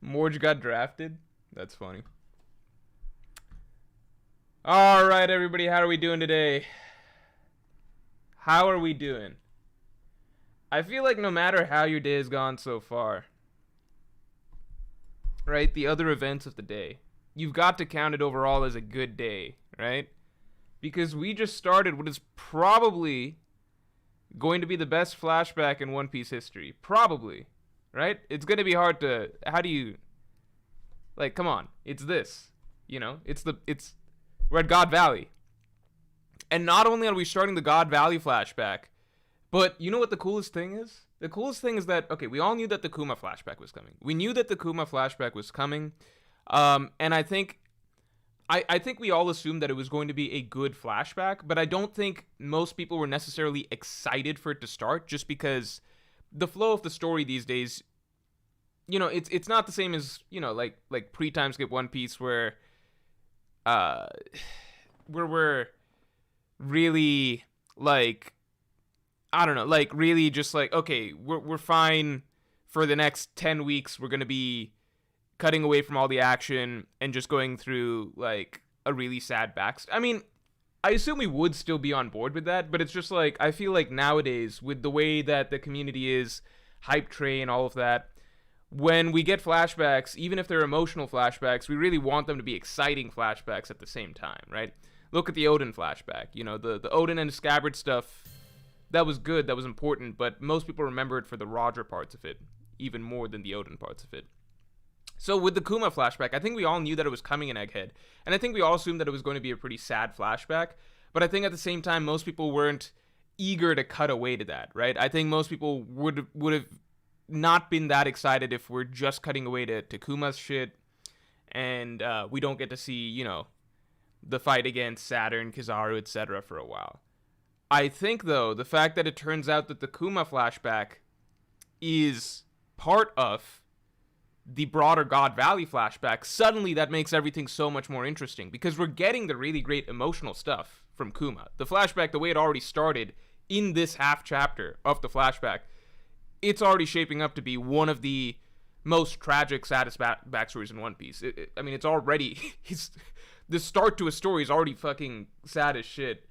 Morj got drafted? That's funny. Alright, everybody, how are we doing today? How are we doing? I feel like no matter how your day has gone so far, right, the other events of the day, you've got to count it overall as a good day, right? Because we just started what is probably going to be the best flashback in One Piece history. Probably, right? It's going to be hard to... How do you... Like, come on. It's this. You know? We're at God Valley. And not only are we starting the God Valley flashback, but you know what the coolest thing is? The coolest thing is that, okay, we all knew that the Kuma flashback was coming. We knew that the Kuma flashback was coming. And I think we all assumed that it was going to be a good flashback, but I don't think most people were necessarily excited for it to start, just because the flow of the story these days, you know, it's not the same as, you know, like pre-time skip One Piece where we're really, like, I don't know, like, really just like, okay, we're fine for the next 10 weeks. We're going to be cutting away from all the action and just going through, like, a really sad I mean, I assume we would still be on board with that, but it's just like, I feel like nowadays, with the way that the community is, hype train, all of that, when we get flashbacks, even if they're emotional flashbacks, we really want them to be exciting flashbacks at the same time, right? Look at the Odin flashback. You know, the Odin and Scabbard stuff, that was good, that was important, but most people remember it for the Roger parts of it, even more than the Odin parts of it. So with the Kuma flashback, I think we all knew that it was coming in Egghead, and I think we all assumed that it was going to be a pretty sad flashback, but I think at the same time, most people weren't eager to cut away to that, right? I think most people would have not been that excited if we're just cutting away to Kuma's shit, and we don't get to see, you know, the fight against Saturn, Kizaru, etc. for a while. I think, though, the fact that it turns out that the Kuma flashback is part of the broader God Valley flashback, suddenly that makes everything so much more interesting, because we're getting the really great emotional stuff from Kuma. The flashback, the way it already started in this half chapter of the flashback, it's already shaping up to be one of the most tragic, saddest backstories in One Piece. I mean, it's already... the start to a story is already fucking sad as shit.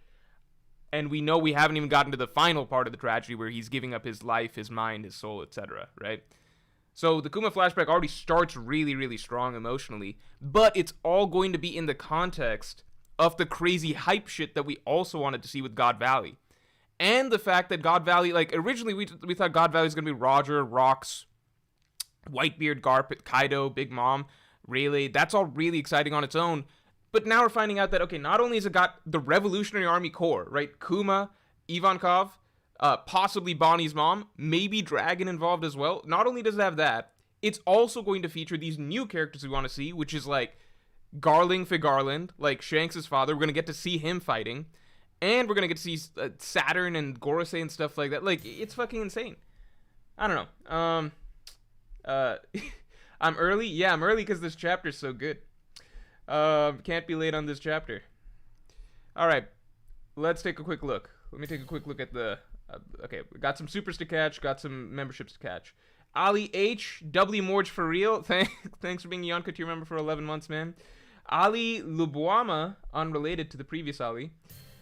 And we know we haven't even gotten to the final part of the tragedy where he's giving up his life, his mind, his soul, etc., right? So the Kuma flashback already starts really, really strong emotionally, but it's all going to be in the context of the crazy hype shit that we also wanted to see with God Valley. And the fact that God Valley, like, originally we thought God Valley was going to be Roger, Rocks, Whitebeard, Garp, Kaido, Big Mom, Rayleigh. That's all really exciting on its own. But now we're finding out that, okay, not only has it got the Revolutionary Army Corps, right? Kuma, Ivankov, possibly Bonnie's mom, maybe Dragon involved as well. Not only does it have that, it's also going to feature these new characters we want to see, which is like Garling Figarland, like Shanks' father. We're going to get to see him fighting. And we're going to get to see Saturn and Gorosei and stuff like that. Like, it's fucking insane. I don't know. I'm early? Yeah, I'm early because this chapter's so good. Can't be late on this chapter. Alright, let's take a quick look. Let me take a quick look at the... okay, we got some supers to catch, got some memberships to catch. Ali H, W Morj for real. Thanks for being a Yonka tier member for 11 months, man. Ali Lubuama, unrelated to the previous Ali.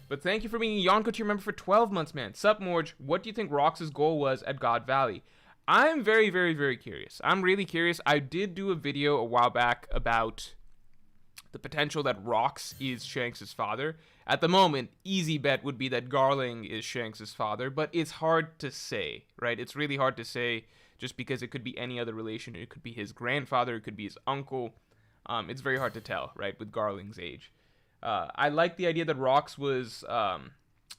But thank you for being a Yonka tier member for 12 months, man. Sup, Morj, what do you think Rox's goal was at God Valley? I'm very, very, very curious. I'm really curious. I did do a video a while back about the potential that Rox is Shanks' father. At the moment, easy bet would be that Garling is Shanks' father, but it's hard to say, right? It's really hard to say just because it could be any other relation. It could be his grandfather, it could be his uncle. It's very hard to tell, right, with Garling's age. I like the idea that Rox was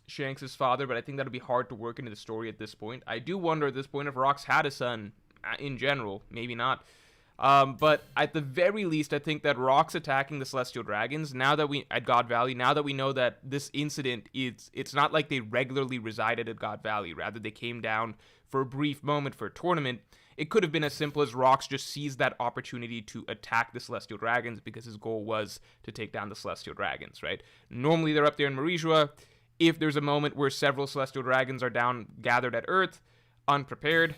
Shanks' father, but I think that'll be hard to work into the story at this point. I do wonder at this point if Rox had a son in general. Maybe not. But at the very least, I think that Rox attacking the Celestial Dragons, now that at God Valley, now that we know that this incident, it's not like they regularly resided at God Valley. Rather, they came down for a brief moment for a tournament. It could have been as simple as Rox just seized that opportunity to attack the Celestial Dragons because his goal was to take down the Celestial Dragons, right? Normally, they're up there in Marijua. If there's a moment where several Celestial Dragons are down, gathered at Earth, unprepared,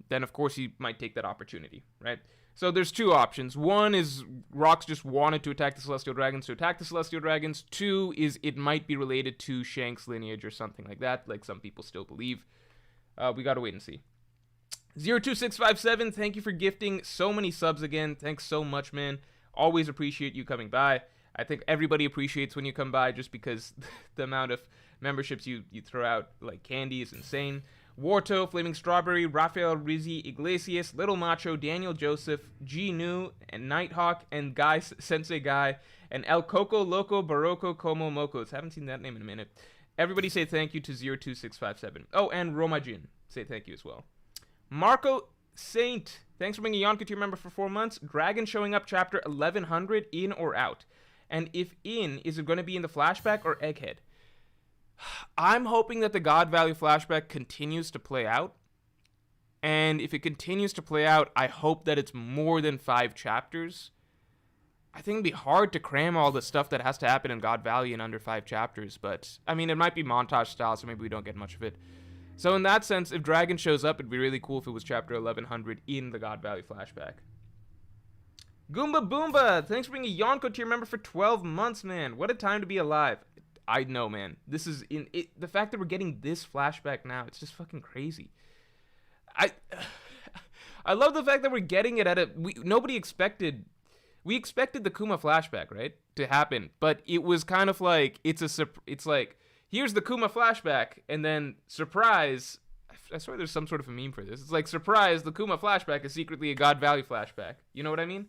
then of course he might take that opportunity, right? So there's two options. One is Rocks just wanted to attack the Celestial Dragons to attack the Celestial Dragons. Two is it might be related to Shanks' lineage or something like that, like some people still believe. We gotta wait and see. 02657, thank you for gifting so many subs again. Thanks so much, man. Always appreciate you coming by. I think everybody appreciates when you come by just because the amount of memberships you throw out like candy is insane. Warto, Flaming Strawberry, Rafael Rizzi, Iglesias, Little Macho, Daniel Joseph, G Nu, and Nighthawk, and Guy Sensei Guy, and El Coco Loco Barroco Como Mocos. Haven't seen that name in a minute. Everybody say thank you to 02657. Oh, and Romajin, say thank you as well. Marco Saint, thanks for being a Yonko tier member for 4 months. Dragon showing up chapter 1100, in or out? And if in, is it going to be in the flashback or Egghead? I'm hoping that the God Valley flashback continues to play out. And if it continues to play out, I hope that it's more than 5 chapters. I think it'd be hard to cram all the stuff that has to happen in God Valley in under 5 chapters. But, I mean, it might be montage style, so maybe we don't get much of it. So in that sense, if Dragon shows up, it'd be really cool if it was chapter 1100 in the God Valley flashback. Goomba Boomba, thanks for being a Yonko tier member for 12 months, man. What a time to be alive. I know, man. This is the fact that we're getting this flashback now. It's just fucking crazy. I love the fact that we're getting it at nobody expected. We expected the Kuma flashback, right, to happen, but it was kind of like it's like here's the Kuma flashback, and then surprise. I swear there's some sort of a meme for this. It's like surprise, the Kuma flashback is secretly a God Valley flashback. You know what I mean?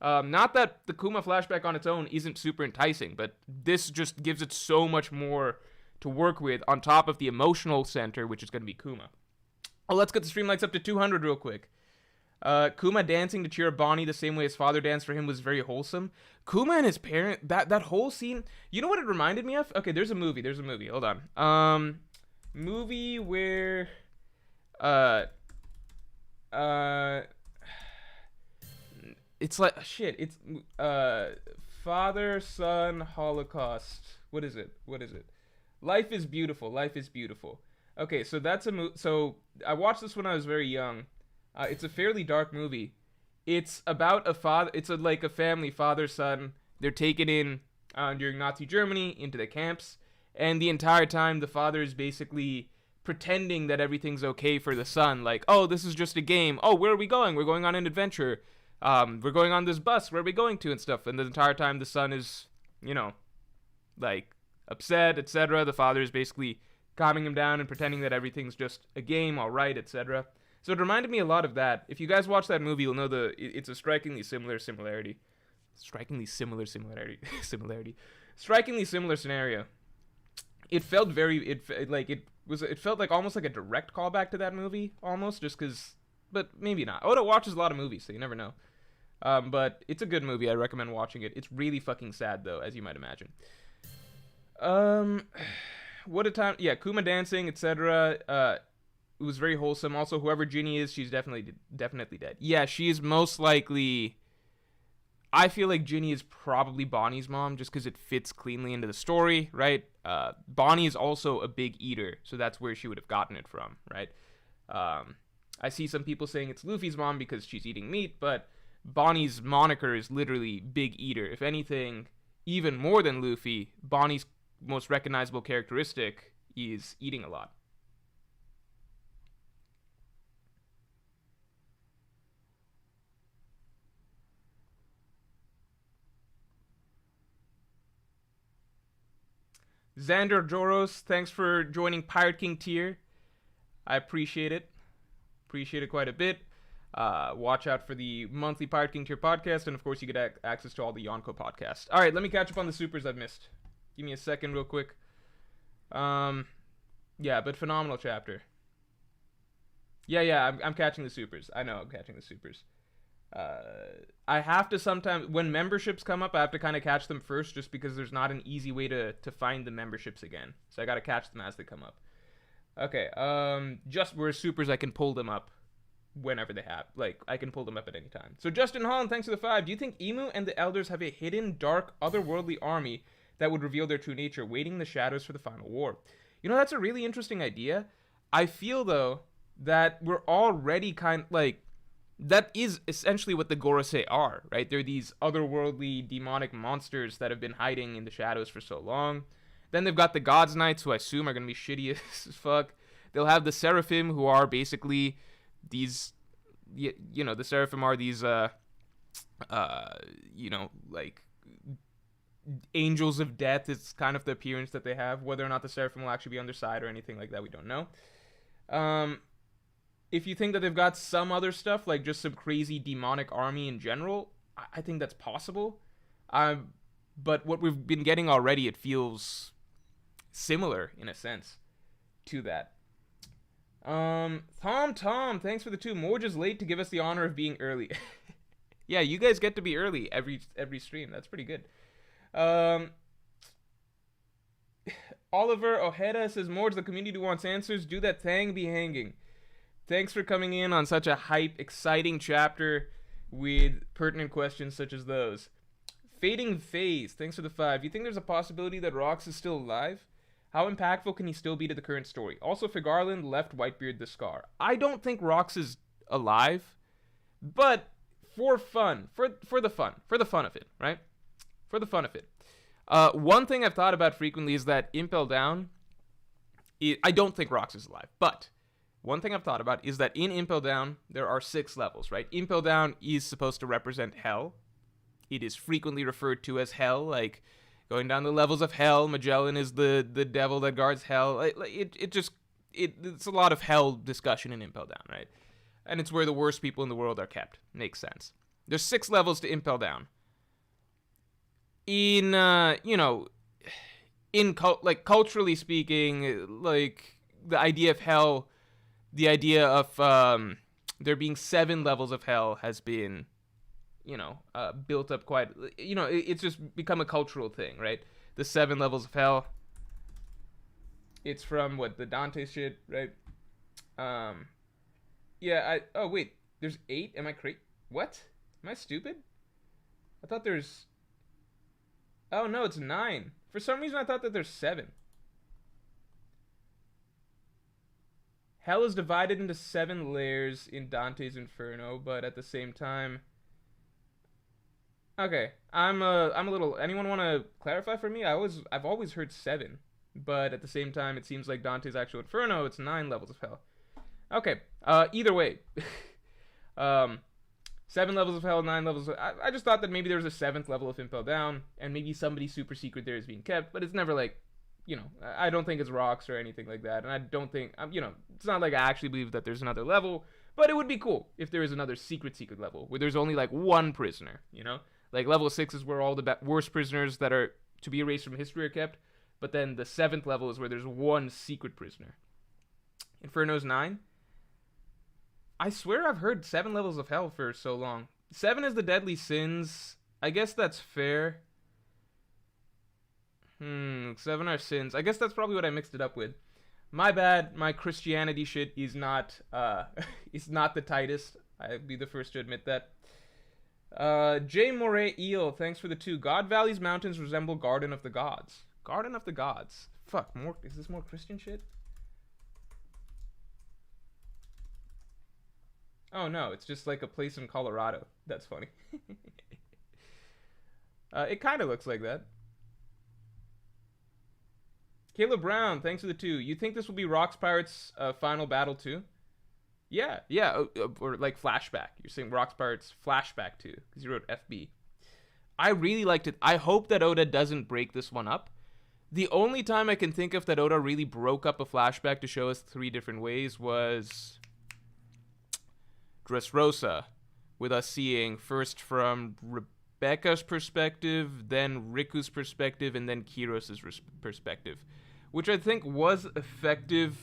Not that the Kuma flashback on its own isn't super enticing, but this just gives it so much more to work with on top of the emotional center, which is going to be Kuma. Oh, let's get the stream lights up to 200 real quick. Kuma dancing to cheer up Bonnie the same way his father danced for him was very wholesome. Kuma and his parent, that whole scene, you know what it reminded me of? Okay, there's a movie. Hold on. Movie where, it's like shit. It's father son Holocaust. What is it? Life is beautiful. Okay, so that's a so I watched this when I was very young. It's a fairly dark movie. It's about a father. It's like a family, father son. They're taken in during Nazi Germany into the camps, and the entire time the father is basically pretending that everything's okay for the son. Like, oh, this is just a game. Oh, where are we going? We're going on an adventure. We're going on this bus. Where are we going to and stuff? And the entire time the son is, like upset, etc. The father is basically calming him down and pretending that everything's just a game, all right, etc. So it reminded me a lot of that. If you guys watch that movie, you'll know it's a strikingly similar scenario. It felt it felt like almost like a direct callback to that movie, almost, just because, but maybe not. Oda watches a lot of movies, so you never know. But it's a good movie. I recommend watching it. It's really fucking sad, though, as you might imagine. What a time. Yeah, Kuma dancing, etc. It was very wholesome. Also, whoever Ginny is, she's definitely dead. Yeah, she is most likely. I feel like Ginny is probably Bonnie's mom, just because it fits cleanly into the story, right? Bonnie is also a big eater, so that's where she would have gotten it from, right? I see some people saying it's Luffy's mom because she's eating meat, but Bonnie's moniker is literally Big Eater. If anything, even more than Luffy, Bonnie's most recognizable characteristic is eating a lot. Xander Joros, thanks for joining Pirate King tier. I appreciate it. Appreciate it quite a bit. Watch out for the monthly Pirate King tier podcast, and of course you get access to all the Yonko podcasts. All right, let me catch up on the supers I've missed. Give me a second real quick. Yeah, but phenomenal chapter. Yeah, I'm catching the supers. I know I'm catching the supers. I have to sometimes, when memberships come up, I have to kind of catch them first, just because there's not an easy way to find the memberships again. So I gotta catch them as they come up. Okay, just where supers, I can pull them up whenever they have. Like, I can pull them up at any time. So Justin Holland, thanks for the 5. Do you think Emu and the Elders have a hidden, dark, otherworldly army that would reveal their true nature, waiting in the shadows for the final war? You know, that's a really interesting idea. I feel, though, that we're already kind of, like, that is essentially what the Gorosei are, right? They're these otherworldly demonic monsters that have been hiding in the shadows for so long. Then they've got the Gods Knights, who I assume are going to be shitty as fuck. They'll have the Seraphim, who are basically these, the Seraphim are these, like angels of death. It's kind of the appearance that they have. Whether or not the Seraphim will actually be on their side or anything like that, we don't know. If you think that they've got some other stuff, like just some crazy demonic army in general, I think that's possible. But what we've been getting already, it feels similar in a sense to that. Tom, thanks for the 2. Morj is late to give us the honor of being early. Yeah, you guys get to be early every stream. That's pretty good. Oliver Ojeda says, Morj, the community wants answers. Do that thing be hanging. Thanks for coming in on such a hype, exciting chapter with pertinent questions such as those. Fading Phase, thanks for the 5. You think there's a possibility that Rox is still alive? How impactful can he still be to the current story? Also, for Garland, left Whitebeard the scar. I don't think Rox is alive, but for fun, for the fun of it, right? For the fun of it. One thing I've thought about frequently is that Impel Down, I don't think Rox is alive, but one thing I've thought about is that in Impel Down, there are 6 levels, right? Impel Down is supposed to represent hell. It is frequently referred to as hell, like going down the levels of hell. Magellan is the devil that guards hell. It's a lot of hell discussion in Impel Down, right? And it's where the worst people in the world are kept. Makes sense. There's 6 levels to Impel Down. In culturally speaking, like the idea of hell, the idea of there being 7 levels of hell has been, built up quite, it's just become a cultural thing, right? The 7 levels of hell. It's from the Dante shit, right? Oh wait, there's 8? Am I crazy? What? Am I stupid? I thought there's, oh no, it's 9. For some reason I thought that there's 7. Hell is divided into 7 layers in Dante's Inferno, but at the same time, okay, I'm a little. Anyone want to clarify for me? I've always heard 7, but at the same time, it seems like Dante's actual Inferno, it's 9 levels of hell. Okay, either way, 7 levels of hell, 9 levels. I just thought that maybe there was a 7th level of Impel Down, and maybe somebody's super secret there is being kept, but it's never like, I don't think it's rocks or anything like that, and I don't think, it's not like I actually believe that there's another level, but it would be cool if there is another secret level where there's only like 1 prisoner, Like level 6 is where all the worst prisoners that are to be erased from history are kept, but then the 7th level is where there's 1 secret prisoner. Inferno's 9. I swear I've heard 7 levels of hell for so long. 7 is the deadly sins. I guess that's fair. 7 are sins. I guess that's probably what I mixed it up with. My bad. My Christianity shit is not is not the tightest. I'd be the first to admit that. J. Moray Eel, thanks for the 2. God Valley's mountains resemble Garden of the Gods. Garden of the Gods. Fuck, is this more Christian shit? Oh no, it's just like a place in Colorado. That's funny. It kind of looks like that. Caleb Brown, thanks for the 2. You think this will be Rocks Pirates' final battle too? Yeah, or like flashback. You're saying Rocks Pirates flashback too, because you wrote FB. I really liked it. I hope that Oda doesn't break this one up. The only time I can think of that Oda really broke up a flashback to show us 3 different ways was Dressrosa, with us seeing first from Rebecca's perspective, then Riku's perspective, and then Kiros's perspective, which I think was effective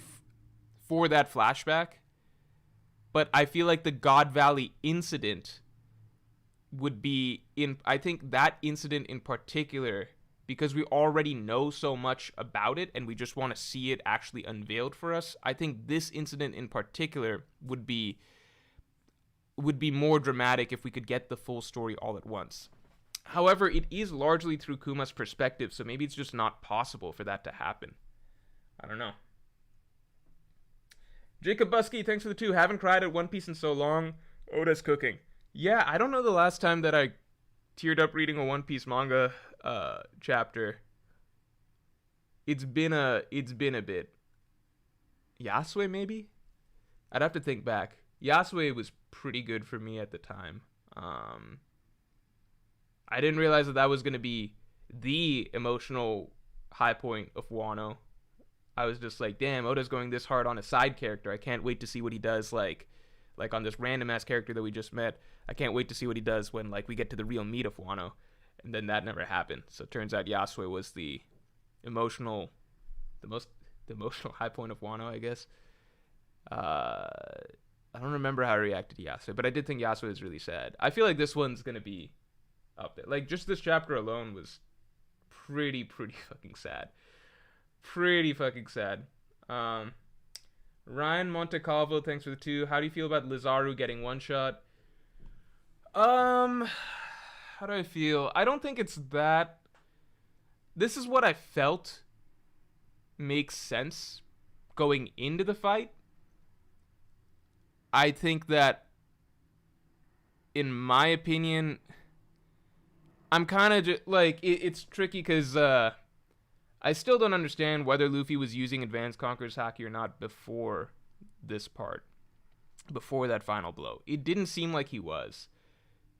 for that flashback. But I feel like the God Valley incident would be I think that incident in particular, because we already know so much about it and we just want to see it actually unveiled for us. I think this incident in particular would be more dramatic if we could get the full story all at once. However, it is largely through Kuma's perspective, so maybe it's just not possible for that to happen. I don't know. Jacob Busky, thanks for the 2. Haven't cried at One Piece in so long. Oda's cooking. Yeah, I don't know the last time that I teared up reading a One Piece manga chapter. It's been a bit. Yasue maybe? I'd have to think back. Yasue was pretty good for me at the time. I didn't realize that was going to be the emotional high point of Wano. I was just like, damn, Oda's going this hard on a side character. I can't wait to see what he does like on this random ass character that we just met. I can't wait to see what he does when like we get to the real meat of Wano. And then that never happened. So it turns out Yasue was the emotional high point of Wano, I guess. I don't remember how I reacted to Yasue, but I did think Yasue was really sad. I feel like this one's gonna be up there. Like just this chapter alone was pretty fucking sad. Pretty fucking sad. Ryan Montecalvo, thanks for the 2. How do you feel about Lizaru getting one shot? How do I feel? I don't think it's that. This is what I felt makes sense going into the fight. I think that, in my opinion, I'm kind of just like it's tricky because I still don't understand whether Luffy was using Advanced Conqueror's Haki or not before this part, before that final blow. It didn't seem like he was.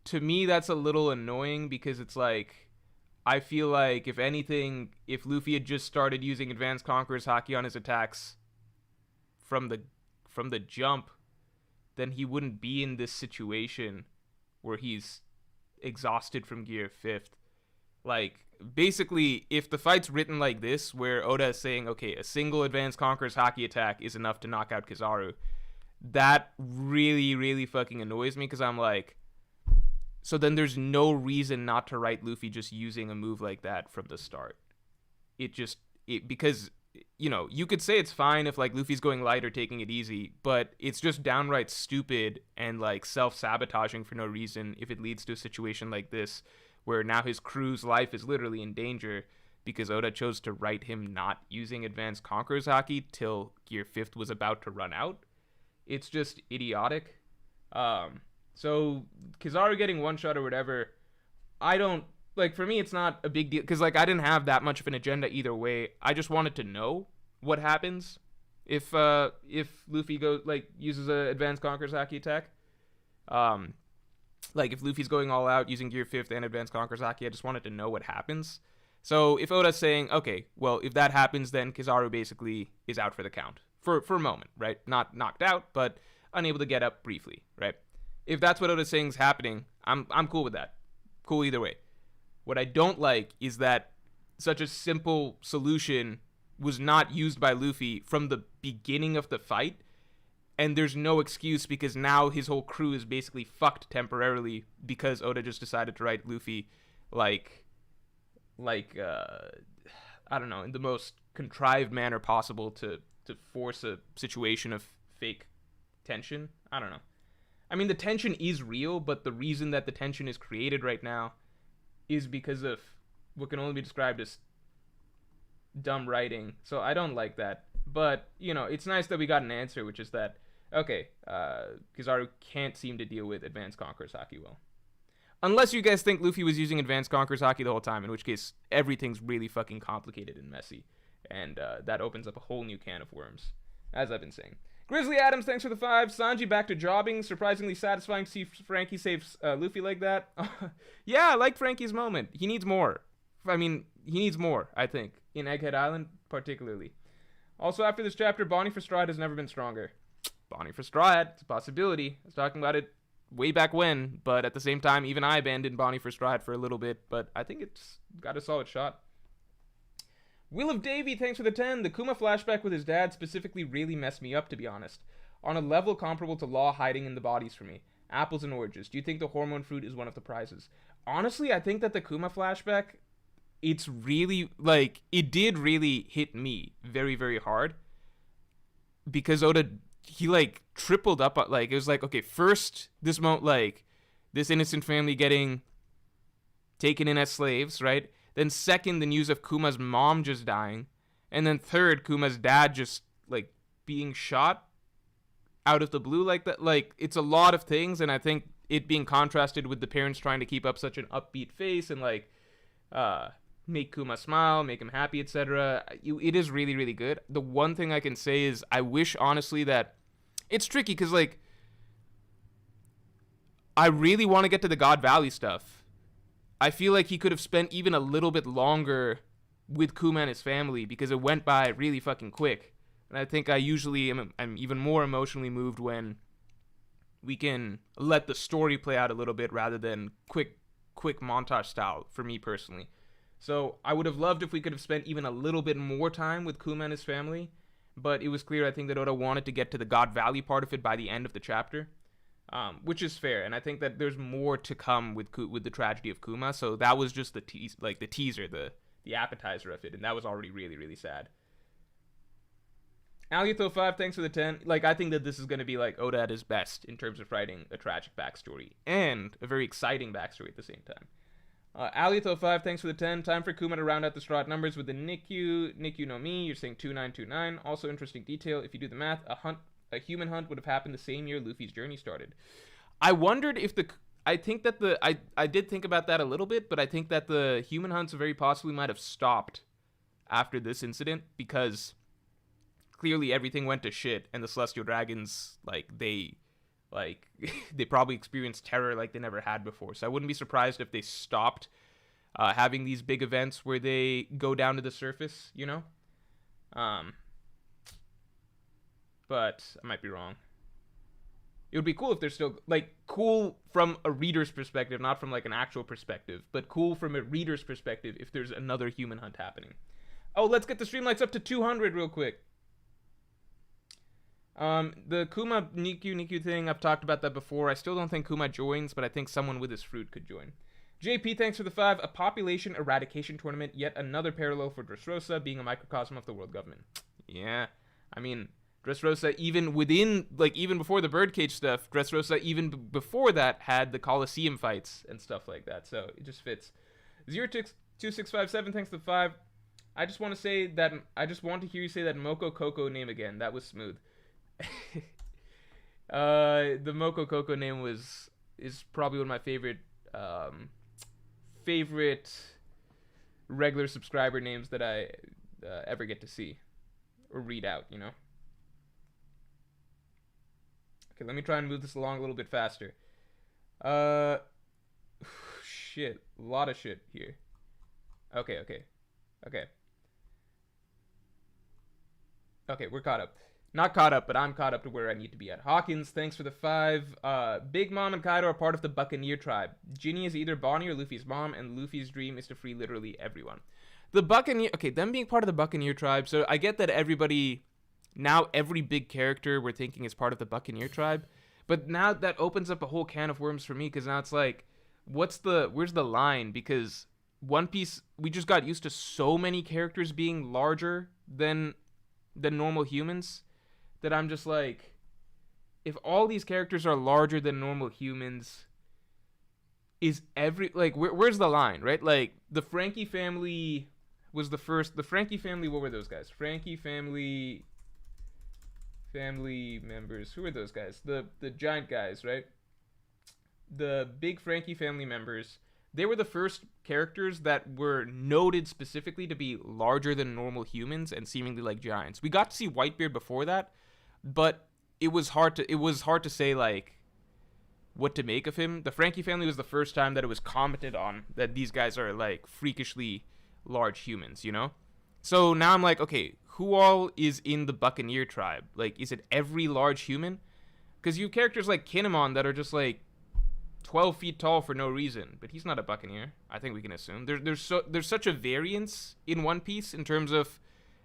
To me, that's a little annoying because it's like, I feel like, if anything, if Luffy had just started using Advanced Conqueror's Haki on his attacks from the jump, then he wouldn't be in this situation where he's exhausted from Gear 5th. Like, basically, if the fight's written like this, where Oda is saying, okay, a single Advanced Conqueror's Haki attack is enough to knock out Kizaru, that really fucking annoys me, because I'm like, so then there's no reason not to write Luffy just using a move like that from the start. Because, you know, you could say it's fine if, like, Luffy's going light or taking it easy, but it's just downright stupid and, like, self-sabotaging for no reason if it leads to a situation like this, where now his crew's life is literally in danger because Oda chose to write him not using Advanced Conqueror's Haki till Gear 5th was about to run out. It's just idiotic. So Kizaru getting one shot or whatever, I don't, like, for me it's not a big deal, because, like, I didn't have that much of an agenda either way. I just wanted to know what happens if Luffy goes, like, uses a Advanced Conqueror's Haki attack. Like, if Luffy's going all out using Gear 5th and Advanced Conqueror's Haki, I just wanted to know what happens. So if Oda's saying, okay, well, if that happens, then Kizaru basically is out for the count. For a moment, right? Not knocked out, but unable to get up briefly, right? If that's what Oda's saying is happening, I'm cool with that. Cool either way. What I don't like is that such a simple solution was not used by Luffy from the beginning of the fight, and there's no excuse because now his whole crew is basically fucked temporarily because Oda just decided to write Luffy like I don't know, in the most contrived manner possible to force a situation of fake tension. I don't know. I mean, the tension is real, but the reason that the tension is created right now is because of what can only be described as dumb writing. So I don't like that. But, you know, it's nice that we got an answer, which is that, okay, Kizaru can't seem to deal with Advanced Conqueror's Haki well. Unless you guys think Luffy was using Advanced Conqueror's Haki the whole time, in which case everything's really fucking complicated and messy. And that opens up a whole new can of worms, as I've been saying. Grizzly Adams, thanks for the 5. Sanji back to jobbing. Surprisingly satisfying to see Frankie save Luffy like that. Yeah, I like Frankie's moment. He needs more. I mean, he needs more, I think. In Egghead Island, particularly. Also, after this chapter, Bonnie for Stride has never been stronger. Bonnie for Stride, it's a possibility. I was talking about it way back when, but at the same time, even I abandoned Bonnie for Stride for a little bit, but I think it's got a solid shot. Will of Davy, thanks for the 10. The Kuma flashback with his dad specifically really messed me up, to be honest. On a level comparable to Law hiding in the bodies for me. Apples and oranges. Do you think the hormone fruit is one of the prizes? Honestly, I think that the Kuma flashback, it's really, like, it did really hit me very, very hard. Because Oda, he, like, tripled up, like, it was like, okay, first, this moment, like, this innocent family getting taken in as slaves, right? Then second, the news of Kuma's mom just dying. And then third, Kuma's dad just, like, being shot. out of the blue like that. Like, it's a lot of things, and I think it being contrasted with the parents trying to keep up such an upbeat face and like make Kuma smile, make him happy, etc. It is really, really good. The one thing I can say is I wish, honestly, that it's tricky because, like, I really want to get to the God Valley stuff. I feel like he could have spent even a little bit longer with Kuma and his family because it went by really fucking quick. And I think I usually I'm even more emotionally moved when we can let the story play out a little bit rather than quick montage style for me personally. So I would have loved if we could have spent even a little bit more time with Kuma and his family, but it was clear I think that Oda wanted to get to the God Valley part of it by the end of the chapter, which is fair, and I think that there's more to come with the tragedy of Kuma. So that was just the teaser, the appetizer of it, and that was already really, really sad. Alutho5, thanks for the 10. Like, I think that this is going to be like Oda at his best in terms of writing a tragic backstory and a very exciting backstory at the same time. Alutho5, thanks for the 10. Time for Kuma to round out the straw numbers with the Nikyu no Mi. You're saying 2929. Also, interesting detail. If you do the math, a human hunt would have happened the same year Luffy's journey started. I wondered if I think that I did think about that a little bit, but I think that the human hunts very possibly might have stopped after this incident because clearly everything went to shit and the Celestial Dragons, they probably experienced terror like they never had before. So I wouldn't be surprised if they stopped having these big events where they go down to the surface, you know? But I might be wrong. It would be cool if they're still, cool from a reader's perspective, not from, an actual perspective, but cool from a reader's perspective if there's another human hunt happening. Oh, let's get the streamlights up to 200 real quick. The Kuma Nikyu thing, I've talked about that before. I still don't think Kuma joins, but I think someone with his fruit could join. JP, thanks for the 5. A population eradication tournament, yet another parallel for Dressrosa being a microcosm of the world government. Yeah, I mean, Dressrosa, even within, even before the birdcage stuff, Dressrosa, even before that, had the Colosseum fights and stuff like that, so it just fits. 02657, thanks for the 5. I just want to hear you say that Moko Koko name again. That was smooth. The Moko Koko name is probably one of my favorite regular subscriber names that I ever get to see or read out, you know. Okay, let me try and move this along a little bit faster. Shit, a lot of shit here. Okay, we're caught up. Not caught up, but I'm caught up to where I need to be at. Hawkins, thanks for the 5. Big Mom and Kaido are part of the Buccaneer tribe. Ginny is either Bonnie or Luffy's mom, and Luffy's dream is to free literally everyone. The Buccaneer... Okay, them being part of the Buccaneer tribe, so I get that everybody... Now every big character we're thinking is part of the Buccaneer tribe, but now that opens up a whole can of worms for me, because now it's like, where's the line? Because One Piece, we just got used to so many characters being larger than normal humans, that I'm just like, if all these characters are larger than normal humans, is where's the line, right? Like, the Frankie family was the first. The Frankie family, what were those guys? Frankie family members. Who are those guys? The giant guys, right? The big Frankie family members. They were the first characters that were noted specifically to be larger than normal humans and seemingly like giants. We got to see Whitebeard before that, but it was hard to say what to make of him. The Frankie family was the first time that it was commented on that these guys are freakishly large humans, you know? So now I'm like, okay, who all is in the Buccaneer tribe? Is it every large human? Because you have characters like Kinemon that are just 12 feet tall for no reason, but he's not a Buccaneer. I think we can assume there's such a variance in One Piece in terms of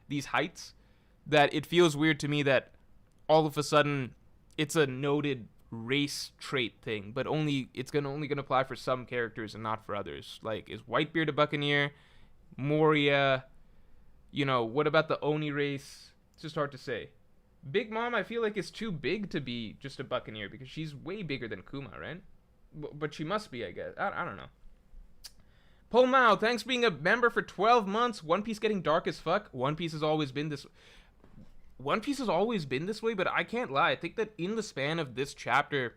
these heights that it feels weird to me that all of a sudden it's a noted race trait thing, but it's only gonna apply for some characters and not for others. Is Whitebeard a Buccaneer? Moria? You know, what about the Oni race? It's just hard to say. Big Mom, I feel like is too big to be just a Buccaneer because she's way bigger than Kuma, right? But she must be, I guess. I don't know. Paul Mao, thanks for being a member for 12 months. One Piece getting dark as fuck. One Piece has always been this... One Piece has always been this way, but I can't lie. I think that in the span of this chapter,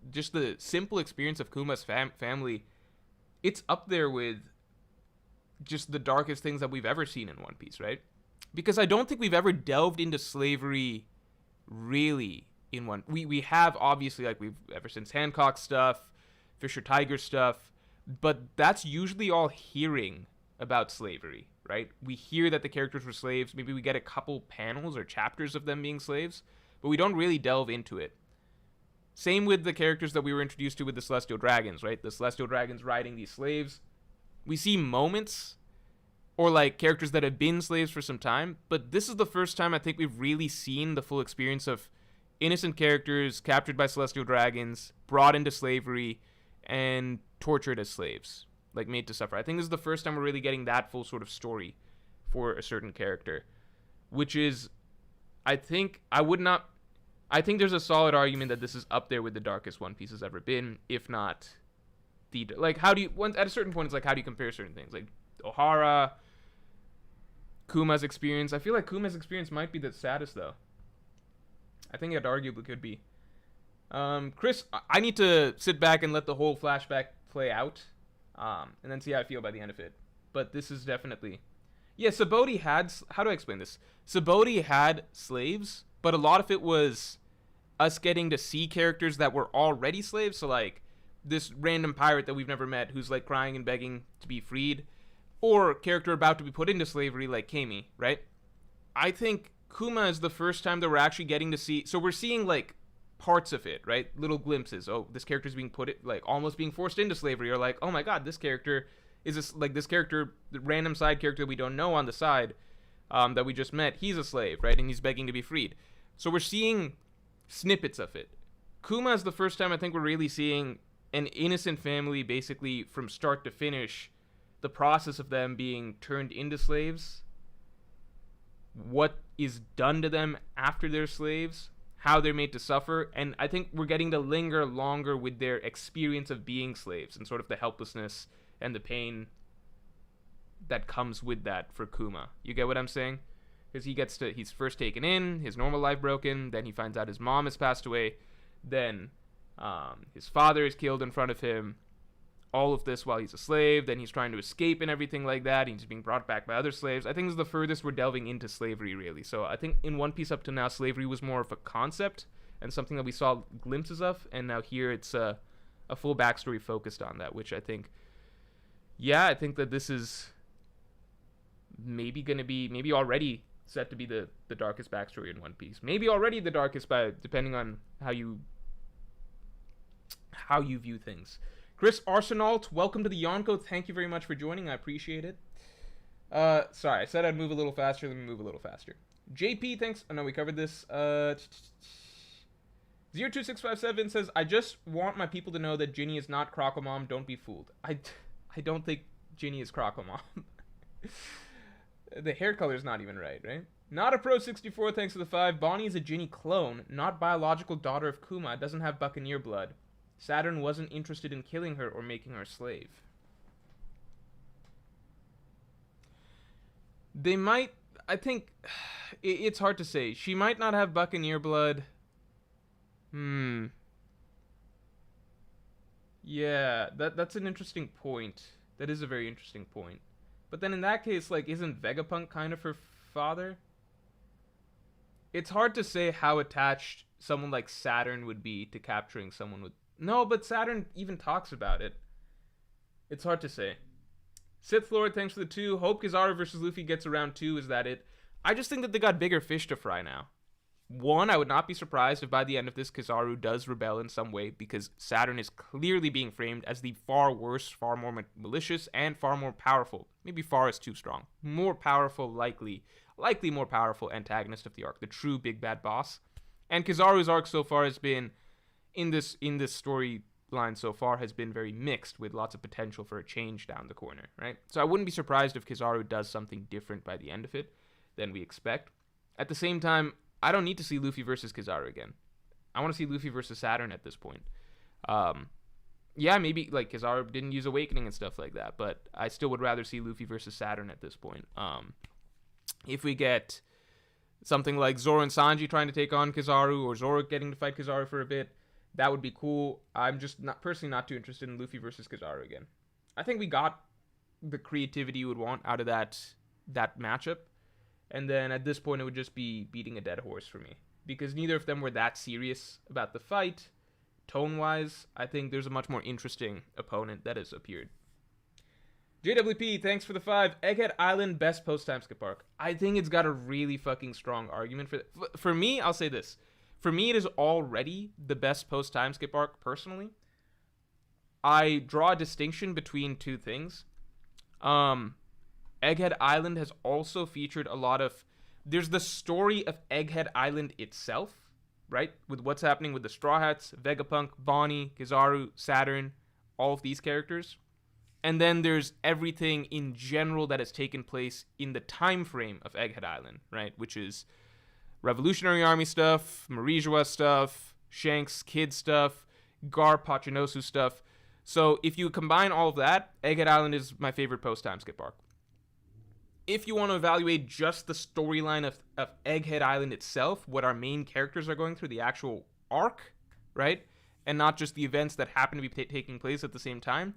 just the simple experience of Kuma's family, it's up there with just the darkest things that we've ever seen in One Piece, right? Because I don't think we've ever delved into slavery really in one. We have, obviously, like, we've ever since Hancock stuff, Fisher Tiger stuff, but that's usually all hearing about slavery, right? We hear that the characters were slaves. Maybe we get a couple panels or chapters of them being slaves, but we don't really delve into it. Same with the characters that we were introduced to with the Celestial Dragons, right? The Celestial Dragons riding these slaves. We see moments or like characters that have been slaves for some time, but this is the first time I think we've really seen the full experience of innocent characters captured by Celestial Dragons, brought into slavery, and tortured as slaves, like made to suffer. I think this is the first time we're really getting that full sort of story for a certain character, which is, I think there's a solid argument that this is up there with the darkest One Piece has ever been, if not the, like, how do you, at a certain point, it's like, how do you compare certain things? Like, Ohara, Kuma's experience. I feel like Kuma's experience might be the saddest, though. I think it arguably could be. Chris, I need to sit back and let the whole flashback play out, and then see how I feel by the end of it. But this is definitely... Yeah, Sabaody had... How do I explain this? Sabaody had slaves, but a lot of it was us getting to see characters that were already slaves. So, like, this random pirate that we've never met who's, like, crying and begging to be freed. Or a character about to be put into slavery like Kami, right? I think Kuma is the first time that we're actually getting to see... So we're seeing, like, parts of it, right? Little glimpses. Oh, this character's being like, almost being forced into slavery. Or, like, oh my god, this character is this character, the random side character we don't know on the side, that we just met, he's a slave, right? And he's begging to be freed. So we're seeing snippets of it. Kuma is the first time I think we're really seeing an innocent family, basically from start to finish, the process of them being turned into slaves, what is done to them after they're slaves, how they're made to suffer, and I think we're getting to linger longer with their experience of being slaves and sort of the helplessness and the pain that comes with that for Kuma. You get what I'm saying? Because he's first taken in, his normal life broken, then he finds out his mom has passed away, then his father is killed in front of him, all of this while he's a slave, then he's trying to escape and everything like that, and he's being brought back by other slaves. I think this is the furthest we're delving into slavery, really. So I think in One Piece up to now, slavery was more of a concept and something that we saw glimpses of, and now here it's a full backstory focused on that, which I think, yeah, I think that this is maybe already set to be the darkest backstory in One Piece. Maybe already the darkest, depending on how you view things. Chris Arsenault, welcome to the Yonko. Thank you very much for joining. I appreciate it. Sorry, I said I'd move a little faster. Let me move a little faster. JP, thanks. Oh, no, we covered this. 02657 says, I just want my people to know that Ginny is not Crocomom. Don't be fooled. I don't think Ginny is Crocomom. The hair color's not even right? Not a Pro 64, thanks for the 5. Bonnie is a Ginny clone, not biological daughter of Kuma. Doesn't have Buccaneer blood. Saturn wasn't interested in killing her or making her a slave. They might... I think... It's hard to say. She might not have Buccaneer blood. Yeah, that's an interesting point. That is a very interesting point. But then in that case, like, isn't Vegapunk kind of her father? It's hard to say how attached someone like Saturn would be to capturing someone with... No, but Saturn even talks about it. It's hard to say. Sith Lord, thanks for the 2. Hope Kizaru versus Luffy gets around 2. Is that it? I just think that they got bigger fish to fry now. 1, I would not be surprised if by the end of this, Kizaru does rebel in some way, because Saturn is clearly being framed as the far worse, far more malicious, and far more powerful. Maybe far is too strong. More powerful, likely more powerful antagonist of the arc. The true big bad boss. And Kizaru's arc so far has been... in this storyline so far has been very mixed, with lots of potential for a change down the corner, right? So I wouldn't be surprised if Kizaru does something different by the end of it than we expect. At the same time, I don't need to see Luffy versus Kizaru again. I want to see Luffy versus Saturn at this point. Yeah, maybe like Kizaru didn't use Awakening and stuff like that, but I still would rather see Luffy versus Saturn at this point. If we get something like Zoro and Sanji trying to take on Kizaru, or Zoro getting to fight Kizaru for a bit. That would be cool. I'm just personally not too interested in Luffy versus Kizaru again. I think we got the creativity you would want out of that matchup. And then at this point, it would just be beating a dead horse for me. Because neither of them were that serious about the fight. Tone-wise, I think there's a much more interesting opponent that has appeared. JWP, thanks for the 5. Egghead Island, best post-time skip arc. I think it's got a really fucking strong argument for that. For me, I'll say this. For me, it is already the best post-time skip arc, personally. I draw a distinction between two things. Egghead Island has also featured a lot of... There's the story of Egghead Island itself, right? With what's happening with the Straw Hats, Vegapunk, Bonnie, Kizaru, Saturn, all of these characters. And then there's everything in general that has taken place in the time frame of Egghead Island, right? Which is Revolutionary Army stuff, Marijoa stuff, Shanks Kid stuff, Garp Pachinosu stuff. So if you combine all of that, Egghead Island is my favorite post-time skip arc. If you want to evaluate just the storyline of Egghead Island itself, what our main characters are going through, the actual arc, right? And not just the events that happen to be taking place at the same time,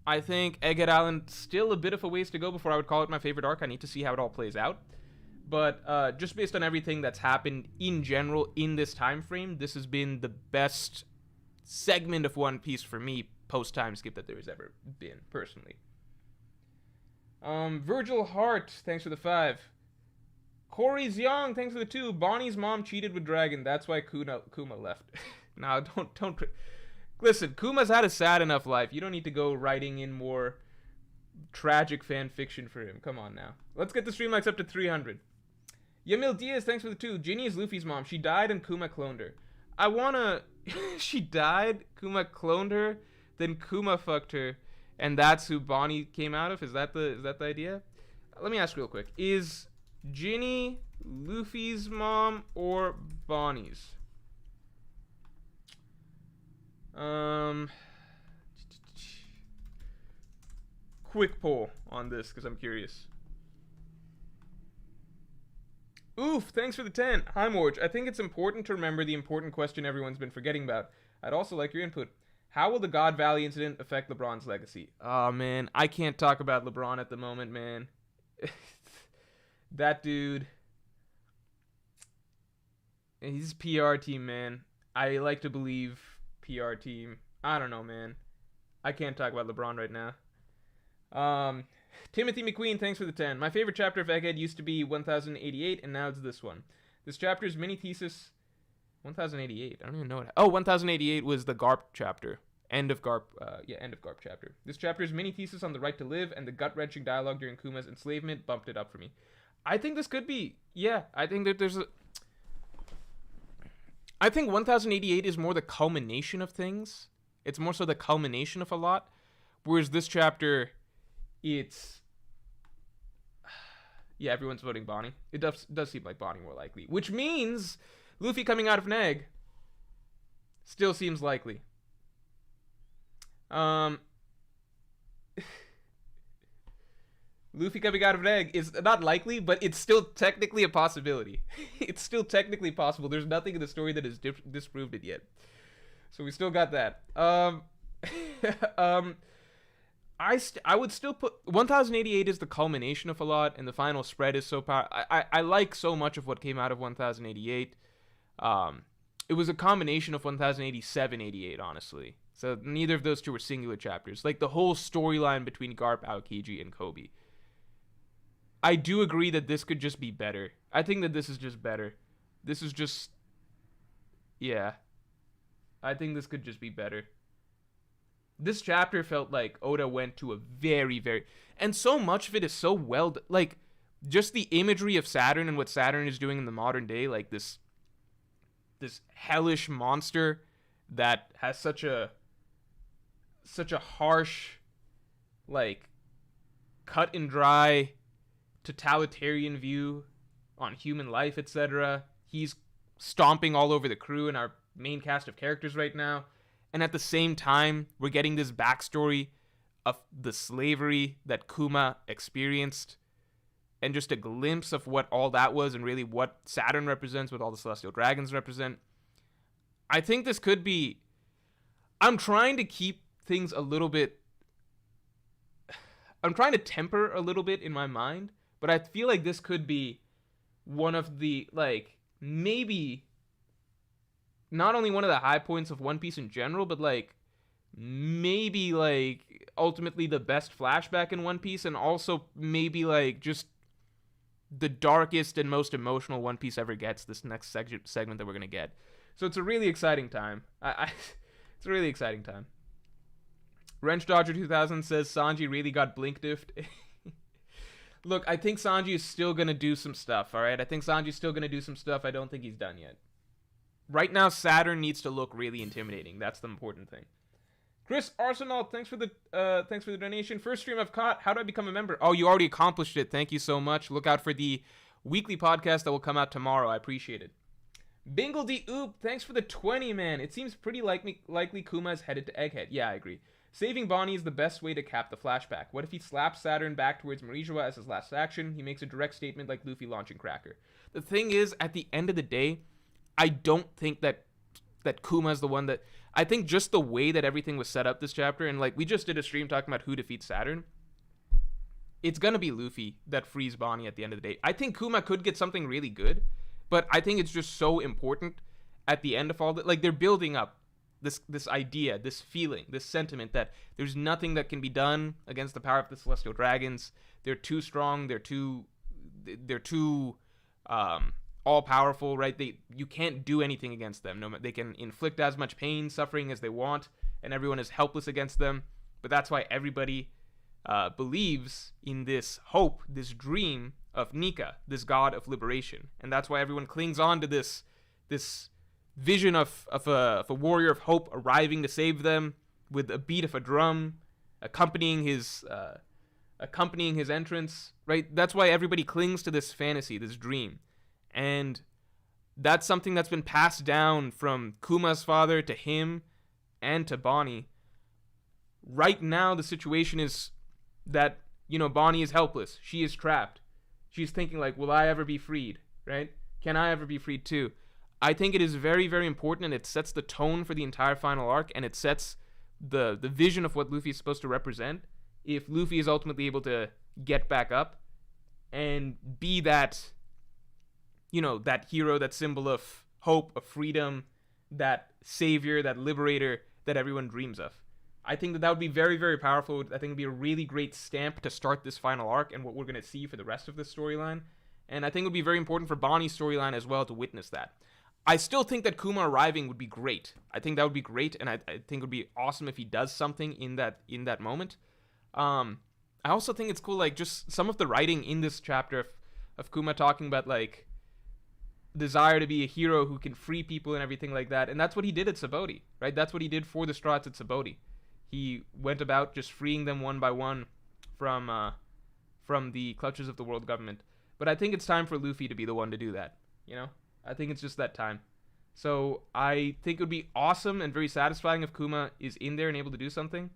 I think Egghead Island still a bit of a ways to go before I would call it my favorite arc. I need to see how it all plays out. But just based on everything that's happened in general in this time frame, this has been the best segment of One Piece for me post-time skip that there has ever been, personally. Virgil Hart, thanks for the 5. Corey's Young, thanks for the 2. Bonnie's mom cheated with Dragon. That's why Kuma left. Now, don't. Listen, Kuma's had a sad enough life. You don't need to go writing in more tragic fan fiction for him. Come on now. Let's get the stream likes up to 300. Yamil Diaz, thanks for the 2. Ginny is Luffy's mom. She died and Kuma cloned her. I wanna... She died, Kuma cloned her, then Kuma fucked her, and that's who Bonnie came out of? Is that the idea? Let me ask real quick. Is Ginny Luffy's mom or Bonnie's? Quick poll on this because I'm curious. Oof, thanks for the 10. Hi, Morj. I think it's important to remember the important question everyone's been forgetting about. I'd also like your input. How will the God Valley incident affect LeBron's legacy? Oh, man. I can't talk about LeBron at the moment, man. That dude. He's PR team, man. I like to believe PR team. I don't know, man. I can't talk about LeBron right now. Timothy McQueen, thanks for the 10. My favorite chapter of Egghead used to be 1088, and now it's this one. This chapter's mini thesis... 1088. I don't even know what... Oh, 1088 was the Garp chapter. End of Garp chapter. This chapter's mini thesis on the right to live and the gut-wrenching dialogue during Kuma's enslavement bumped it up for me. I think this could be... Yeah, I think that there's a... I think 1088 is more the culmination of things. It's more so the culmination of a lot. Whereas this chapter, it's... Yeah, everyone's voting Bonnie. It does seem like Bonnie more likely. Which means Luffy coming out of an egg still seems likely. Luffy coming out of an egg is not likely, but it's still technically a possibility. It's still technically possible. There's nothing in the story that has disproved it yet. So we still got that. I would still put 1088 is the culmination of a lot, and the final spread is so powerful. I like so much of what came out of 1088. It was a combination of 1087, 88, honestly. So neither of those two were singular chapters. Like the whole storyline between Garp, Aokiji, and Kobe. I do agree that this could just be better. I think that this is just better. This is just... Yeah. I think this could just be better. This chapter felt like Oda went to a very, very... And so much of it is so well... Like, just the imagery of Saturn and what Saturn is doing in the modern day. Like, this hellish monster that has such a harsh, like, cut and dry, totalitarian view on human life, etc. He's stomping all over the crew and our main cast of characters right now. And at the same time, we're getting this backstory of the slavery that Kuma experienced and just a glimpse of what all that was and really what Saturn represents, what all the Celestial Dragons represent. I think this could be... I'm trying to keep things a little bit... I'm trying to temper a little bit in my mind, but I feel like this could be one of the, like, maybe not only one of the high points of One Piece in general, but, like, maybe, like, ultimately the best flashback in One Piece, and also maybe, like, just the darkest and most emotional One Piece ever gets, this next segment that we're going to get. So it's a really exciting time. It's a really exciting time. Wrench Dodger 2000 says Sanji really got blink diffed. Look, I think Sanji is still going to do some stuff, all right? I think Sanji's still going to do some stuff. I don't think he's done yet. Right now, Saturn needs to look really intimidating. That's the important thing. Chris Arsenal, thanks for the donation. First stream I've caught. How do I become a member? Oh, you already accomplished it. Thank you so much. Look out for the weekly podcast that will come out tomorrow. I appreciate it. Bingle D Oop, thanks for the 20, man. It seems pretty likely Kuma is headed to Egghead. Yeah, I agree. Saving Bonnie is the best way to cap the flashback. What if he slaps Saturn back towards Marijoa as his last action? He makes a direct statement like Luffy launching Cracker. The thing is, at the end of the day, I don't think that Kuma is the one that... I think just the way that everything was set up this chapter, and like we just did a stream talking about who defeats Saturn, it's gonna be Luffy that frees Bonnie at the end of the day. I think Kuma could get something really good, but I think it's just so important at the end of all that. Like, they're building up this idea, this feeling, this sentiment that there's nothing that can be done against the power of the Celestial Dragons. They're too strong. They're too all powerful, right? You can't do anything against them. No, they can inflict as much pain, suffering as they want, and everyone is helpless against them. But that's why everybody believes in this hope, this dream of Nika, this god of liberation, and that's why everyone clings on to this vision of a warrior of hope arriving to save them with a beat of a drum accompanying his entrance, right? That's why everybody clings to this fantasy, this dream. And that's something that's been passed down from Kuma's father to him and to Bonnie. Right now, the situation is that, Bonnie is helpless. She is trapped. She's thinking like, will I ever be freed, right? Can I ever be freed too? I think it is very, very important, and it sets the tone for the entire final arc, and it sets the vision of what Luffy is supposed to represent. If Luffy is ultimately able to get back up and be that, that hero, that symbol of hope, of freedom, that savior, that liberator that everyone dreams of. I think that would be very, very powerful. I think it would be a really great stamp to start this final arc and what we're going to see for the rest of this storyline. And I think it would be very important for Bonnie's storyline as well to witness that. I still think that Kuma arriving would be great. I think that would be great, and I think it would be awesome if he does something in that moment. I also think it's cool, like, just some of the writing in this chapter of Kuma talking about, like, desire to be a hero who can free people and everything like that. And that's what he did at Sabaody, right? That's what he did for the Strats at Sabaody. He went about just freeing them one by one from the clutches of the world government. But I think it's time for Luffy to be the one to do that, I think it's just that time. So I think it would be awesome and very satisfying if Kuma is in there and able to do something.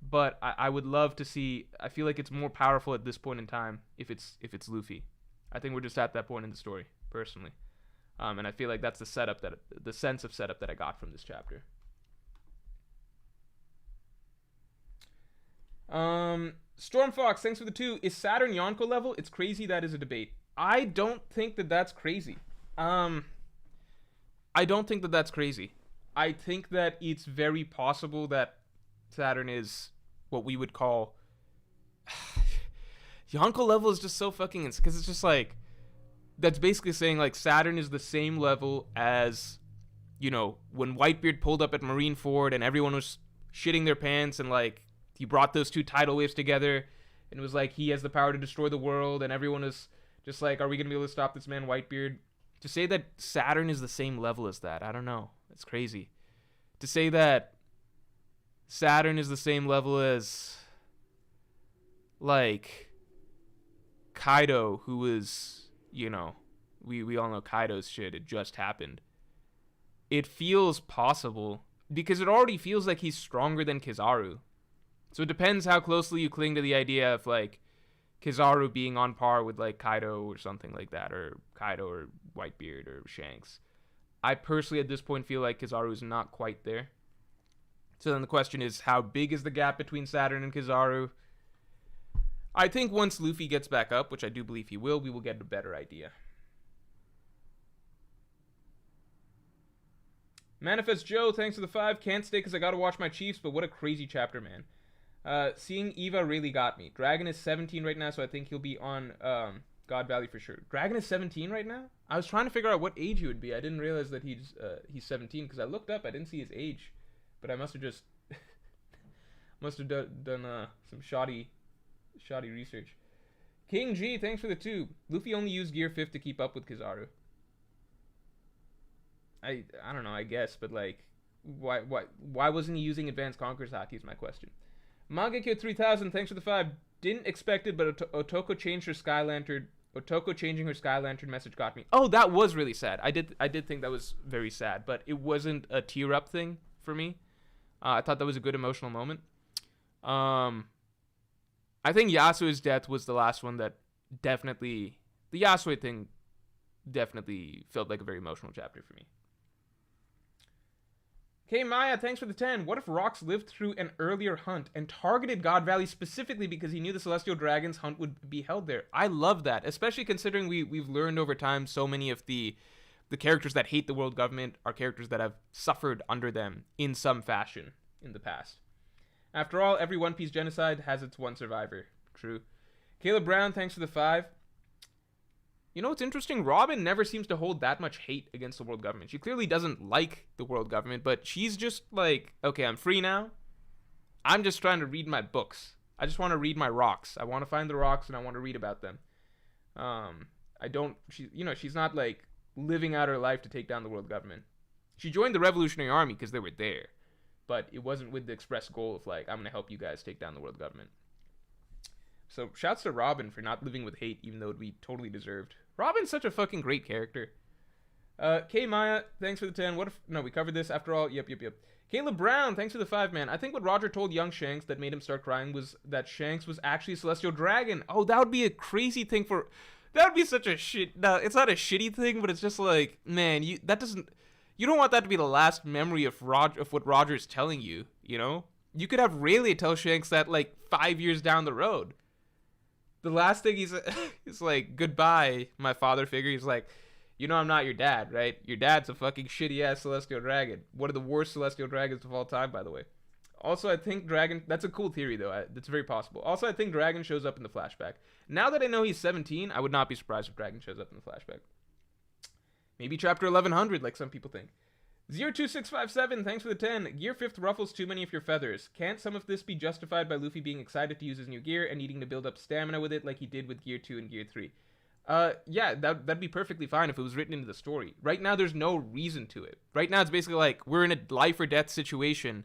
But I would love to see... I feel like it's more powerful at this point in time if it's Luffy. I think we're just at that point in the story, personally. And I feel like that's the sense of setup that I got from this chapter. Stormfox, thanks for the 2. Is Saturn Yonko level? It's crazy that is a debate. I don't think that that's crazy. I don't think that that's crazy. I think that it's very possible that Saturn is what we would call... Yonko level is just so fucking... Because it's just like... That's basically saying, like, Saturn is the same level as, when Whitebeard pulled up at Marineford and everyone was shitting their pants and, like, he brought those two tidal waves together and it was like, he has the power to destroy the world, and everyone was just like, are we going to be able to stop this man, Whitebeard? To say that Saturn is the same level as that, I don't know. It's crazy. To say that Saturn is the same level as, like, Kaido, who was... we all know Kaido's shit. It just happened. It feels possible because it already feels like he's stronger than Kizaru. So it depends how closely you cling to the idea of, like, Kizaru being on par with like Kaido or something like that, or Kaido or Whitebeard or Shanks. I personally at this point feel like Kizaru is not quite there. So then the question is, how big is the gap between Saturn and Kizaru? I think once Luffy gets back up, which I do believe he will, we will get a better idea. Manifest Joe, thanks for the 5. Can't stay because I gotta watch my Chiefs, but what a crazy chapter, man. Seeing Eva really got me. Dragon is 17 right now, so I think he'll be on God Valley for sure. Dragon is 17 right now? I was trying to figure out what age he would be. I didn't realize that he's 17 because I looked up. I didn't see his age, but I must have just done some shoddy research. King G, thanks for the 2. Luffy only used Gear 5 to keep up with Kizaru. I don't know, I guess, but like, why wasn't he using Advanced Conqueror's Haki is my question. Mangekyo 3000, thanks for the 5. Didn't expect it, but Otoko changed her Sky Lantern. Otoko changing her Sky Lantern message got me. Oh, that was really sad. I did think that was very sad, but it wasn't a tear up thing for me. I thought that was a good emotional moment. I think Yasuo's death was the last one that definitely, the Yasuo thing definitely felt like a very emotional chapter for me. Okay, Maya, thanks for the 10. What if Rox lived through an earlier hunt and targeted God Valley specifically because he knew the Celestial Dragon's hunt would be held there? I love that, especially considering we've learned over time so many of the characters that hate the world government are characters that have suffered under them in some fashion in the past. After all, every One Piece genocide has its one survivor. True. Caleb Brown, thanks for the 5. You know what's interesting? Robin never seems to hold that much hate against the world government. She clearly doesn't like the world government, but she's just like, okay, I'm free now. I'm just trying to read my books. I just want to read my rocks. I want to find the rocks and I want to read about them. She's not like living out her life to take down the world government. She joined the Revolutionary Army because they were there, but it wasn't with the express goal of like, I'm going to help you guys take down the world government. So shouts to Robin for not living with hate, even though it would be totally deserved. Robin's such a fucking great character. K Maya, thanks for the 10. We covered this after all. Yep. Caleb Brown, thanks for the 5, man. I think what Roger told young Shanks that made him start crying was that Shanks was actually a Celestial Dragon. Oh, that would be a crazy thing that would be such a shit. No, it's not a shitty thing, but it's just like, man, you don't want that to be the last memory of what Roger's telling you, you know? You could have Rayleigh tell Shanks that like 5 years down the road. The last thing he's like, goodbye, my father figure. He's like, you know I'm not your dad, right? Your dad's a fucking shitty-ass Celestial Dragon. One of the worst Celestial Dragons of all time, by the way. Also, I think Dragon... That's a cool theory, though. That's very possible. Also, I think Dragon shows up in the flashback. Now that I know he's 17, I would not be surprised if Dragon shows up in the flashback. Maybe chapter 1100, like some people think. 02657, thanks for the 10. Gear 5th ruffles too many of your feathers. Can't some of this be justified by Luffy being excited to use his new gear and needing to build up stamina with it like he did with Gear 2 and Gear 3? Yeah, that'd be perfectly fine if it was written into the story. Right now, there's no reason to it. Right now, it's basically like, we're in a life or death situation.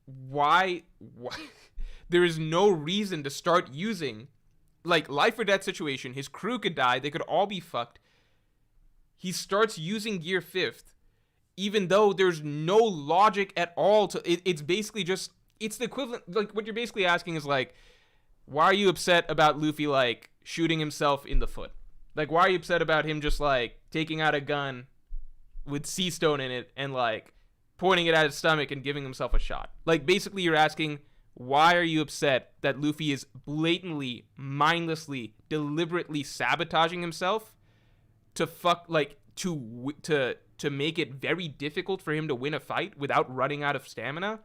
Why? There is no reason to start using, like, life or death situation. His crew could die. They could all be fucked. He starts using Gear 5th. Even though there's no logic at all to it, it's basically just, it's the equivalent, like, what you're basically asking is, like, why are you upset about Luffy, like, shooting himself in the foot? Like, why are you upset about him just, like, taking out a gun with sea stone in it and, like, pointing it at his stomach and giving himself a shot? Like, basically you're asking, why are you upset that Luffy is blatantly, mindlessly, deliberately sabotaging himself to to make it very difficult for him to win a fight without running out of stamina,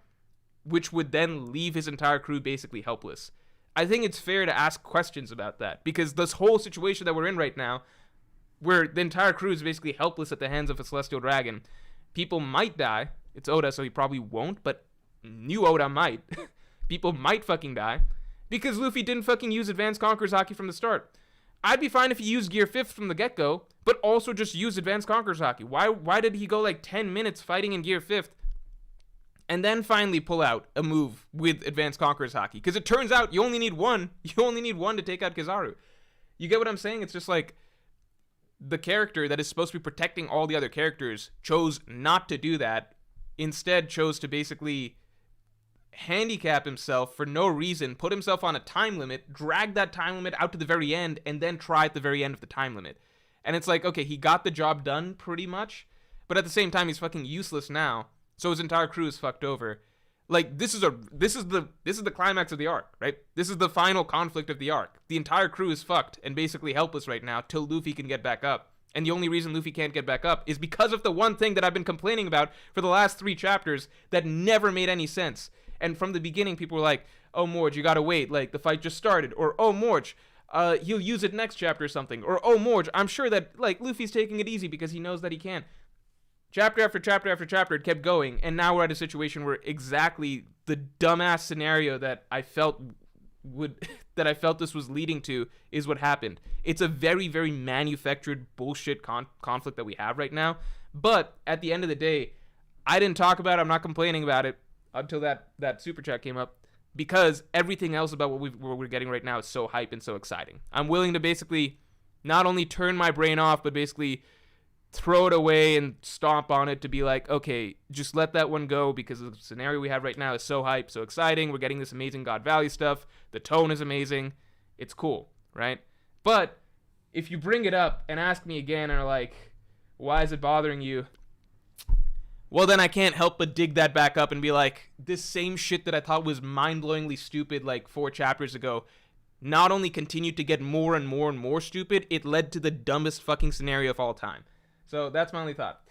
which would then leave his entire crew basically helpless? I think it's fair to ask questions about that, because this whole situation that we're in right now, where the entire crew is basically helpless at the hands of a Celestial Dragon, people might die. It's Oda, so he probably won't, but new Oda might. People might fucking die, because Luffy didn't fucking use Advanced Conqueror's Haki from the start. I'd be fine if he used Gear 5th from the get-go, but also just use Advanced Conqueror's Haki. Why did he go like 10 minutes fighting in Gear 5th and then finally pull out a move with Advanced Conqueror's Haki? Because it turns out you only need one. You only need one to take out Kizaru. You get what I'm saying? It's just like the character that is supposed to be protecting all the other characters chose not to do that. Instead chose to basically handicap himself for no reason, put himself on a time limit, drag that time limit out to the very end, and then try at the very end of the time limit. And it's like, okay, he got the job done pretty much, but at the same time, he's fucking useless now. So his entire crew is fucked over. Like, this is the climax of the arc, right? This is the final conflict of the arc. The entire crew is fucked and basically helpless right now till Luffy can get back up. And the only reason Luffy can't get back up is because of the one thing that I've been complaining about for the last 3 chapters that never made any sense. And from the beginning, people were like, oh, Morj, you gotta wait, like, the fight just started. Or, oh, Morj, he'll use it next chapter or something. Or, oh, Morj, I'm sure that, like, Luffy's taking it easy because he knows that he can. Chapter after chapter after chapter, it kept going, and now we're at a situation where exactly the dumbass scenario that I felt this was leading to is what happened. It's a very, very manufactured bullshit conflict that we have right now. But at the end of the day, I didn't talk about it. I'm not complaining about it until that super chat came up, because everything else about what we're getting right now is so hype and so exciting. I'm willing to basically not only turn my brain off, but basically throw it away and stomp on it to be like, okay, just let that one go, because the scenario we have right now is so hype, so exciting. We're getting this amazing God Valley stuff. The tone is amazing. It's cool, right? But if you bring it up and ask me again and are like, why is it bothering you? Well, then I can't help but dig that back up and be like, this same shit that I thought was mind-blowingly stupid like 4 chapters ago not only continued to get more and more and more stupid, it led to the dumbest fucking scenario of all time. So that's my only thought.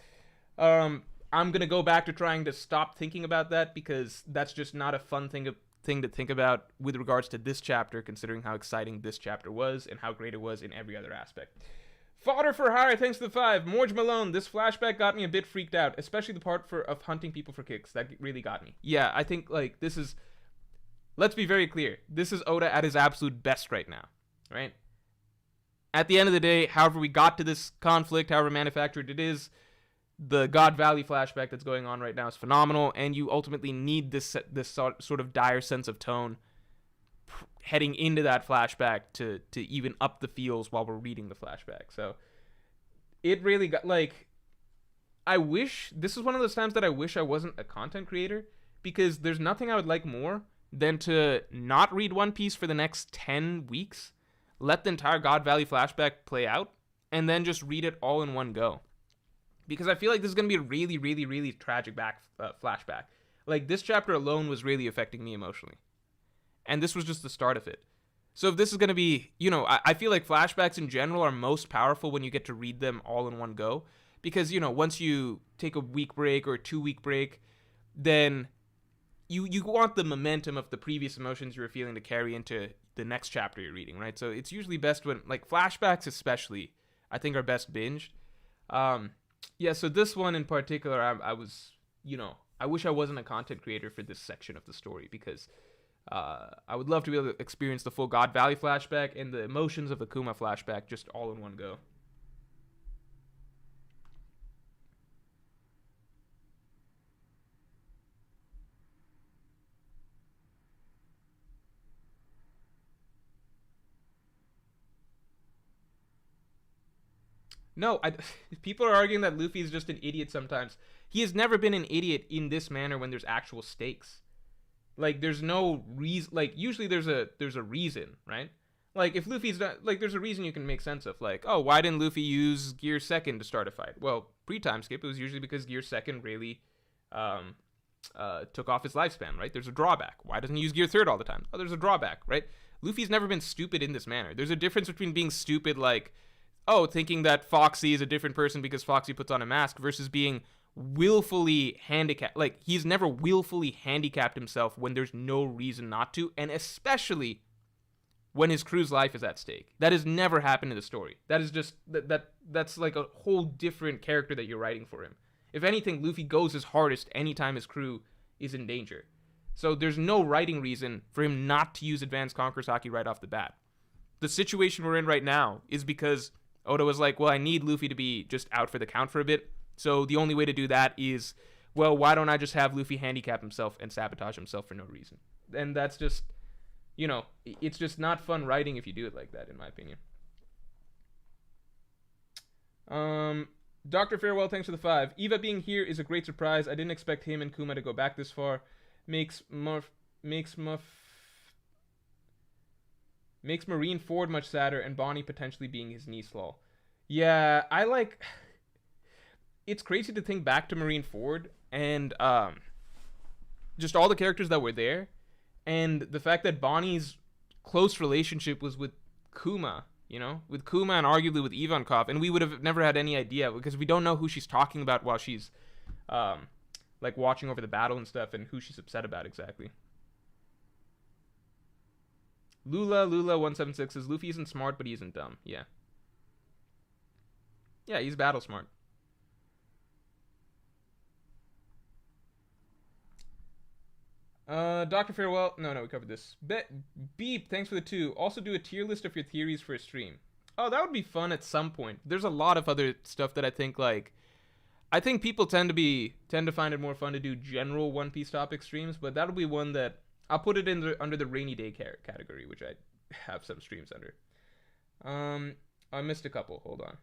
I'm going to go back to trying to stop thinking about that, because that's just not a fun thing to think about with regards to this chapter, considering how exciting this chapter was and how great it was in every other aspect. Fodder for hire, thanks to the 5. Morj Malone, this flashback got me a bit freaked out, especially the part of hunting people for kicks. That really got me. Yeah, I think, like, this is... Let's be very clear. This is Oda at his absolute best right now, right? At the end of the day, however we got to this conflict, however manufactured it is, the God Valley flashback that's going on right now is phenomenal, and you ultimately need this sort of dire sense of tone heading into that flashback to even up the feels while we're reading the flashback. So it really got, like, I wish, this is one of those times that I wish I wasn't a content creator, because there's nothing I would like more than to not read One Piece for the next 10 weeks, let the entire God Valley flashback play out, and then just read it all in one go. Because I feel like this is going to be a really, really, really tragic flashback. Like, this chapter alone was really affecting me emotionally. And this was just the start of it. So if this is going to be, you know, I feel like flashbacks in general are most powerful when you get to read them all in one go. Because, you know, once you take a week break or a 2-week break, then you want the momentum of the previous emotions you were feeling to carry into the next chapter you're reading, right? So it's usually best when, like, flashbacks especially, I think are best binged. Yeah, so this one in particular, I was, you know, I wish I wasn't a content creator for this section of the story, because I would love to be able to experience the full God Valley flashback and the emotions of the Kuma flashback just all in one go. No, people are arguing that Luffy is just an idiot sometimes. He has never been an idiot in this manner when there's actual stakes. Like, there's no reason. Like, usually there's a reason, right? Like, if Luffy's not, like, there's a reason you can make sense of. Like, oh, why didn't Luffy use Gear 2nd to start a fight? Well, pre-time skip, it was usually because Gear 2nd really took off his lifespan, right? There's a drawback. Why doesn't he use Gear 3rd all the time? Oh, there's a drawback, right? Luffy's never been stupid in this manner. There's a difference between being stupid, like, oh, thinking that Foxy is a different person because Foxy puts on a mask, versus being willfully handicapped. Like, he's never willfully handicapped himself when there's no reason not to, and especially when his crew's life is at stake. That has never happened in the story. That is just that's like a whole different character that you're writing for him. If anything, Luffy goes his hardest anytime his crew is in danger. So there's no writing reason for him not to use Advanced Conqueror's Haki right off the bat. The situation we're in right now is because Oda was like, well, I need Luffy to be just out for the count for a bit. So the only way to do that is, well, why don't I just have Luffy handicap himself and sabotage himself for no reason? And that's just, you know, it's just not fun writing if you do it like that, in my opinion. Dr. Farewell, thanks for the 5. Eva being here is a great surprise. I didn't expect him and Kuma to go back this far. makes makes Marine Ford much sadder, and Bonnie potentially being his niece lol. Yeah, I like. It's crazy to think back to Marine Ford and just all the characters that were there, and the fact that Bonnie's close relationship was with Kuma, with Kuma and arguably with Ivankov, and we would have never had any idea because we don't know who she's talking about while she's like watching over the battle and stuff, and who she's upset about exactly. Lula176 says Luffy isn't smart, but he isn't dumb. Yeah, he's battle smart. Dr. Farewell. No, we covered this. Beep, thanks for the 2. Also do a tier list of your theories for a stream. Oh, that would be fun at some point. There's a lot of other stuff that I think people tend to find it more fun to do general One Piece topic streams, but that'll be one that I'll put it under the rainy day category, which I have some streams under. I missed a couple. Hold on.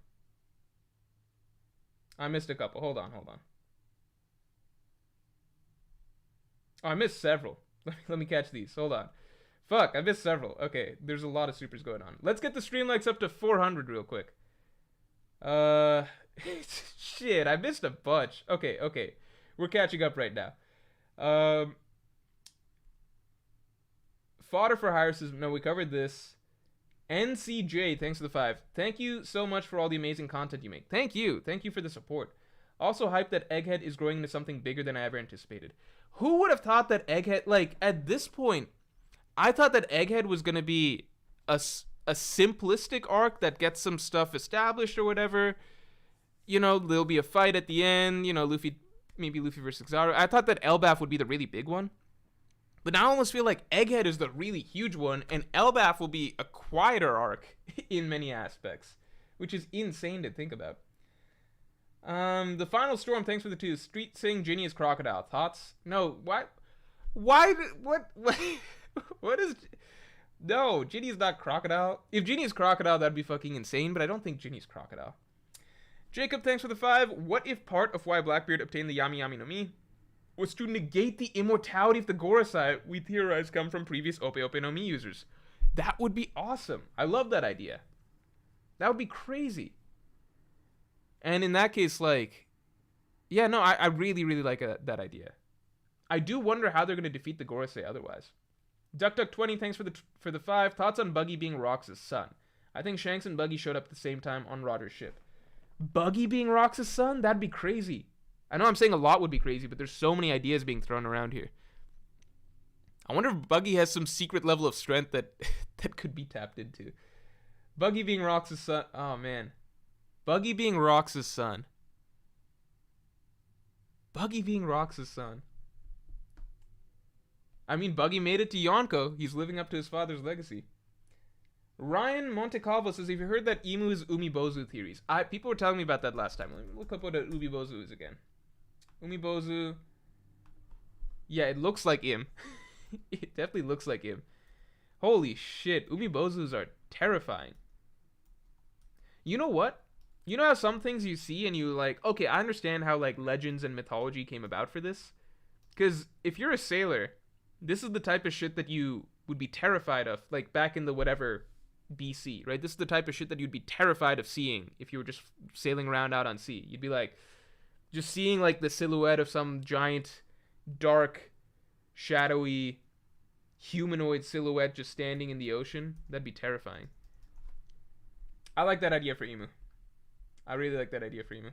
Oh, I missed several. Let me catch these. Hold on. Fuck, I missed several. Okay, there's a lot of supers going on. Let's get the stream likes up to 400 real quick. Shit, I missed a bunch. Okay. We're catching up right now. Fodder for Hire says, no, we covered this. NCJ, thanks for the 5. Thank you so much for all the amazing content you make. Thank you for the support. Also hyped that Egghead is growing into something bigger than I ever anticipated. Who would have thought that Egghead, like, at this point, I thought that Egghead was going to be a simplistic arc that gets some stuff established or whatever. There'll be a fight at the end, maybe Luffy versus Kizaru. I thought that Elbaf would be the really big one. But now I almost feel like Egghead is the really huge one, and Elbaf will be a quieter arc in many aspects, which is insane to think about. The Final Storm, thanks for the 2. Street Sing Ginny is Crocodile. Thoughts? No, what is... No, Ginny's not Crocodile. If Ginny's Crocodile, that'd be fucking insane, but I don't think Ginny's Crocodile. Jacob, thanks for the 5. What if part of why Blackbeard obtained the Yami Yami no Mi was to negate the immortality of the Gorosei we theorize come from previous Ope Ope no Mi users? That would be awesome. I love that idea. That would be crazy. And in that case, I really, really like that idea. I do wonder how they're going to defeat the Gorosei otherwise. Duck20, thanks for the 5. Thoughts on Buggy being Rox's son? I think Shanks and Buggy showed up at the same time on Rodder's ship. Buggy being Rox's son? That'd be crazy. I know I'm saying a lot would be crazy, but there's so many ideas being thrown around here. I wonder if Buggy has some secret level of strength that could be tapped into. Buggy being Rox's son. Oh, man. Buggy being Rox's son. I mean, Buggy made it to Yonko. He's living up to his father's legacy. Ryan Montecalvo says, have you heard that Emu is Umibozu theories? People were telling me about that last time. Let me look up what an Umibozu is again. Umibozu. Yeah, it looks like him. It definitely looks like him. Holy shit. Umibozus are terrifying. You know what? You know how some things you see and you okay, I understand how legends and mythology came about for this? Because if you're a sailor, this is the type of shit that you would be terrified of, back in the whatever BC, right? This is the type of shit that you'd be terrified of seeing if you were just sailing around out on sea. You'd be just seeing the silhouette of some giant, dark, shadowy, humanoid silhouette just standing in the ocean. That'd be terrifying. I like that idea for Emu. I really like that idea for Emu.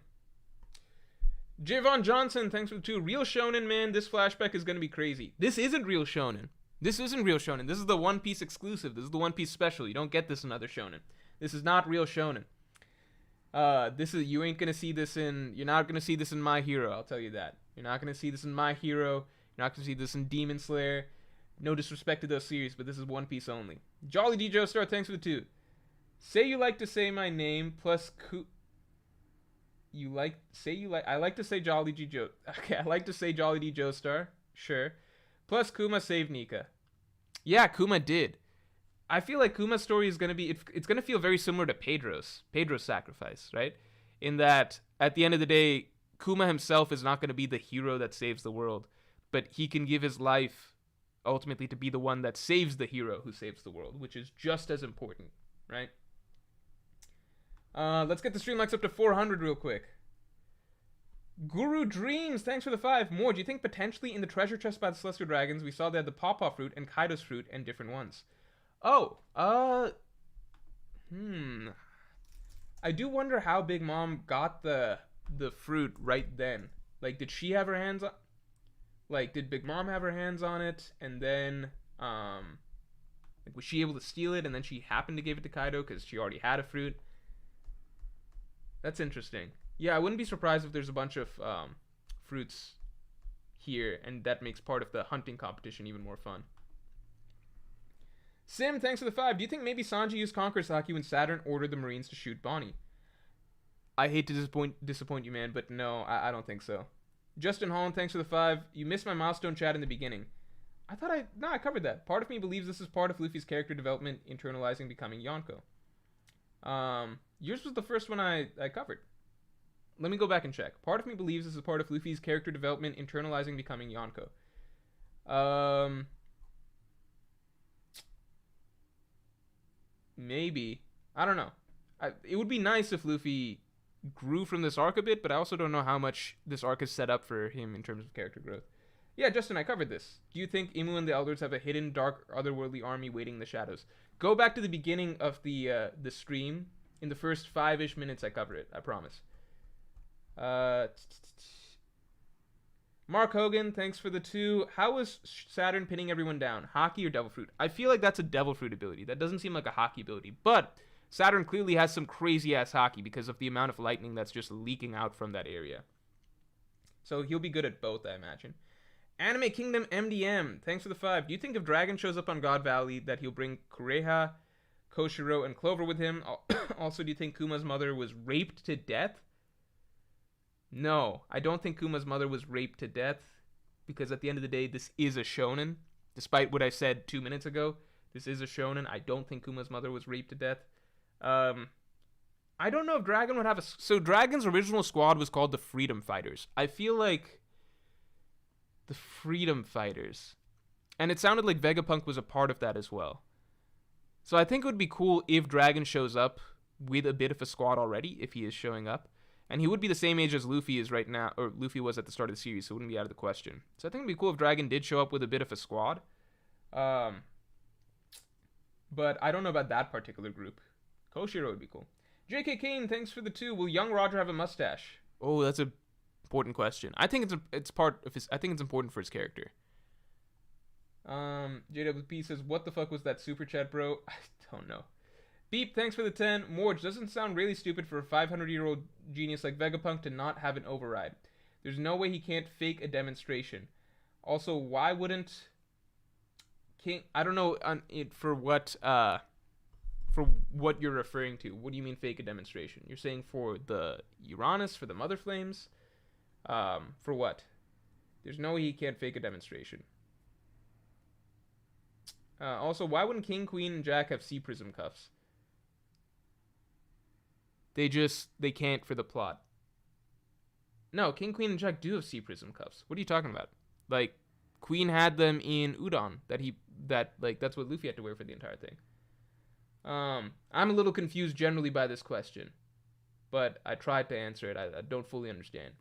Javon Johnson, thanks for the 2. Real Shonen, man. This flashback is going to be crazy. This isn't Real Shonen. This isn't Real Shonen. This is the One Piece exclusive. This is the One Piece special. You don't get this in other Shonen. This is not Real Shonen. You ain't going to see this in... You're not going to see this in My Hero, I'll tell you that. You're not going to see this in My Hero. You're not going to see this in Demon Slayer. No disrespect to those series, but this is One Piece only. Jolly D. Joestar, thanks for the 2. Say you like to say my name plus... I like to say Jolly D. Joe. Okay, I like to say Jolly D. Joestar. Sure. Plus Kuma saved Nika. Yeah, Kuma did. I feel like Kuma's story is going to be... It's going to feel very similar to Pedro's sacrifice, right? In that, at the end of the day, Kuma himself is not going to be the hero that saves the world. but he can give his life ultimately to be the one that saves the hero who saves the world, which is just as important, right? Let's get the stream likes up to 400 real quick. Guru Dreams, thanks for the 5. More, do you think potentially in the treasure chest by the Celestial Dragons, we saw they had the Pawpaw fruit and Kaido's fruit and different ones? Oh, I do wonder how Big Mom got the fruit right then. Like, did she have her hands on... Like, did Big Mom have her hands on it, and then, like, was she able to steal it, and then she happened to give it to Kaido because she already had a fruit? That's interesting. Yeah, I wouldn't be surprised if there's a bunch of fruits here, and that makes part of the hunting competition even more fun. Sim, thanks for the 5. Do you think maybe Sanji used Conqueror's Haki when Saturn ordered the Marines to shoot Bonnie? I hate to disappoint you, man, but no, I don't think so. Justin Holland, thanks for the 5. You missed my milestone chat in the beginning. I covered that. Part of me believes this is part of Luffy's character development, internalizing becoming Yonko. Yours was the first one I covered. Let me go back and check. Part of me believes this is part of Luffy's character development, internalizing becoming Yonko. Maybe. I don't know. It would be nice if Luffy grew from this arc a bit, but I also don't know how much this arc is set up for him in terms of character growth. Yeah, Justin, I covered this. Do you think Imu and the Elders have a hidden, dark, otherworldly army waiting in the shadows? Go back to the beginning of the stream. In the first 5-ish minutes, I cover it. I promise. Mark Hogan, thanks for the 2. How was Saturn pinning everyone down? Haki or Devil Fruit? I feel like that's a Devil Fruit ability. That doesn't seem like a Haki ability. But Saturn clearly has some crazy-ass Haki because of the amount of lightning that's just leaking out from that area. So he'll be good at both, I imagine. Anime Kingdom MDM, thanks for the 5. Do you think if Dragon shows up on God Valley that he'll bring Kureha, Koshiro, and Clover with him? Also, do you think Kuma's mother was raped to death? No, I don't think Kuma's mother was raped to death, because at the end of the day, this is a shonen. Despite what I said 2 minutes ago, this is a shonen. I don't think Kuma's mother was raped to death. I don't know if Dragon would have a... So Dragon's original squad was called the Freedom Fighters. I feel like the Freedom Fighters. And it sounded like Vegapunk was a part of that as well. So I think it would be cool if Dragon shows up with a bit of a squad already, if he is showing up. And he would be the same age as Luffy is right now, or Luffy was at the start of the series, so it wouldn't be out of the question. So I think it would be cool if Dragon did show up with a bit of a squad. But I don't know about that particular group. Koshiro would be cool. J.K. Kane, thanks for the 2. Will young Roger have a mustache? Oh, that's an important question. I think it's part of his. I think it's important for his character. JWP says, "What the fuck was that super chat, bro?" I don't know. Beep, thanks for the 10. Morj, doesn't sound really stupid for a 500-year-old genius like Vegapunk to not have an override. There's no way he can't fake a demonstration. Also, why wouldn't King... I don't know for what you're referring to. What do you mean fake a demonstration? You're saying for the Uranus, for the Mother Flames? For what? There's no way he can't fake a demonstration. Also, why wouldn't King, Queen, and Jack have Sea Prism cuffs? They can't for the plot. No, King, Queen, and Jack do have Sea Prism cuffs. What are you talking about? Like, Queen had them in Udon. That's what Luffy had to wear for the entire thing. I'm a little confused generally by this question, but I tried to answer it. I don't fully understand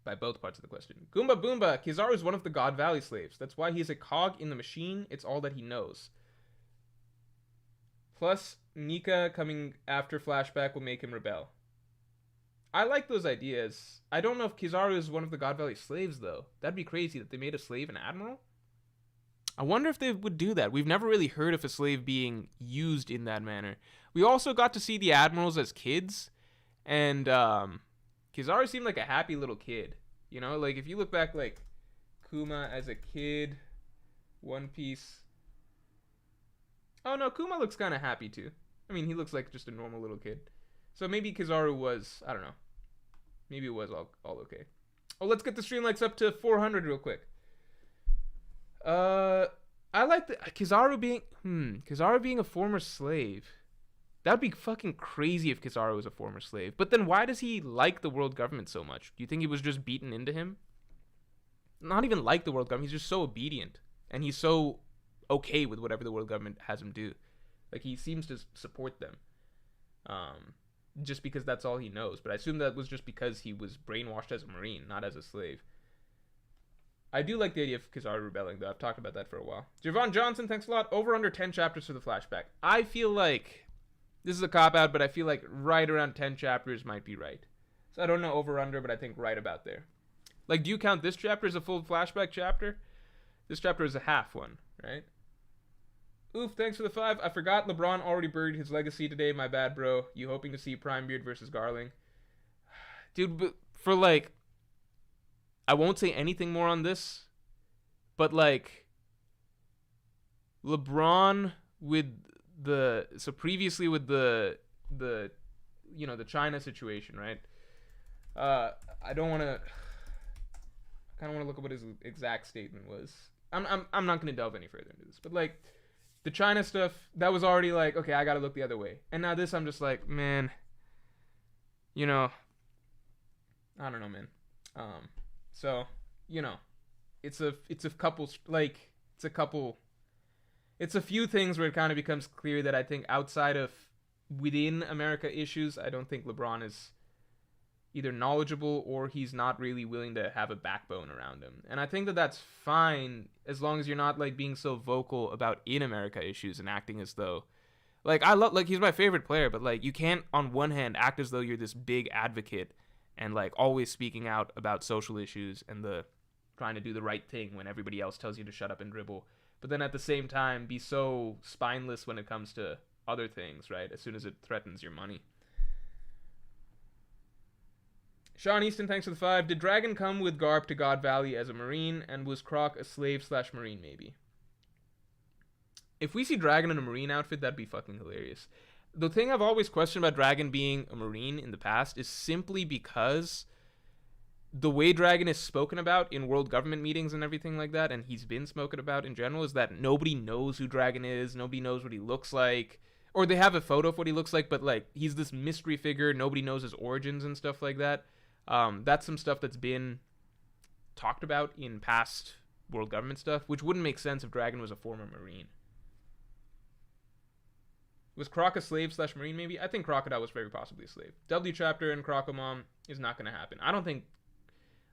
by both parts of the question. Goomba Boomba, Kizaru is one of the God Valley slaves. That's why he's a cog in the machine. It's all that he knows. Plus, Nika coming after flashback will make him rebel. I like those ideas. I don't know if Kizaru is one of the God Valley slaves, though. That'd be crazy that they made a slave an admiral. I wonder if they would do that. We've never really heard of a slave being used in that manner. We also got to see the admirals as kids, and Kizaru seemed like a happy little kid. You know, like if you look back, like Kuma as a kid, One Piece. Oh no, Kuma looks kind of happy too. I mean, he looks like just a normal little kid. So maybe Kizaru was, I don't know. Maybe it was all okay. Oh, let's get the stream likes up to 400 real quick. I like the Kizaru being a former slave. That'd be fucking crazy if Kizaru was a former slave. But then why does he like the world government so much? Do you think he was just beaten into him? not even like the world government. He's just so obedient, and he's so okay with whatever the world government has him do. Like, he seems to support them, just because that's all he knows. But I assume that was just because he was brainwashed as a Marine, not as a slave. I do like the idea of Kizaru rebelling, though. I've talked about that for a while. Javon Johnson, thanks a lot. Over under 10 chapters for the flashback. I feel like this is a cop-out, but I feel like right around 10 chapters might be right. So I don't know over under, but I think right about there. Like, do you count this chapter as a full flashback chapter? This chapter is a half one, right? Oof, thanks for the 5. I forgot LeBron already buried his legacy today. My bad, bro. You hoping to see Primebeard versus Garling? Dude, but for like, I won't say anything more on this, but like, LeBron with the, so previously with the you know, the China situation, right? I don't want to, I kind of want to look at what his exact statement was. I'm not going to delve any further into this, but like, the China stuff, that was already like, okay, I got to look the other way. And now this, I'm just like, man, you know, I don't know, man. So, you know, it's a couple, like, it's a few things where it kind of becomes clear that I think outside of within America issues, I don't think LeBron is either knowledgeable or he's not really willing to have a backbone around him. And I think that that's fine as long as you're not like being so vocal about in America issues and acting as though, like, I love, like, he's my favorite player, but like, you can't on one hand act as though you're this big advocate and like always speaking out about social issues and the trying to do the right thing when everybody else tells you to shut up and dribble, but then at the same time be so spineless when it comes to other things, right? As soon as it threatens your money. Sean Easton, thanks for the 5. Did Dragon come with Garp to God Valley as a Marine, and was Croc a slave/Marine maybe? If we see Dragon in a Marine outfit, that'd be fucking hilarious. The thing I've always questioned about Dragon being a Marine in the past is simply because the way Dragon is spoken about in world government meetings and everything like that, and he's been spoken about in general, is that nobody knows who Dragon is, nobody knows what he looks like, or they have a photo of what he looks like, but like, he's this mystery figure, nobody knows his origins and stuff like that. That's some stuff that's been talked about in past world government stuff, which wouldn't make sense if Dragon was a former Marine. Was Croc a slave/Marine maybe? I think Crocodile was very possibly a slave. W chapter and Crocomom is not going to happen. I don't think,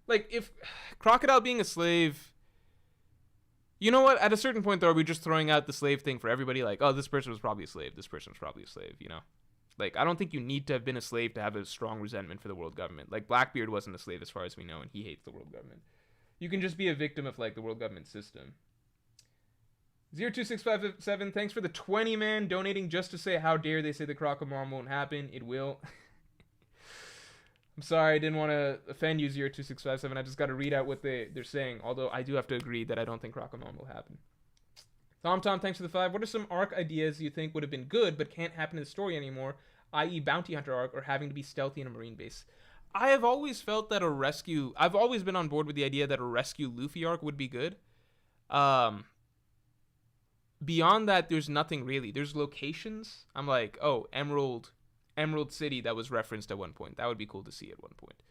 like, if Crocodile being a slave, you know what? At a certain point, though, are we just throwing out the slave thing for everybody? Like, oh, this person was probably a slave. This person was probably a slave, you know? Like, I don't think you need to have been a slave to have a strong resentment for the world government. Like, Blackbeard wasn't a slave as far as we know, and he hates the world government. You can just be a victim of, like, the world government system. 02657, thanks for the 20, man. Donating just to say, how dare they say the Crocomom won't happen. It will. I'm sorry, I didn't want to offend you, 02657. I just got to read out what they're saying. Although, I do have to agree that I don't think Crocomom will happen. Tom, thanks for the 5. What are some arc ideas you think would have been good but can't happen in the story anymore, i.e. Bounty Hunter arc or having to be stealthy in a Marine base? I have always felt that I've always been on board with the idea that a rescue Luffy arc would be good. Beyond that, there's nothing really. There's locations. I'm like, oh, Emerald City that was referenced at one point. That would be cool to see at one point.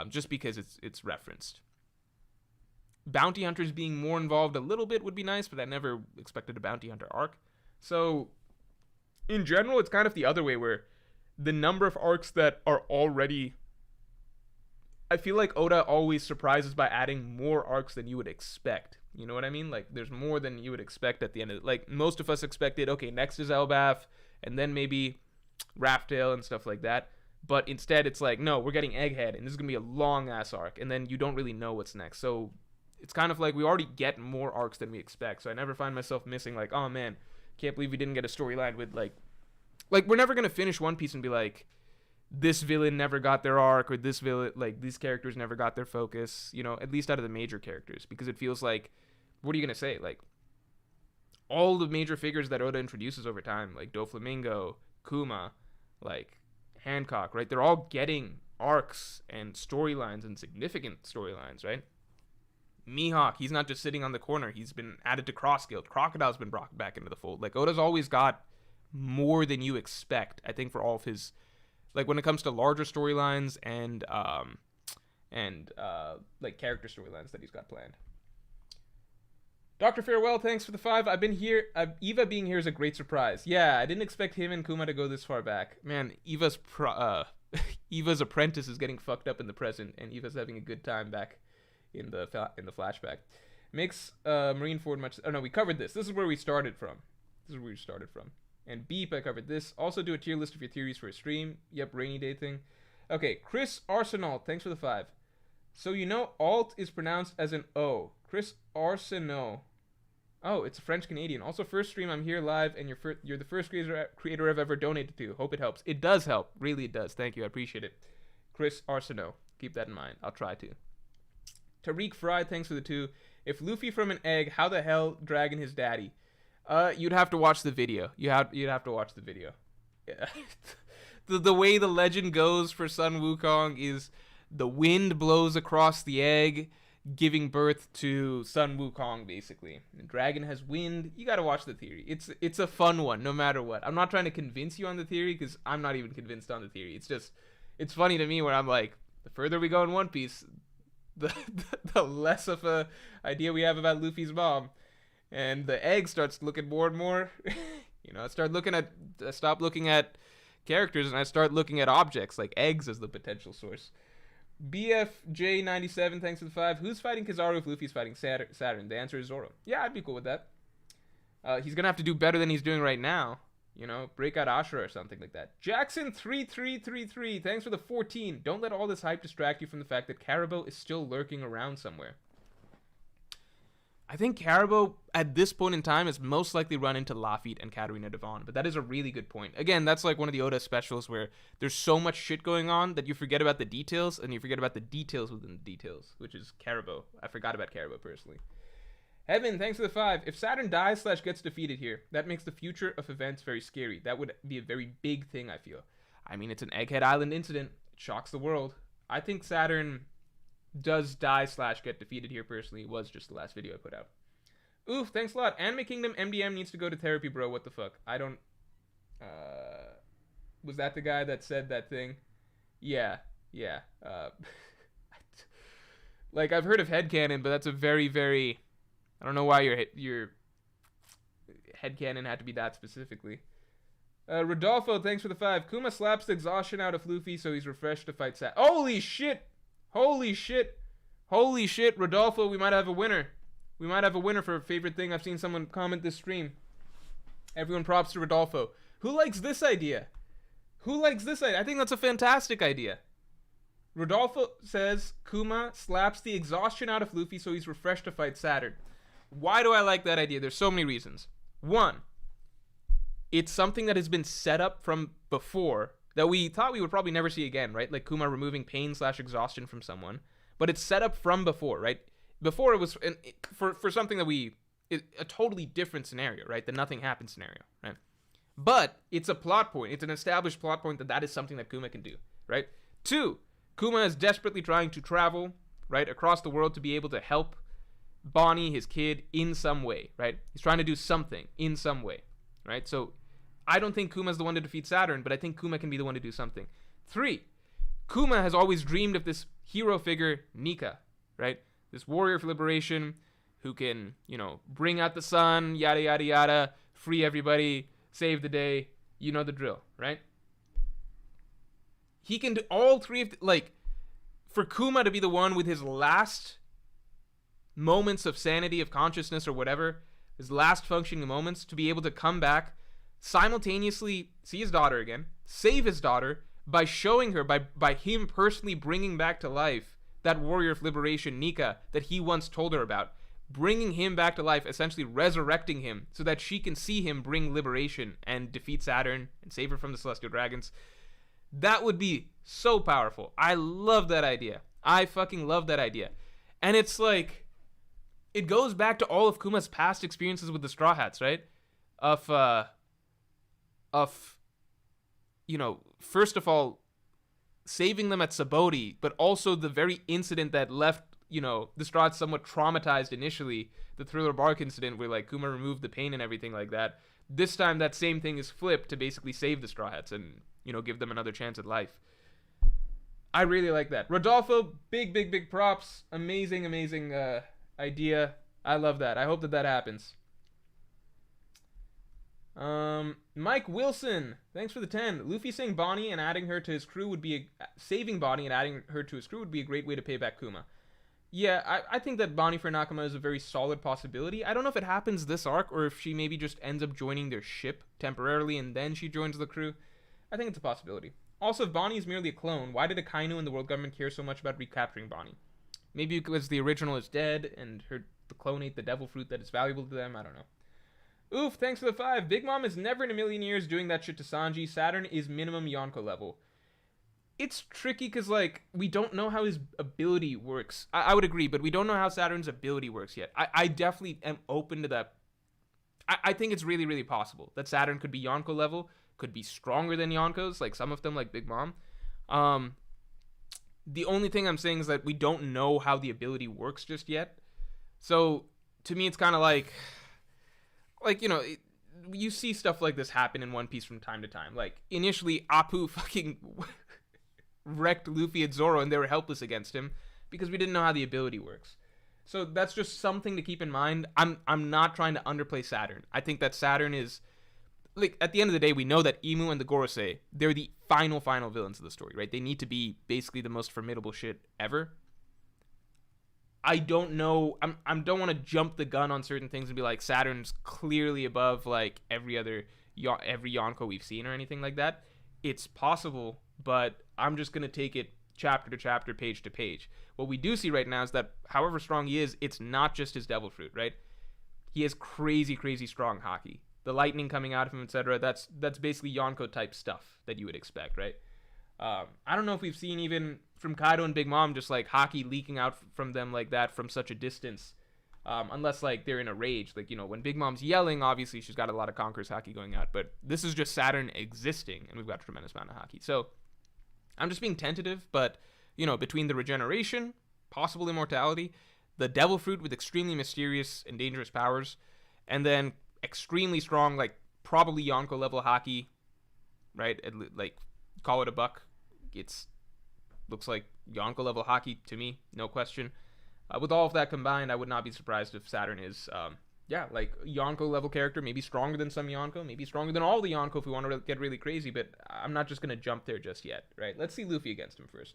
Just because it's referenced. Bounty Hunters being more involved a little bit would be nice, but I never expected a Bounty Hunter arc. So, in general, it's kind of the other way, where the number of arcs that are already... I feel like Oda always surprises by adding more arcs than you would expect. You know what I mean? Like, there's more than you would expect at the end of it. Like, most of us expected, okay, next is Elbaf, and then maybe Raftail and stuff like that. But instead, it's like, no, we're getting Egghead, and this is going to be a long-ass arc, and then you don't really know what's next. So... it's kind of like we already get more arcs than we expect, so I never find myself missing, like, oh man, can't believe we didn't get a storyline with, like we're never going to finish One Piece and be like, this villain never got their arc, or this villain, like, these characters never got their focus, you know, at least out of the major characters, because it feels like, what are you going to say, like, all the major figures that Oda introduces over time, like Doflamingo, Kuma, like, Hancock, right, they're all getting arcs and storylines and significant storylines, right? Mihawk, he's not just sitting on the corner. He's been added to Cross Guild. Crocodile's been brought back into the fold. Like, Oda's always got more than you expect, I think, for all of his... like, when it comes to larger storylines and and like character storylines that he's got planned. Dr. Farewell, thanks for the 5. I've been here. Eva being here is a great surprise. Yeah, I didn't expect him and Kuma to go this far back. Man, Eva's apprentice is getting fucked up in the present, and Eva's having a good time back in the flashback. Makes Marine Ford much. Oh no, we covered this. This is where we started from. And Beep, I covered this. Also do a tier list of your theories for a stream. Yep, rainy day thing. Okay, Chris Arsenal, thanks for the 5. So you know alt is pronounced as an O. Chris Arsenal. Oh, it's a French Canadian. Also, first stream I'm here live, and you're the first creator I've ever donated to. Hope it helps. It does help. Really, it does. Thank you. I appreciate it. Chris Arsenault. Keep that in mind. I'll try to. Tariq Fry, thanks for the 2. If Luffy from an egg, how the hell Dragon his daddy? You'd have to watch the video. You'd have to watch the video. Yeah. the way the legend goes for Sun Wukong is the wind blows across the egg, giving birth to Sun Wukong, basically. And Dragon has wind. You gotta watch the theory. It's a fun one, no matter what. I'm not trying to convince you on the theory, because I'm not even convinced on the theory. It's funny to me where I'm like, the further we go in One Piece, the less of a idea we have about Luffy's mom. And the egg starts looking more and more. I stop looking at characters, and I start looking at objects, like eggs as the potential source. BFJ97, thanks for the 5. Who's fighting Kizaru if Luffy's fighting Saturn? The answer is Zoro. Yeah, I'd be cool with that. He's gonna have to do better than he's doing right now. Break out Ashura or something like that. Jackson3333, thanks for the 14. Don't let all this hype distract you from the fact that Caribou is still lurking around somewhere. I think Caribou, at this point in time, is most likely run into Lafitte and Katarina Devon, but that is a really good point. Again, that's like one of the Oda specials where there's so much shit going on that you forget about the details, and you forget about the details within the details, which is Caribou. I forgot about Caribou, personally. Heaven, thanks for the 5. If Saturn dies / gets defeated here, that makes the future of events very scary. That would be a very big thing, I feel. I mean, it's an Egghead Island incident. It shocks the world. I think Saturn does die / get defeated here, personally. It was just the last video I put out. Oof, thanks a lot. Anime Kingdom MDM needs to go to therapy, bro. What the fuck? I don't... was that the guy that said that thing? Yeah. Like, I've heard of headcanon, but that's a very, very... I don't know why your headcanon had to be that specifically. Rodolfo, thanks for the 5. Kuma slaps the exhaustion out of Luffy, so he's refreshed to fight Sat. Holy shit, Rodolfo, we might have a winner. We might have a winner for a favorite thing. I've seen someone comment this stream. Everyone props to Rodolfo. Who likes this idea? I think that's a fantastic idea. Rodolfo says Kuma slaps the exhaustion out of Luffy so he's refreshed to fight Saturn. Why do I like that idea? There's so many reasons. One, it's something that has been set up from before that we thought we would probably never see again, right? Like Kuma removing pain / exhaustion from someone. But it's set up from before, right? Before it was for something that a totally different scenario, right? The nothing happens scenario, right? But it's a plot point. It's an established plot point that is something that Kuma can do, right? 2, Kuma is desperately trying to travel, right, across the world to be able to help Bonnie, his kid, in some way, right? He's trying to do something in some way, right? So I don't think Kuma's the one to defeat Saturn, but I think Kuma can be the one to do something. 3, Kuma has always dreamed of this hero figure, Nika, right? This warrior for liberation who can, bring out the sun, yada, yada, yada, free everybody, save the day. You know the drill, right? He can do all 3 of for Kuma to be the one with his last moments of sanity, of consciousness, or whatever, his last functioning moments, to be able to come back, simultaneously see his daughter again, save his daughter, by showing her, by him personally bringing back to life that warrior of liberation, Nika, that he once told her about, bringing him back to life, essentially resurrecting him, so that she can see him bring liberation and defeat Saturn and save her from the Celestial Dragons. That would be so powerful. I love that idea. I fucking love that idea. And it's like, it goes back to all of Kuma's past experiences with the Straw Hats, right? First of all, saving them at Saboti, but also the very incident that left, the Straw Hats somewhat traumatized initially, the Thriller Bark incident where, Kuma removed the pain and everything like that. This time, that same thing is flipped to basically save the Straw Hats and, give them another chance at life. I really like that. Rodolfo, big props. Amazing idea. I love that. I hope that happens. Mike Wilson, thanks for the 10. Luffy saying Bonnie and adding her to his crew would be saving Bonnie and adding her to his crew would be a great way to pay back Kuma. Yeah, I think that Bonnie for Nakama is a very solid possibility. I don't know if it happens this arc or if she maybe just ends up joining their ship temporarily and then she joins the crew. I think it's a possibility. Also, if Bonnie is merely a clone, why did Akainu and the world government care so much about recapturing Bonnie? Maybe because the original is dead and the clone ate the devil fruit that is valuable to them. I don't know. Oof, thanks for the 5. Big Mom is never in a million years doing that shit to Sanji. Saturn is minimum Yonko level. It's tricky because, like, we don't know how his ability works. I would agree, but we don't know how Saturn's ability works yet. I definitely am open to that. I think it's really possible that Saturn could be Yonko level, could be stronger than Yonko's, like some of them, like Big Mom. The only thing I'm saying is that we don't know how the ability works just yet. So, to me, it's kind of like, you know, you see stuff like this happen in One Piece from time to time. Like, initially, Apu fucking wrecked Luffy and Zoro and they were helpless against him because we didn't know how the ability works. So that's just something to keep in mind. I'm not trying to underplay Saturn. I think that Saturn is, like, at the end of the day, we know that Imu and the Gorosei, they're the final villains of the story, right? They need to be basically the most formidable shit ever. I don't know. I don't want to jump the gun on certain things and be like, Saturn's clearly above, like, every Yonko we've seen or anything like that. It's possible, but I'm just going to take it chapter to chapter, page to page. What we do see right now is that however strong he is, it's not just his devil fruit, right? He has crazy strong haki. The lightning coming out of him, etc. That's basically Yonko type stuff that you would expect, right? I don't know if we've seen even from Kaido and Big Mom just like haki leaking out from them like that from such a distance, unless like they're in a rage. Like, you know, when Big Mom's yelling, obviously she's got a lot of Conqueror's haki going out, but this is just Saturn existing, and we've got a tremendous amount of haki. So I'm just being tentative, but, you know, between the regeneration, possible immortality, the devil fruit with extremely mysterious and dangerous powers, and then extremely strong, like probably Yonko level haki, right? Like, call it a buck. It's looks like Yonko level haki to me, no question. With all of that combined, I would not be surprised if Saturn is, like Yonko level character, maybe stronger than some Yonko, maybe stronger than all the Yonko if we want to get really crazy, but I'm not just going to jump there just yet, right? Let's see Luffy against him first.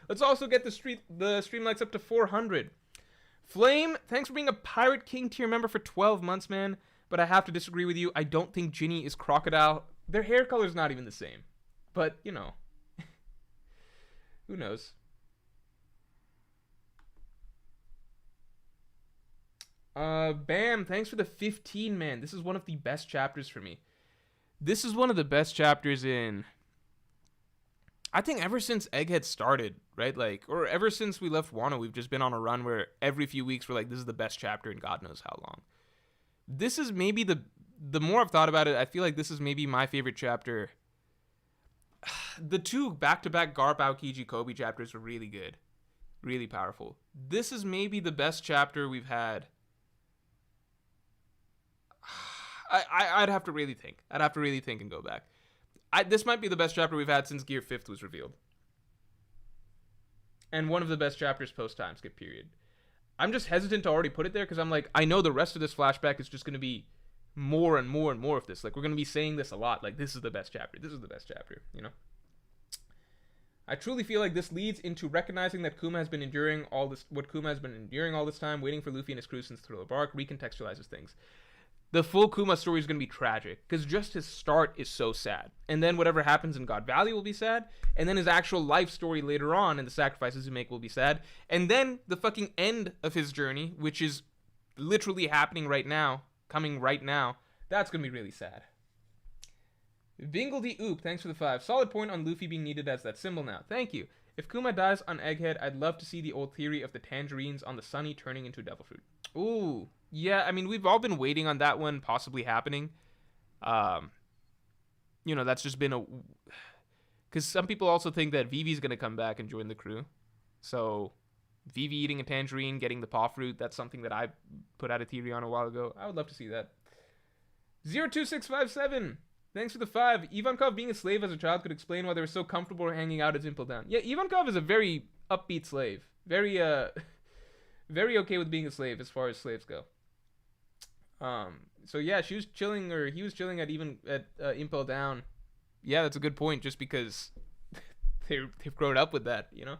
Let's also get the stream likes up to 400. Flame, thanks for being a Pirate King tier member for 12 months, man, but I have to disagree with you. I don't think Ginny is Crocodile. Their hair color's not even the same, but, you know, who knows? Bam, thanks for the 15, man. This is one of the best chapters for me. This is one of the best chapters in, I think, ever since Egghead started, right? Like, or ever since we left Wano, we've just been on a run where every few weeks we're like, this is the best chapter in God knows how long. This is maybe the more I've thought about it, I feel like this is maybe my favorite chapter. The two back-to-back Garp Aokiji Kobe chapters were really good. Really powerful. This is maybe the best chapter we've had. I'd have to really think. I'd have to really think and go back. This might be the best chapter we've had since Gear 5th was revealed. And one of the best chapters post-time skip period. I'm just hesitant to already put it there because I'm like, I know the rest of this flashback is just going to be more and more and more of this. Like, we're going to be saying this a lot. Like, this is the best chapter. This is the best chapter, you know? I truly feel like this leads into recognizing that Kuma has been enduring all this, what Kuma has been enduring all this time, waiting for Luffy and his crew since Thriller Bark, recontextualizes things. The full Kuma story is going to be tragic, because just his start is so sad. And then whatever happens in God Valley will be sad, and then his actual life story later on and the sacrifices he make will be sad. And then the fucking end of his journey, which is literally happening right now, coming right now, that's going to be really sad. Bingledy Oop, thanks for the 5. Solid point on Luffy being needed as that symbol now. Thank you. If Kuma dies on Egghead, I'd love to see the old theory of the tangerines on the Sunny turning into devil fruit. Ooh. Yeah, I mean, we've all been waiting on that one possibly happening. You know, that's just been a... Because some people also think that Vivi's going to come back and join the crew. So, Vivi eating a tangerine, getting the paw fruit, that's something that I put out a theory on a while ago. I would love to see that. 02657. Thanks for the 5. Ivankov being a slave as a child could explain why they were so comfortable hanging out as Impel Down. Yeah, Ivankov is a very upbeat slave. Very, very okay with being a slave as far as slaves go. So yeah, she was chilling, or he was chilling at Impel Down. Yeah, that's a good point, just because they've grown up with that, you know?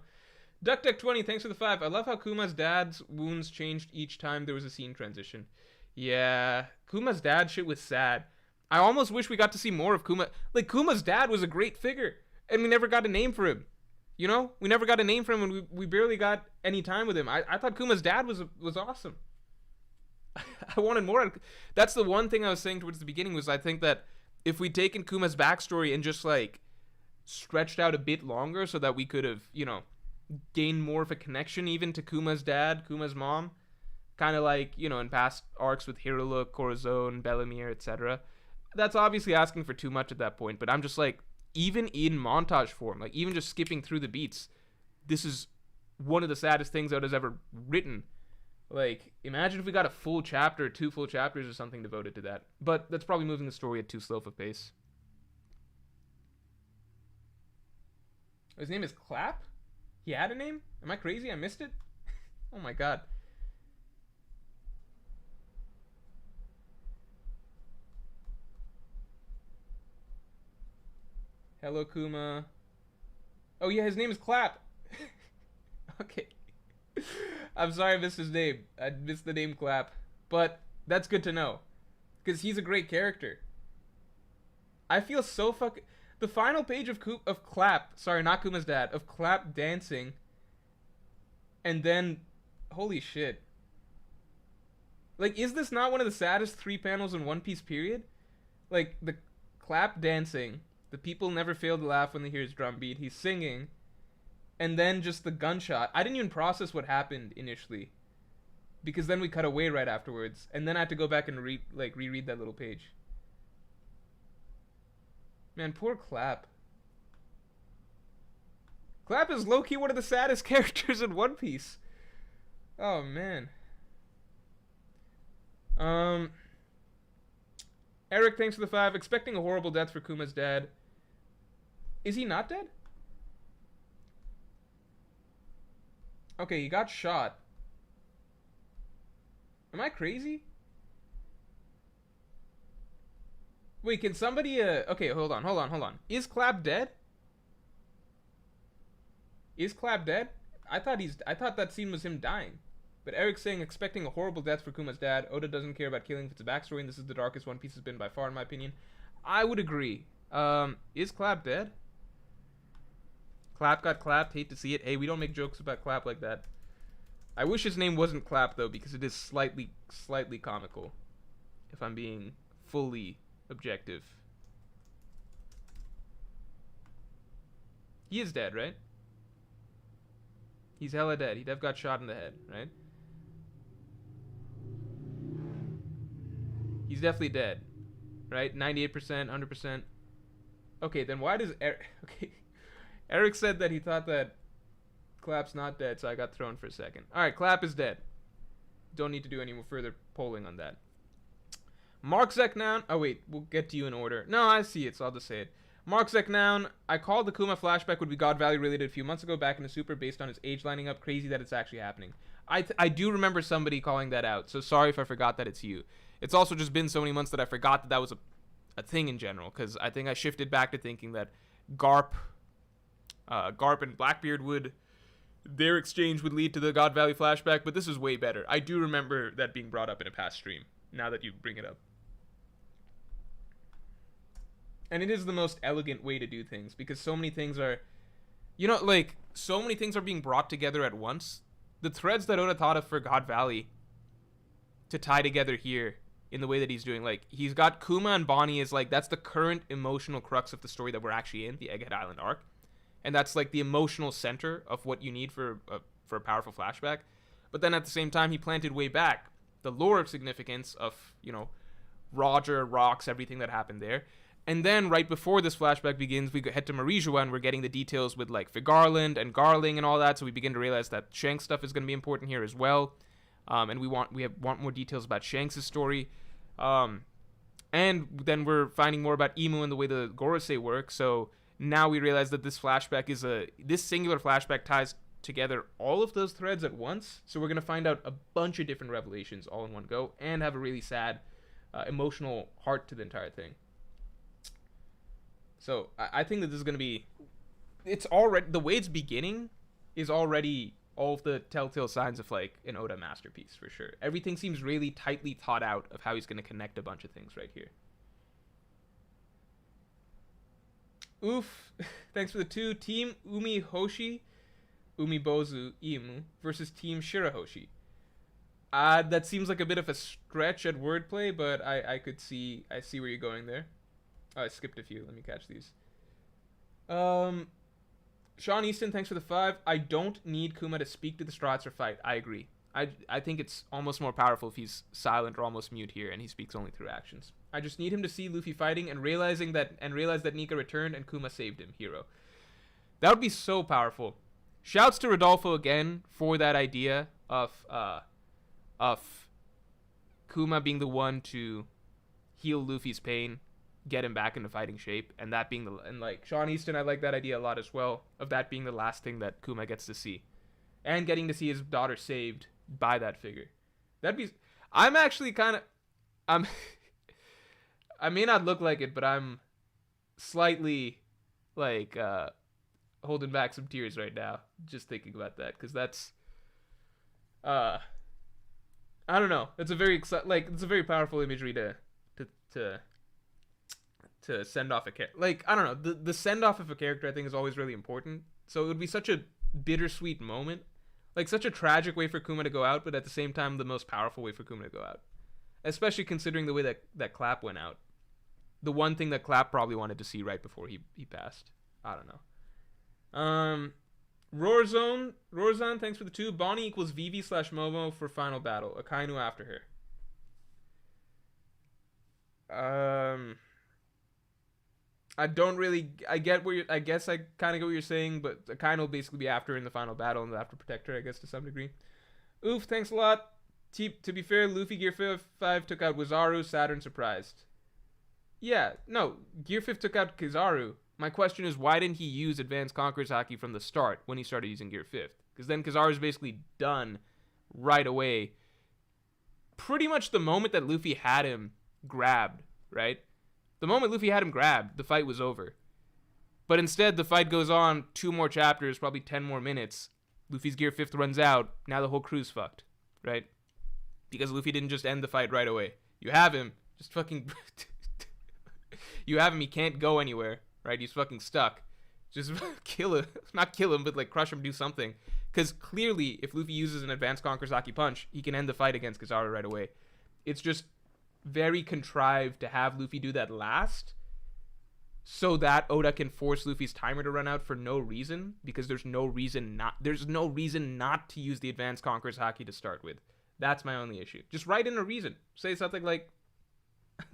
DuckDuck20, thanks for the 5. I love how Kuma's dad's wounds changed each time there was a scene transition. Yeah, Kuma's dad shit was sad. I almost wish we got to see more of Kuma. Like, Kuma's dad was a great figure, and we never got a name for him. You know? We never got a name for him, and we barely got any time with him. I thought Kuma's dad was awesome. I wanted more. That's the one thing I was saying towards the beginning, was I think that if we'd taken Kuma's backstory and just, like, stretched out a bit longer so that we could have, you know, gained more of a connection even to Kuma's dad, Kuma's mom, kind of like, you know, in past arcs with Hirula, Corazon, Bellemere, etc., that's obviously asking for too much at that point. But I'm just like, even in montage form, like even just skipping through the beats, this is one of the saddest things Oda's ever written. Like, imagine if we got a full chapter, 2 full chapters or something devoted to that. But that's probably moving the story at too slow of a pace. His name is Clap? He had a name? Am I crazy? I missed it? Oh my god. Hello, Kuma. Oh yeah, his name is Clap. Okay. I'm sorry I missed his name. I missed the name Clap. But that's good to know. Because he's a great character. I feel so fucking... The final page of Clap... Sorry, not Kuma's dad. Of Clap dancing. And then... Holy shit. Like, is this not one of the saddest 3 panels in One Piece, period? Like, the Clap dancing... The people never fail to laugh when they hear his drum beat. He's singing. And then just the gunshot. I didn't even process what happened initially. Because then we cut away right afterwards. And then I had to go back and reread that little page. Man, poor Clap. Clap is low-key one of the saddest characters in One Piece. Oh, man. Eric, thanks for the 5. Expecting a horrible death for Kuma's dad. Is he not dead? Okay, he got shot. Am I crazy? Wait, can somebody, okay, hold on. Is Clap dead? Is Clap dead? I thought that scene was him dying. But Eric's saying, expecting a horrible death for Kuma's dad. Oda doesn't care about killing if it's a backstory, and this is the darkest One Piece has been by far, in my opinion. I would agree. Is Clap dead? Clap got clapped. Hate to see it. Hey, we don't make jokes about Clap like that. I wish his name wasn't Clap, though, because it is slightly comical. If I'm being fully objective. He is dead, right? He's hella dead. He'd have got shot in the head, right? He's definitely dead, right? 98%, 100%. Okay, then why does okay? Eric said that he thought that Clap's not dead, so I got thrown for a second. All right, Clap is dead. Don't need to do any more further polling on that. Mark Zeknown. Oh wait, we'll get to you in order. No, I see it, so I'll just say it. Mark Zeknown. I called the Kuma flashback would be God Valley related a few months ago back in the Super based on his age lining up. Crazy that it's actually happening. I do remember somebody calling that out, so sorry if I forgot that it's you. It's also just been so many months that I forgot that that was a thing in general, because I think I shifted back to thinking that Garp and Blackbeard their exchange would lead to the God Valley flashback, but this is way better. I do remember that being brought up in a past stream, now that you bring it up. And it is the most elegant way to do things, because so many things are, you know, like, so many things are being brought together at once. The threads that Oda thought of for God Valley to tie together here in the way that he's doing, like, he's got Kuma and Bonnie as, like, that's the current emotional crux of the story that we're actually in, the Egghead Island arc. And that's, like, the emotional center of what you need for a powerful flashback. But then at the same time, he planted way back the lore of significance of, you know, Roger, Rocks, everything that happened there. And then right before this flashback begins, we head to Marijua and we're getting the details with, like, Figarland and Garling and all that. So we begin to realize that Shanks stuff is going to be important here as well. And we want more details about Shanks' story. And then we're finding more about Imu and the way the Gorosei work. So now we realize that this flashback this singular flashback ties together all of those threads at once. So we're going to find out a bunch of different revelations all in one go and have a really sad, emotional heart to the entire thing. So I think that this is going to be, it's already, the way it's beginning is already all of the telltale signs of like an Oda masterpiece for sure. Everything seems really tightly thought out of how he's going to connect a bunch of things right here. Oof. Thanks for the 2. Team Umihoshi, Umibozu Imu versus Team Shirahoshi. That seems like a bit of a stretch at wordplay, but I see where you're going there. Oh, I skipped a few. Let me catch these. Sean Easton, thanks for the 5. I don't need Kuma to speak to the Straw Hats or fight. I agree. I think it's almost more powerful if he's silent or almost mute here and he speaks only through actions. I just need him to see Luffy fighting and realize that Nika returned and Kuma saved him. Hero. That would be so powerful. Shouts to Rodolfo again for that idea of Kuma being the one to heal Luffy's pain, get him back into fighting shape, and that being and like Sean Easton, I like that idea a lot as well, of that being the last thing that Kuma gets to see, and getting to see his daughter saved by that figure. I'm actually kind of, I may not look like it, but I'm slightly like holding back some tears right now just thinking about that, because that's I don't know, it's a very powerful imagery to send off a character. Like, I don't know, the send off of a character I think is always really important. So it would be such a bittersweet moment, like such a tragic way for Kuma to go out, but at the same time the most powerful way for Kuma to go out, especially considering the way that Clap went out. The one thing that Clap probably wanted to see right before he passed. I don't know. Roarzone, thanks for the 2. Bonnie equals Vivi / Momo for final battle. Akainu after her. I guess I kind of get what you're saying, but Akainu will basically be after in the final battle and after Protector, I guess, to some degree. Oof, thanks a lot. To be fair, Luffy Gear 5 took out Kizaru, Saturn surprised. Yeah, no, Gear 5 took out Kizaru. My question is, why didn't he use Advanced Conqueror's Haki from the start when he started using Gear 5? Because then Kizaru's basically done right away. Pretty much the moment that Luffy had him grabbed, right? The moment Luffy had him grabbed, the fight was over. But instead, the fight goes on 2 more chapters, probably 10 more minutes. Luffy's Gear 5 runs out. Now the whole crew's fucked, right? Because Luffy didn't just end the fight right away. You have him, just fucking... you have him, he can't go anywhere, right? He's fucking stuck. Just kill him. Not kill him, but like crush him, do something. Because clearly, if Luffy uses an Advanced Conqueror's Haki punch, he can end the fight against Kizaru right away. It's just very contrived to have Luffy do that last, so that Oda can force Luffy's timer to run out for no reason, because there's no reason not to use the Advanced Conqueror's Haki to start with. That's my only issue. Just write in a reason. Say something like,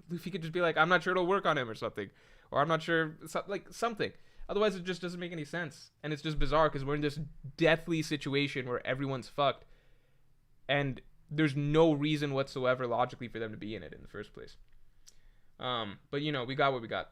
Luffy could just be like, I'm not sure it'll work on him or something, or I'm not sure, like something. Otherwise it just doesn't make any sense, and it's just bizarre because we're in this deathly situation where everyone's fucked, and there's no reason whatsoever logically for them to be in it in the first place. But you know, we got what we got.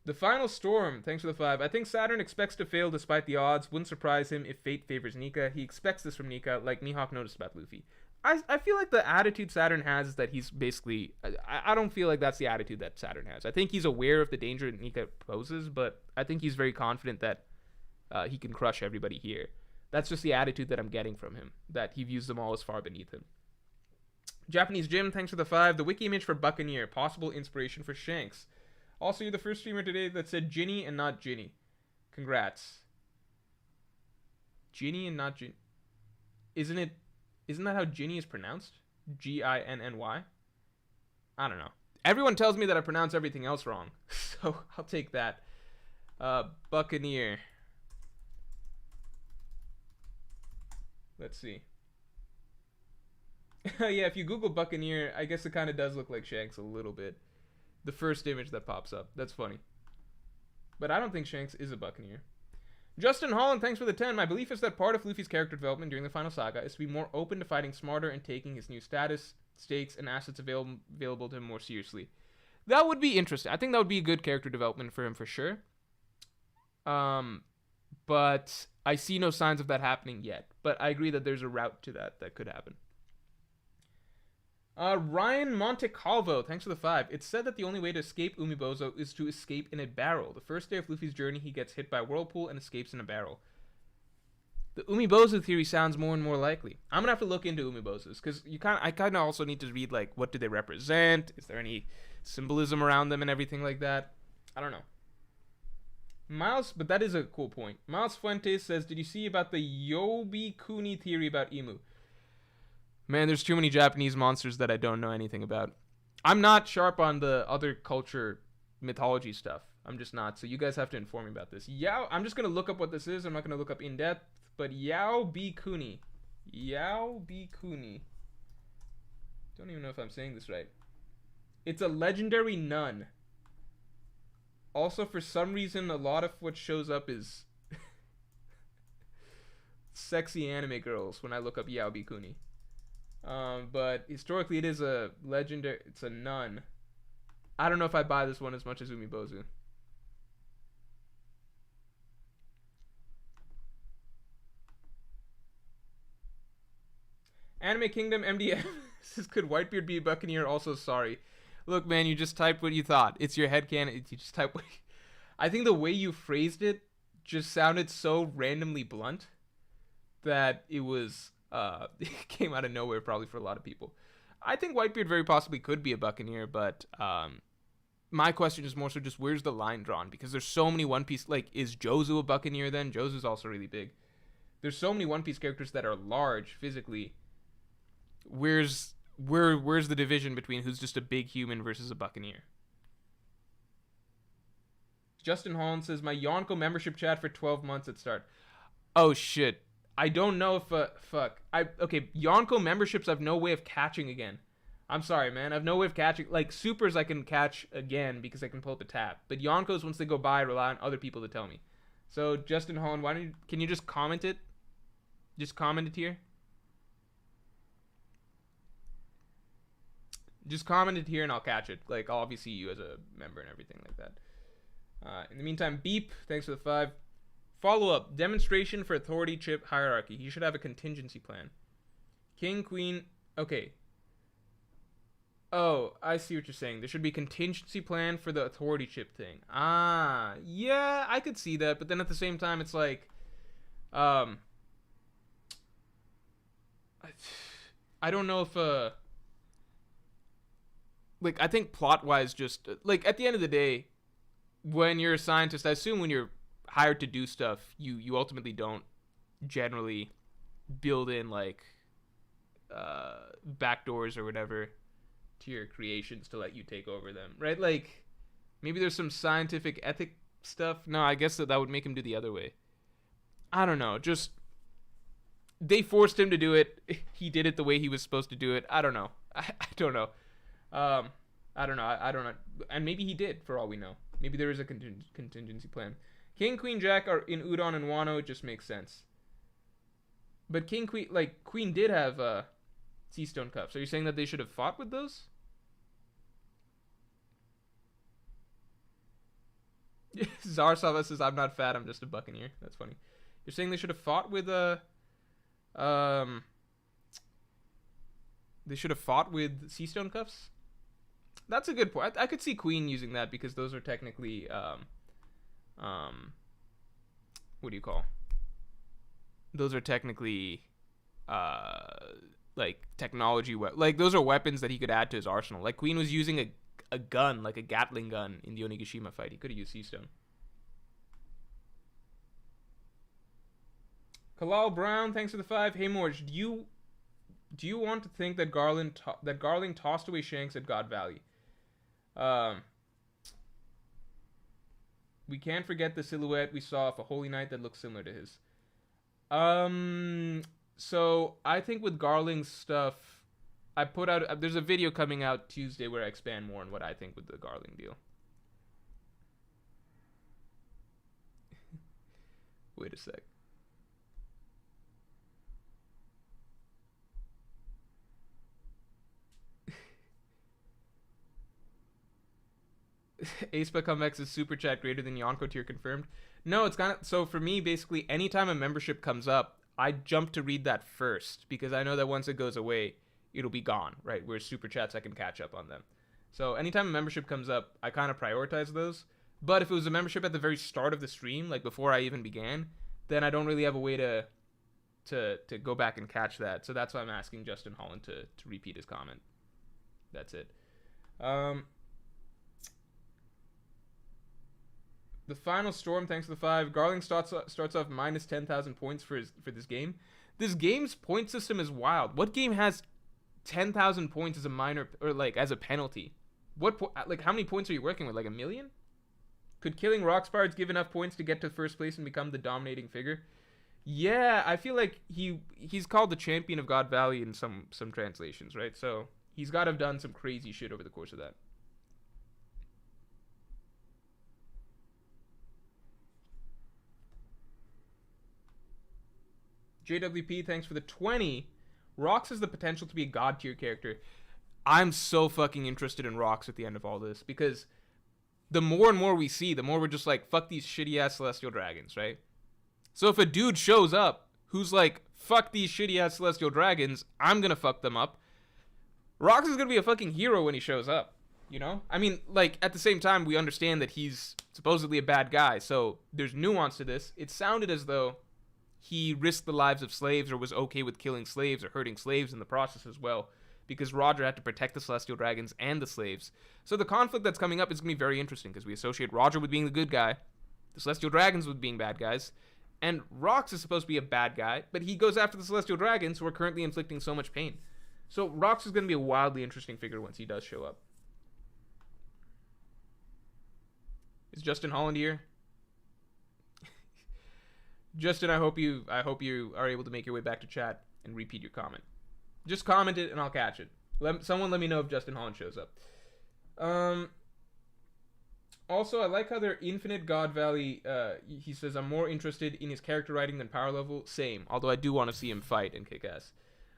The Final Storm, thanks for the 5. I think Saturn expects to fail despite the odds. Wouldn't surprise him if fate favors Nika. He expects this from Nika, like Mihawk noticed about Luffy. I feel like the attitude Saturn has is that he's basically... I don't feel like that's the attitude that Saturn has. I think he's aware of the danger that Nika poses, but I think he's very confident that he can crush everybody here. That's just the attitude that I'm getting from him, that he views them all as far beneath him. Japanese Jim, thanks for the 5. The wiki image for Buccaneer, possible inspiration for Shanks. Also, you're the first streamer today that said Ginny and not Ginny. Congrats. Ginny and not Ginny. Isn't that how Ginny is pronounced? Ginny? I don't know. Everyone tells me that I pronounce everything else wrong, so I'll take that. Buccaneer. Let's see. Yeah, if you Google Buccaneer, I guess it kind of does look like Shanks a little bit. The first image that pops up. That's funny. But I don't think Shanks is a Buccaneer. Justin Holland, thanks for the 10. My belief is that part of Luffy's character development during the final saga is to be more open to fighting smarter and taking his new status stakes and assets available to him more seriously. That would be interesting. I think that would be a good character development for him for sure. But I see no signs of that happening yet. But I agree that there's a route to that could happen. Ryan Montecalvo, thanks for the 5. It's said that the only way to escape Umibozo is to escape in a barrel. The first day of Luffy's journey, he gets hit by a whirlpool and escapes in a barrel. The Umibozu theory sounds more and more likely. I'm gonna have to look into Umibozos because I kind of also need to read like what do they represent? Is there any symbolism around them and everything like that? I don't know. Miles, but that is a cool point. Miles Fuentes says, "Did you see about the Yobi Kuni theory about Imu?" Man, there's too many Japanese monsters that I don't know anything about. I'm not sharp on the other culture mythology stuff. I'm just not. So you guys have to inform me about this. I'm just gonna look up what this is. I'm not gonna look up in depth. But Yaobi Kuni. Yaobi Kuni. Don't even know if I'm saying this right. It's a legendary nun. Also, for some reason, a lot of what shows up is sexy anime girls when I look up Yaobi Kuni. But historically, it is a legendary. It's a nun. I don't know if I buy this one as much as Umibozu. Anime Kingdom MDM says, could Whitebeard be a Buccaneer? Also, sorry. Look, man, you just typed what you thought. It's your headcanon. You just type what I think the way you phrased it just sounded so randomly blunt that it was it came out of nowhere probably for a lot of people. I think Whitebeard very possibly could be a Buccaneer, but my question is more so just where's the line drawn? Because there's so many One Piece, like, is Jozu a Buccaneer then? Jozu's also really big. There's so many One Piece characters that are large physically. Where's the division between who's just a big human versus a Buccaneer? Justin Holland says, my Yonko membership chat for 12 months at start. Oh shit. I don't know if okay, Yonko memberships I have no way of catching again. I'm sorry, man. I have no way of catching. Like, supers I can catch again because I can pull up a tab. But Yonkos, once they go by, I rely on other people to tell me. So, Justin Holland, can you just comment it? Just comment it here. Just comment it here and I'll catch it. Like, I'll obviously you as a member and everything like that. In the meantime, Beep, thanks for the 5. Follow-up, demonstration for authority chip hierarchy. You should have a contingency plan. King, queen, okay. Oh, I see what you're saying. There should be contingency plan for the authority chip thing. Ah, yeah, I could see that. But then at the same time, it's like, I don't know if, like, I think plot-wise just, like, at the end of the day, when you're a scientist, I assume when you're hired to do stuff, you ultimately don't generally build in, like, backdoors or whatever to your creations to let you take over them, right? Like, maybe there's some scientific ethic stuff. No, I guess that would make him do the other way. I don't know. Just, they forced him to do it. He did it the way he was supposed to do it. I don't know. I don't know. I don't know. I don't know. And maybe he did, for all we know. Maybe there is a contingency plan. King, Queen, Jack are in Udon and Wano. It just makes sense. But King, Queen, like, Queen did have Sea Stone Cuffs. Are you saying that they should have fought with those? Zarsava says, I'm not fat, I'm just a Buccaneer. That's funny. You're saying they should have fought with they should have fought with Sea Stone Cuffs? That's a good point. I could see Queen using that because those are technically what do you call? Those are technically like technology like those are weapons that he could add to his arsenal. Like Queen was using a gun, like a Gatling gun in the Onigashima fight. He could have used Sea Stone. Kalal Brown, thanks for the 5. Hey Morj, do you want to think that Garling tossed away Shanks at God Valley? We can't forget the silhouette we saw of a Holy Knight that looks similar to his. So I think with Garling's stuff, I put out, there's a video coming out Tuesday where I expand more on what I think with the Garling deal. Wait a sec. Aespa comebacks is super chat greater than Yonko tier confirmed. No, it's kind of so for me. Basically, anytime a membership comes up, I jump to read that first because I know that once it goes away, it'll be gone, right? Whereas super chats, I can catch up on them. So anytime a membership comes up, I kind of prioritize those. But if it was a membership at the very start of the stream, like before I even began, then I don't really have a way to go back and catch that. So that's why I'm asking Justin Holland to repeat his comment. That's it. The Final Storm, thanks for the 5. Garling starts off minus 10,000 points for this game. This game's point system is wild. What game has 10,000 points as a minor or like as a penalty? Like how many points are you working with? Like 1 million? Could killing Rockspards give enough points to get to first place and become the dominating figure? Yeah, I feel like he's called the champion of God Valley in some translations, right? So he's got to have done some crazy shit over the course of that. JWP, thanks for the 20. Rox has the potential to be a god tier character. I'm so fucking interested in Rox at the end of all this because the more and more we see, the more we're just like, fuck these shitty ass celestial dragons, right? So if a dude shows up who's like, fuck these shitty ass celestial dragons, I'm gonna fuck them up. Rox is gonna be a fucking hero when he shows up, you know? I mean, like, at the same time, we understand that he's supposedly a bad guy, so there's nuance to this. It sounded as though he risked the lives of slaves or was okay with killing slaves or hurting slaves in the process as well, because Roger had to protect the celestial dragons and the slaves. So the conflict that's coming up is going to be very interesting because we associate Roger with being the good guy, the celestial dragons with being bad guys, and Rox is supposed to be a bad guy, but he goes after the celestial dragons who are currently inflicting so much pain. So Rox is going to be a wildly interesting figure once he does show up. Is Justin Holland here? Justin, I hope you are able to make your way back to chat and repeat your comment. Just comment it and I'll catch it. Someone let me know if Justin Holland shows up. Also, I like how their Infinite God Valley, he says, I'm more interested in his character writing than power level. Same, although I do want to see him fight and kick ass.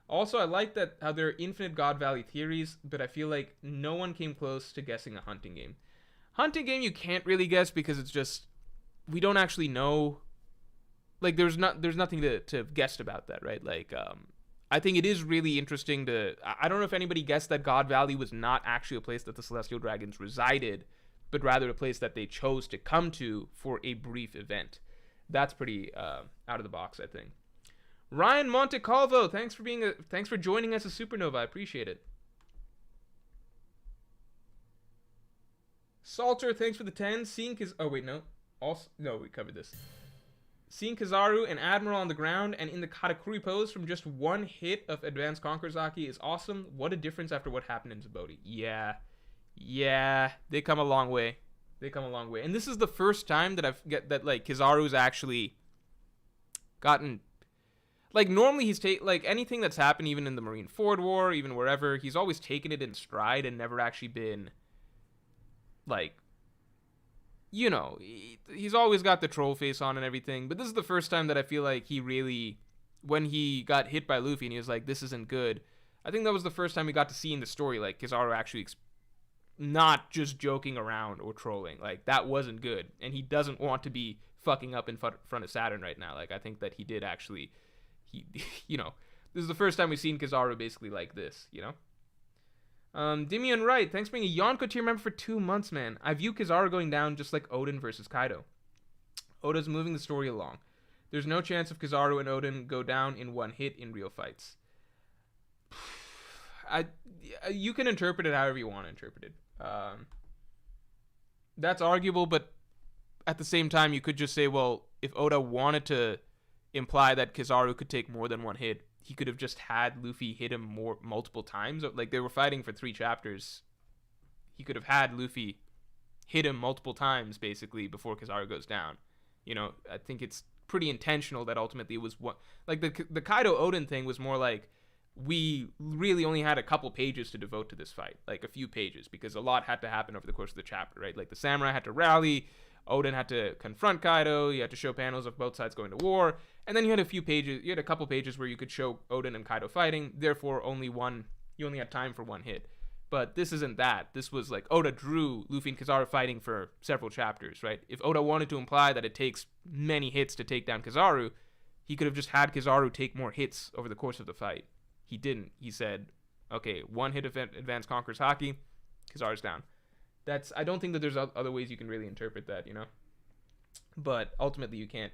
Also, I like that how there are Infinite God Valley theories, but I feel like no one came close to guessing a hunting game. Hunting game you can't really guess because it's just, we don't actually know. Like, there's nothing to guess about that, right? Like, I think it is really interesting to... I don't know if anybody guessed that God Valley was not actually a place that the Celestial Dragons resided, but rather a place that they chose to come to for a brief event. That's pretty out of the box, I think. Ryan Montecalvo, thanks for joining us as Supernova. I appreciate it. Salter, thanks for the 10. Oh, wait, no. No, we covered this. Seeing Kizaru and Admiral on the ground and in the Katakuri pose from just one hit of Advanced Conqueroraki is awesome. What a difference after what happened in Djibouti. Yeah, they come a long way. And this is the first time that like Kizaru's actually gotten, like, normally he's like anything that's happened even in the Marine Ford War, even wherever, he's always taken it in stride and never actually been like, you know, he's always got the troll face on and everything, but this is the first time that I feel like he really, when he got hit by Luffy and he was like, this isn't good, I think that was the first time we got to see in the story, like, Kizaru actually not just joking around or trolling. Like, that wasn't good, and he doesn't want to be fucking up in front of Saturn right now. Like, I think that he did actually, you know, this is the first time we've seen Kizaru basically like this, you know? Dimion Wright, thanks for being a Yonko tier member for 2 months, man. I view Kizaru going down just like Odin versus Kaido. Oda's moving the story along. There's no chance of Kizaru and Odin go down in one hit in real fights. You can interpret it however you want to interpret it. That's arguable, but at the same time, you could just say, well, if Oda wanted to imply that Kizaru could take more than one hit, he could have just had Luffy hit him multiple times. Like, they were fighting for 3 chapters. He could have had Luffy hit him multiple times, basically, before Kizaru goes down. You know, I think it's pretty intentional that ultimately it was one. Like, the Kaido Odin thing was more like, we really only had a couple pages to devote to this fight, like a few pages, because a lot had to happen over the course of the chapter, right? Like, the samurai had to rally, Odin had to confront Kaido, you had to show panels of both sides going to war, and then you had a couple pages where you could show Odin and Kaido fighting, therefore you only had time for one hit. But this isn't that. This was like Oda drew Luffy and Kizaru fighting for several chapters, right? If Oda wanted to imply that it takes many hits to take down Kizaru, he could have just had Kizaru take more hits over the course of the fight. He didn't. He said, okay, one hit of advanced conquers Haki, Kizaru's down. I don't think that there's other ways you can really interpret that, you know? But ultimately you can't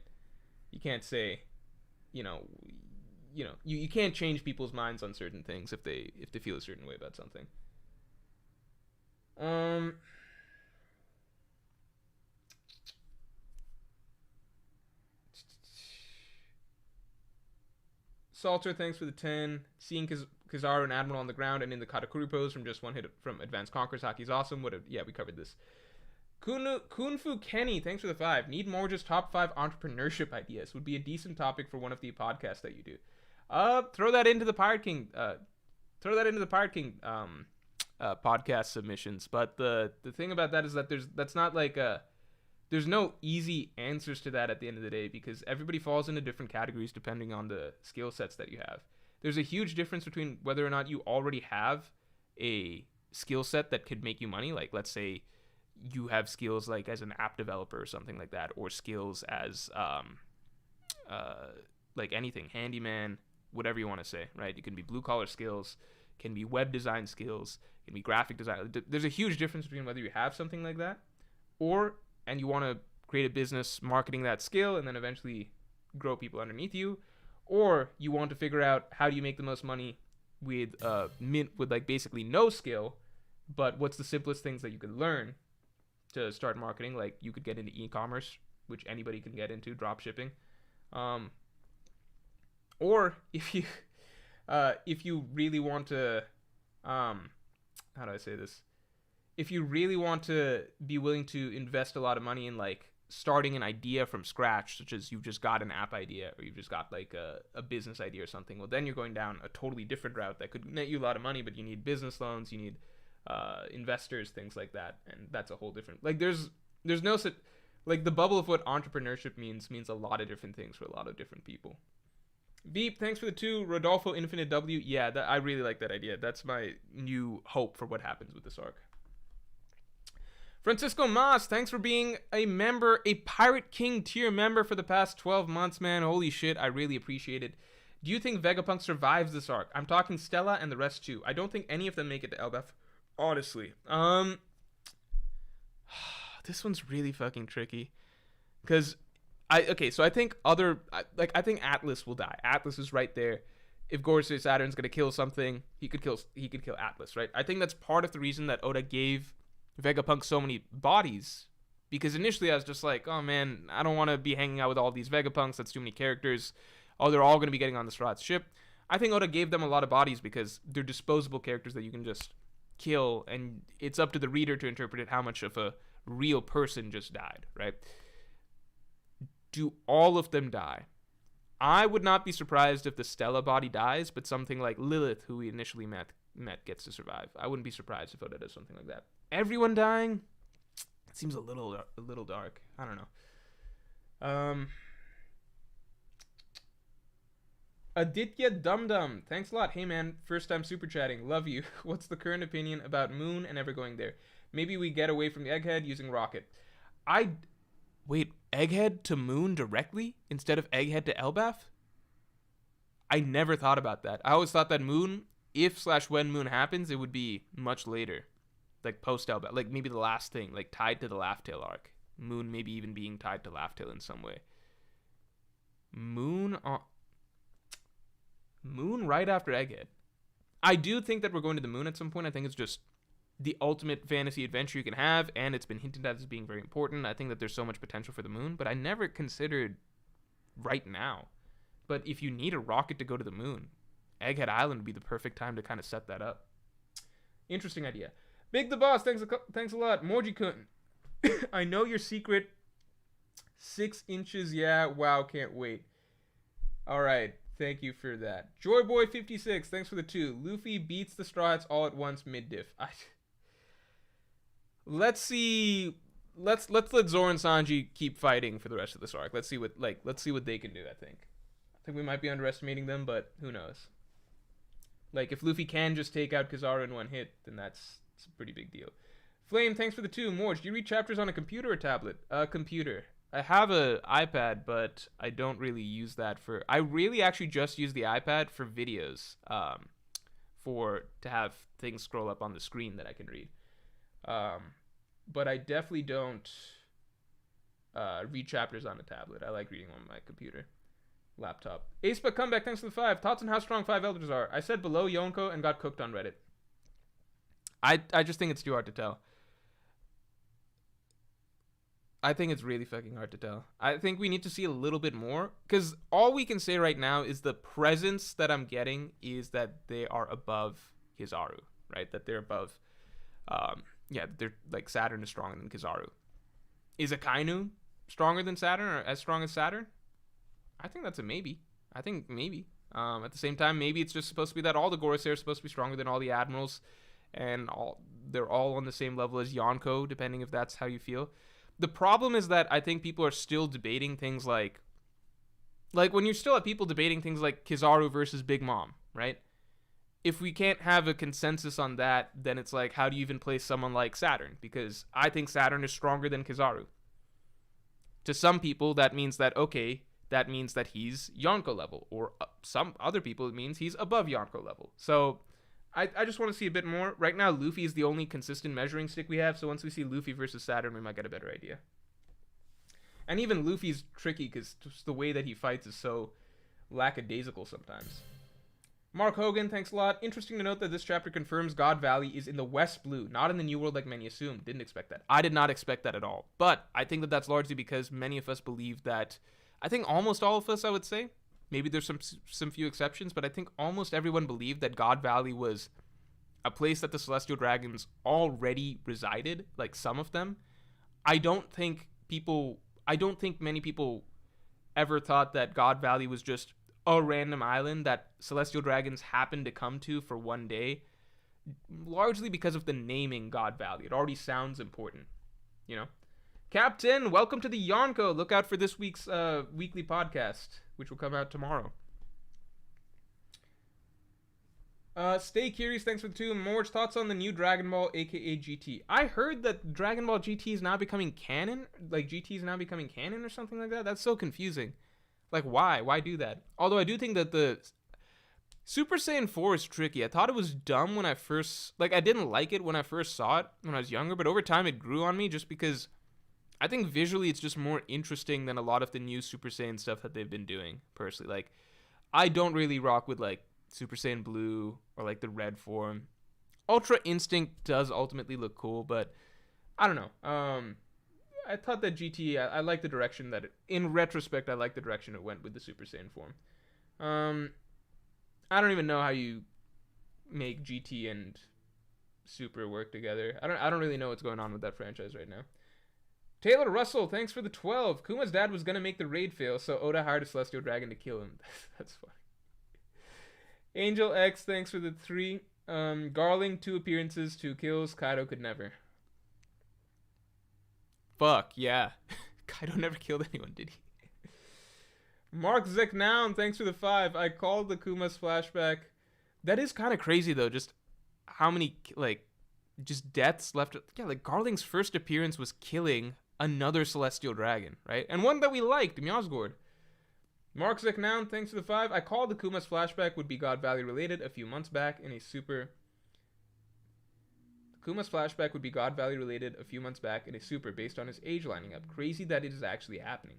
say, you can't change people's minds on certain things if they feel a certain way about something. Salter, thanks for the 10. Seeing Kizaru and Admiral on the ground and in the Katakuri pose from just one hit from Advanced Conquerors Haki's awesome. Yeah, we covered this. Kunfu Kenny, thanks for the 5. Need Morj's top 5 entrepreneurship ideas. Would be a decent topic for one of the podcasts that you do. Throw that into the Pirate King. Podcast submissions. But the thing about that is that there's no easy answers to that at the end of the day, because everybody falls into different categories depending on the skill sets that you have. There's a huge difference between whether or not you already have a skill set that could make you money. Like, let's say you have skills like as an app developer or something like that, or skills as like anything, handyman, whatever you want to say, right? It can be blue collar skills, can be web design skills, can be graphic design. There's a huge difference between whether you have something like that and you want to create a business marketing that skill and then eventually grow people underneath you, or you want to figure out how do you make the most money with like basically no skill, but what's the simplest things that you could learn to start marketing. Like, you could get into e-commerce, which anybody can get into, drop shipping. Or if you really want to, how do I say this? If you really want to be willing to invest a lot of money in like starting an idea from scratch, such as you've just got an app idea or you've just got like a business idea or something, well, then you're going down a totally different route that could net you a lot of money, but you need business loans, you need investors, things like that, and that's a whole different, like, there's no such, like, the bubble of what entrepreneurship means a lot of different things for a lot of different people. Veep, thanks for the 2. Rodolfo Infinite W, yeah, I really like that idea. That's my new hope for what happens with this arc. Francisco Mas, thanks for being a member, a Pirate King tier member for the past 12 months, man. Holy shit, I really appreciate it. Do you think Vegapunk survives this arc? I'm talking Stella and the rest too. I don't think any of them make it to Elbaf, honestly. This one's really fucking tricky, because I think I think Atlas will die. Atlas is right there. If Gorosei Saturn's gonna kill something, he could kill Atlas, right? I think that's part of the reason that Oda gave Vegapunk so many bodies, because initially I was just like, oh man, I don't want to be hanging out with all these Vegapunks, that's too many characters. Oh, they're all going to be getting on the Strat's ship. I think Oda gave them a lot of bodies because they're disposable characters that you can just kill, and it's up to the reader to interpret it how much of a real person just died, right? Do all of them die? I would not be surprised if the Stella body dies, but something like Lilith, who we initially met gets to survive. I wouldn't be surprised if Oda does something like that. Everyone dying? It seems a little dark. I don't know. Aditya Dum Dum, thanks a lot. Hey man, first time super chatting. Love you. What's the current opinion about Moon and ever going there? Maybe we get away from the Egghead using Rocket. Wait, Egghead to Moon directly instead of Egghead to Elbaf? I never thought about that. I always thought that Moon, if/when Moon happens, it would be much later. Like post Elbaf, like maybe the last thing, like tied to the Laugh-Tale arc. Moon maybe even being tied to Laugh-Tale in some way. Moon right after Egghead. I do think that we're going to the Moon at some point. I think it's just the ultimate fantasy adventure you can have, and it's been hinted at as being very important. I think that there's so much potential for the Moon, but I never considered right now. But if you need a rocket to go to the Moon, Egghead Island would be the perfect time to kind of set that up. Interesting idea. Big the Boss, thanks a lot. Morji-kun, I know your secret. 6 inches, yeah. Wow, can't wait. All right, thank you for that. Joyboy56, thanks for the 2. Luffy beats the Straw Hats all at once mid-diff. Let's see. Let's let Zoro and Sanji keep fighting for the rest of this arc. Let's see what they can do. I think we might be underestimating them, but who knows. Like, if Luffy can just take out Kizaru in one hit, then it's a pretty big deal. Flame, thanks for the 2. Morj, do you read chapters on a computer or tablet? A computer. I have a iPad, but I don't really use that for... I really actually just use the iPad for videos, to have things scroll up on the screen that I can read. But I definitely don't read chapters on a tablet. I like reading on my computer. Laptop. Acepa comeback, thanks for the 5. Thoughts on how strong 5 elders are? I said below Yonko and got cooked on Reddit. I just think it's too hard to tell. I think it's really fucking hard to tell. I think we need to see a little bit more, because all we can say right now is the presence that I'm getting is that they are above Kizaru, right? That they're above, they're like Saturn is stronger than Kizaru. Is Akainu stronger than Saturn or as strong as Saturn? I think that's a maybe. I think maybe. At the same time, maybe it's just supposed to be that all the Gorosei are supposed to be stronger than all the admirals, and they're all on the same level as Yonko, depending if that's how you feel. The problem is that I think people are still debating things like when you still have people debating things like Kizaru versus Big Mom, right? If we can't have a consensus on that, then it's like, how do you even place someone like Saturn? Because I think Saturn is stronger than Kizaru. To some people, that means that he's Yonko level, or some other people, it means he's above Yonko level. So I just want to see a bit more. Right now, Luffy is the only consistent measuring stick we have, so once we see Luffy versus Saturn, we might get a better idea. And even Luffy's tricky, because just the way that he fights is so lackadaisical sometimes. Mark Hogan, thanks a lot. Interesting to note that this chapter confirms God Valley is in the West Blue, not in the New World like many assumed. Didn't expect that. I did not expect that at all. But I think that that's largely because many of us believe that... I think almost all of us, I would say. Maybe there's some few exceptions, but I think almost everyone believed that God Valley was a place that the Celestial Dragons already resided, like some of them. I don't think many people ever thought that God Valley was just a random island that Celestial Dragons happened to come to for one day, largely because of the naming God Valley. It already sounds important, you know? Captain, welcome to the Yonko. Look out for this week's weekly podcast, which will come out tomorrow. Stay curious, thanks for the 2. Morj, thoughts on the new Dragon Ball, aka GT? I heard that Dragon Ball GT is now becoming canon. Like, GT is now becoming canon or something like that. That's so confusing. Like, why? Why do that? Although I do think that the Super Saiyan 4 is tricky. I thought it was dumb when I first... Like, I didn't like it when I first saw it when I was younger, but over time it grew on me just because... I think visually it's just more interesting than a lot of the new Super Saiyan stuff that they've been doing, personally. Like, I don't really rock with, like, Super Saiyan Blue or, like, the red form. Ultra Instinct does ultimately look cool, but I don't know. I thought that GT, I like the direction that in retrospect, I like the direction it went with the Super Saiyan form. I don't even know how you make GT and Super work together. I don't really know what's going on with that franchise right now. Taylor Russell, thanks for the 12. Kuma's dad was going to make the raid fail, so Oda hired a Celestial Dragon to kill him. That's funny. Angel X, thanks for the 3. Garling, 2 appearances, 2 kills. Kaido could never. Fuck, yeah. Kaido never killed anyone, did he? Mark Zeknown, thanks for the 5. I called the Kuma's flashback. That is kind of crazy, though, just how many, like, just deaths left. Yeah, like, Garling's first appearance was killing another Celestial Dragon, right? And one that we liked, Mjosgord. Mark Zeknown, thanks for the 5. I called the Kuma's flashback would be God Valley related a few months back in a super... Kuma's flashback would be God Valley related a few months back in a super based on his age lining up. Crazy that it is actually happening.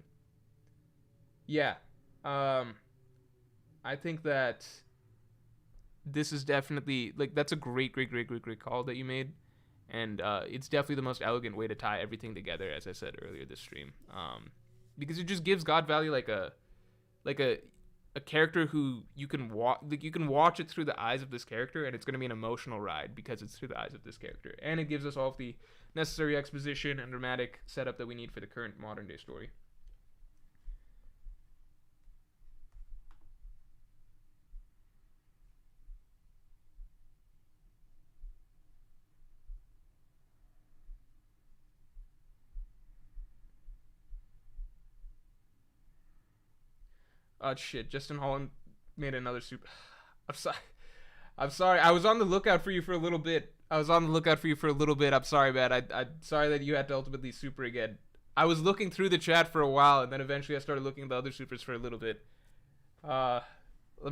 Yeah. I think that this is definitely... Like, that's a great call that you made. And it's definitely the most elegant way to tie everything together, as I said earlier this stream. Because it just gives God Valley like a character who you can watch. Like, you can watch it through the eyes of this character, and it's going to be an emotional ride because it's through the eyes of this character. And it gives us all of the necessary exposition and dramatic setup that we need for the current modern day story. Oh shit, Justin Holland made another super... I'm sorry. I'm sorry. I was on the lookout for you for a little bit. I'm sorry, man. I'm sorry that you had to ultimately super again. I was looking through the chat for a while, and then eventually I started looking at the other supers for a little bit. Let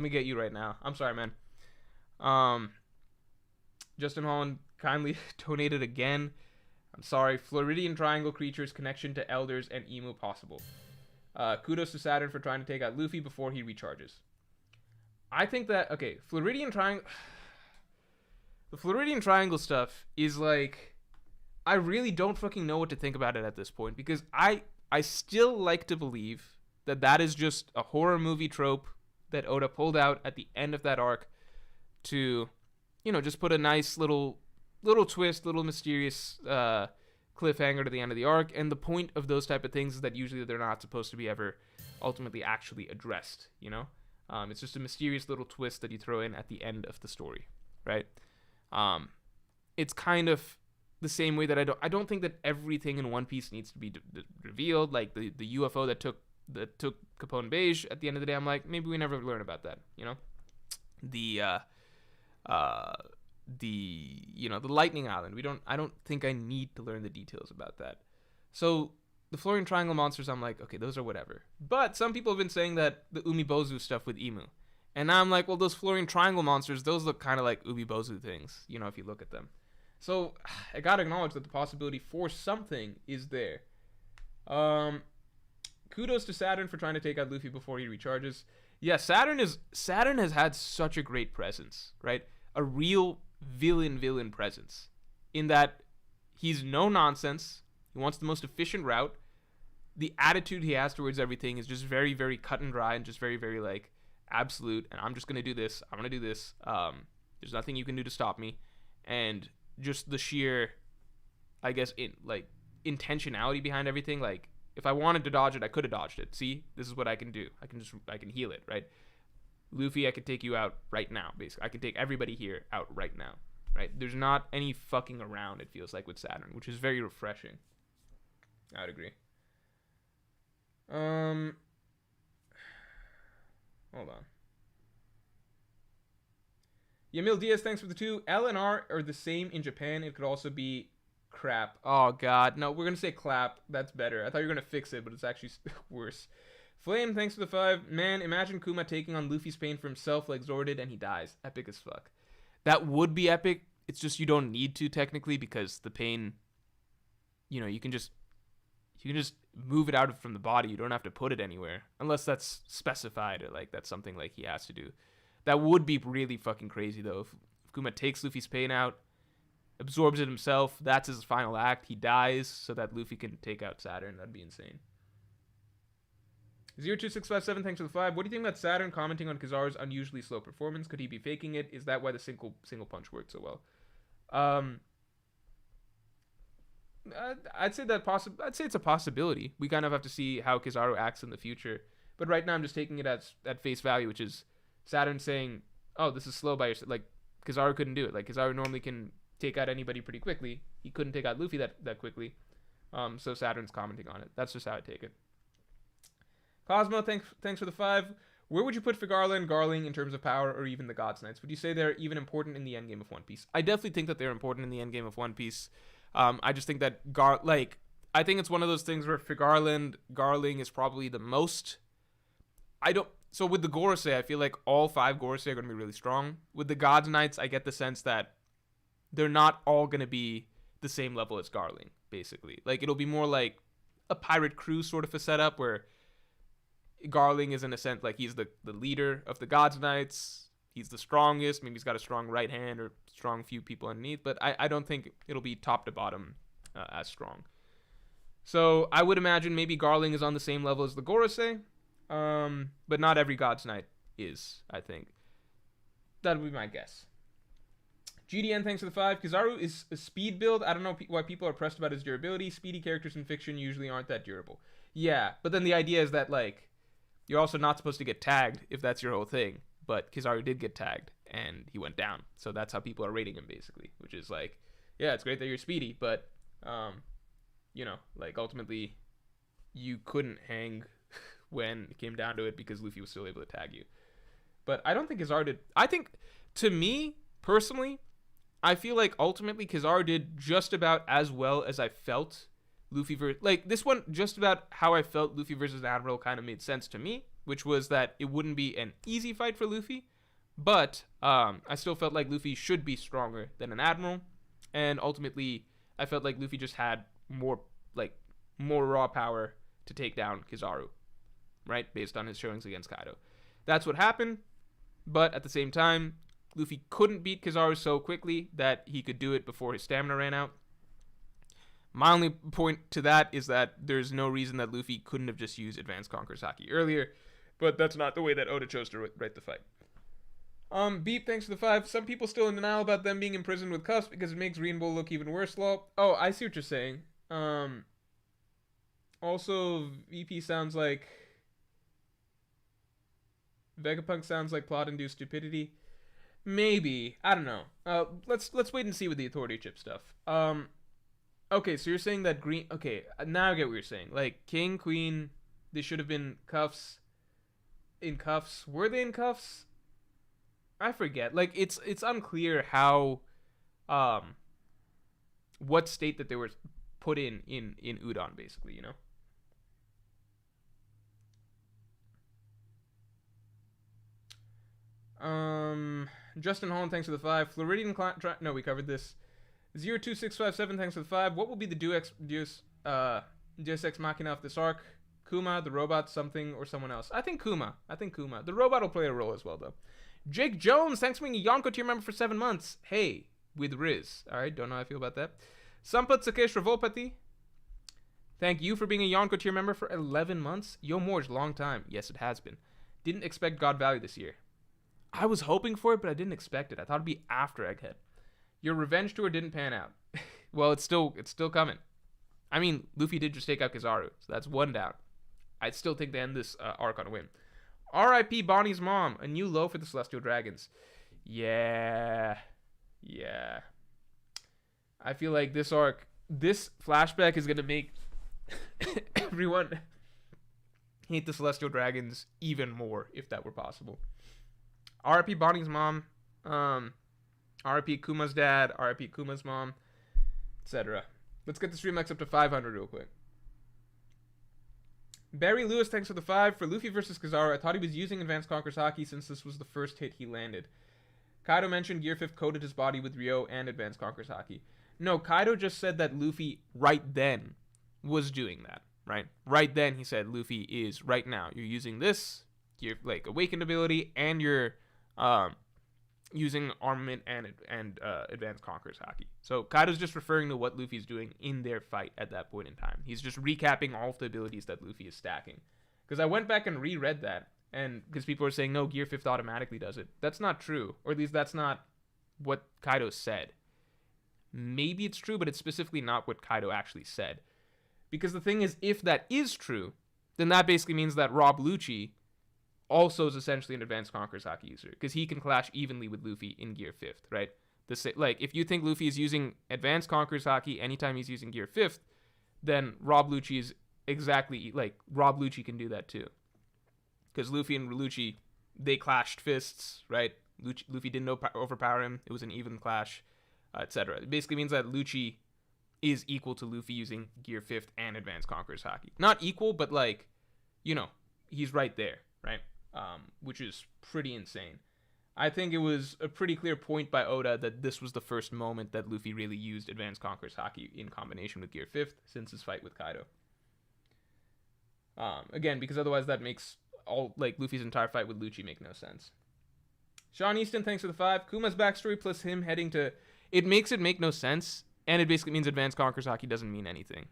me get you right now. I'm sorry, man. Justin Holland kindly donated again. I'm sorry. Floridian Triangle creatures, connection to elders, and emu possible. Kudos to Saturn for trying to take out Luffy before he recharges. I think that, okay, Floridian Triangle... The Floridian Triangle stuff is like... I really don't fucking know what to think about it at this point, because I still like to believe that that is just a horror movie trope that Oda pulled out at the end of that arc to, you know, just put a nice little twist, little mysterious cliffhanger to the end of the arc. And the point of those type of things is that usually they're not supposed to be ever ultimately actually addressed, you know? It's just a mysterious little twist that you throw in at the end of the story, right? It's kind of the same way that I don't think that everything in One Piece needs to be revealed. Like the UFO that took Capone Beige at the end of the day, I'm like, maybe we never learn about that, you know? The Lightning Island, I don't think I need to learn the details about that. So the Florian Triangle monsters, I'm like, okay, those are whatever. But some people have been saying that the Umibozu stuff with Emu, and now I'm like, well, those Florian Triangle monsters, those look kind of like Umibozu things, you know, if you look at them. So I gotta acknowledge that the possibility for something is there. Kudos to Saturn for trying to take out Luffy before he recharges. Yeah, Saturn has had such a great presence, right? A real villain presence, in that he's no nonsense. He wants the most efficient route. The attitude he has towards everything is just very, very cut and dry and just very, very like absolute. And I'm just gonna do this. I'm gonna do this. There's nothing you can do to stop me. And just the sheer, I guess, intentionality behind everything. Like, if I wanted to dodge it, I could have dodged it. See, this is what I can do. I can heal it, right? Luffy, I could take you out right now, basically. I can take everybody here out right now, right? There's not any fucking around, it feels like, with Saturn, which is very refreshing. I would agree. Hold on. Yamil Diaz, thanks for the 2. L and R are the same in Japan. It could also be crap. Oh, God. No, we're going to say clap. That's better. I thought you were going to fix it, but it's actually worse. Flame, thanks for the 5. Man, imagine Kuma taking on Luffy's pain for himself like Zoro did, and he dies. Epic as fuck. That would be epic. It's just you don't need to, technically, because the pain, you know, you can just move it out from the body. You don't have to put it anywhere, unless that's specified, or like that's something like he has to do. That would be really fucking crazy, though. If Kuma takes Luffy's pain out, absorbs it himself, that's his final act. He dies so that Luffy can take out Saturn. That'd be insane. 02657, thanks for the 5. What do you think about Saturn commenting on Kizaru's unusually slow performance? Could he be faking it? Is that why the single punch worked so well? I'd say it's a possibility. We kind of have to see how Kizaru acts in the future. But right now I'm just taking it at face value, which is Saturn saying, oh, this is slow by yourself. Like, Kizaru couldn't do it. Like, Kizaru normally can take out anybody pretty quickly. He couldn't take out Luffy that quickly. So Saturn's commenting on it. That's just how I take it. Cosmo, thanks for the 5. Where would you put Figala and Garling in terms of power, or even the God's Knights? Would you say they're even important in the endgame of One Piece? I definitely think that they're important in the endgame of One Piece. I just think that I think it's one of those things where Figala, Garling is probably the most. So with the Gorosei, I feel like all 5 Gorosei are going to be really strong. With the God's Knights, I get the sense that they're not all going to be the same level as Garling, basically. Like, it'll be more like a pirate crew sort of a setup where Garling is, in a sense, like he's the leader of the God's Knights. He's the strongest. Maybe he's got a strong right hand or strong few people underneath. But I don't think it'll be top to bottom as strong. So I would imagine maybe Garling is on the same level as the Gorosei. But not every God's Knight is, I think. That would be my guess. GDN, thanks for the 5. Kizaru is a speed build. I don't know why people are pressed about his durability. Speedy characters in fiction usually aren't that durable. Yeah, but then the idea is that, like, you're also not supposed to get tagged if that's your whole thing. But Kizaru did get tagged, and he went down. So that's how people are rating him, basically. Which is like, yeah, it's great that you're speedy, but, you know, like, ultimately, you couldn't hang when it came down to it because Luffy was still able to tag you. But I don't think Kizaru did. I think to me, personally, I feel like ultimately Kizaru did just about as well as I felt Luffy versus... Like, this one, just about how I felt Luffy versus Admiral kind of made sense to me, which was that it wouldn't be an easy fight for Luffy, but I still felt like Luffy should be stronger than an Admiral, and ultimately, I felt like Luffy just had more raw power to take down Kizaru, right? Based on his showings against Kaido. That's what happened, but at the same time, Luffy couldn't beat Kizaru so quickly that he could do it before his stamina ran out. My only point to that is that there's no reason that Luffy couldn't have just used Advanced Conqueror's Haki earlier, but that's not the way that Oda chose to write the fight. Beep, thanks for the 5. Some people still in denial about them being imprisoned with cuffs because it makes Green Bull look even worse, lol. Oh, I see what you're saying. Also, VP sounds like... Vegapunk sounds like plot-induced stupidity. Maybe. I don't know. Let's wait and see with the authority chip stuff. Okay, so you're saying that Green... Okay, now I get what you're saying. Like, King, Queen, they should have been cuffs... In cuffs. Were they in cuffs? I forget. Like, it's unclear how... what state that they were put in Udon, basically, you know? Justin Holland, thanks for the 5. Floridian no, we covered this. 02657, thanks for the 5. What will be the Deus Ex Machina of this arc? Kuma, the robot, something, or someone else? I think Kuma. The robot will play a role as well, though. Jake Jones, thanks for being a Yonko tier member for 7 months. Hey, with Riz. Alright, don't know how I feel about that. Sampat Sakesh Ravolpati, thank you for being a Yonko tier member for 11 months. Yo Morj, long time. Yes, it has been. Didn't expect God Value this year. I was hoping for it, but I didn't expect it. I thought it'd be after Egghead. Your revenge tour didn't pan out. Well, it's still coming. I mean, Luffy did just take out Kizaru, so that's one down. I still think they end this arc on a win. R.I.P. Bonnie's mom. A new low for the Celestial Dragons. Yeah. I feel like this flashback is going to make everyone hate the Celestial Dragons even more, if that were possible. R.I.P. Bonnie's mom. R.I.P. Kuma's dad. R.I.P. Kuma's mom. Etc. Let's get the stream likes up to 500 real quick. Barry Lewis, thanks for the 5. For Luffy versus Kizaru, I thought he was using Advanced Conqueror's Haki since this was the first hit he landed. Kaido mentioned Gear 5th coated his body with Ryo and Advanced Conqueror's Haki. No, Kaido just said that Luffy right then was doing that, right? Right then he said Luffy is, right now, you're using this, your like awakened ability, and you're using armament and Advanced Conqueror's Haki. So Kaido's just referring to what Luffy's doing in their fight at that point in time. He's just recapping all of the abilities that Luffy is stacking. Because I went back and reread that, and because people are saying, no, Gear 5th automatically does it. That's not true. Or at least that's not what Kaido said. Maybe it's true, but it's specifically not what Kaido actually said. Because the thing is, if that is true, then that basically means that Rob Lucci also is essentially an Advanced Conqueror's Haki user, because he can clash evenly with Luffy in Gear 5th, right? Like, if you think Luffy is using Advanced Conqueror's Haki anytime he's using Gear 5th, then Rob Lucci is exactly, like, Rob Lucci can do that too. Because Luffy and Lucci, they clashed fists, right? Luffy didn't overpower him. It was an even clash, etc. It basically means that Lucci is equal to Luffy using Gear 5th and Advanced Conqueror's Haki. Not equal, but, like, you know, he's right there, right? Which is pretty insane. I think it was a pretty clear point by Oda that this was the first moment that Luffy really used Advanced Conqueror's Haki in combination with Gear 5th since his fight with Kaido. Again, because otherwise that makes Luffy's entire fight with Lucci make no sense. Sean Easton, thanks for the 5. Kuma's backstory plus him heading to... It makes it make no sense, and it basically means Advanced Conqueror's Haki doesn't mean anything.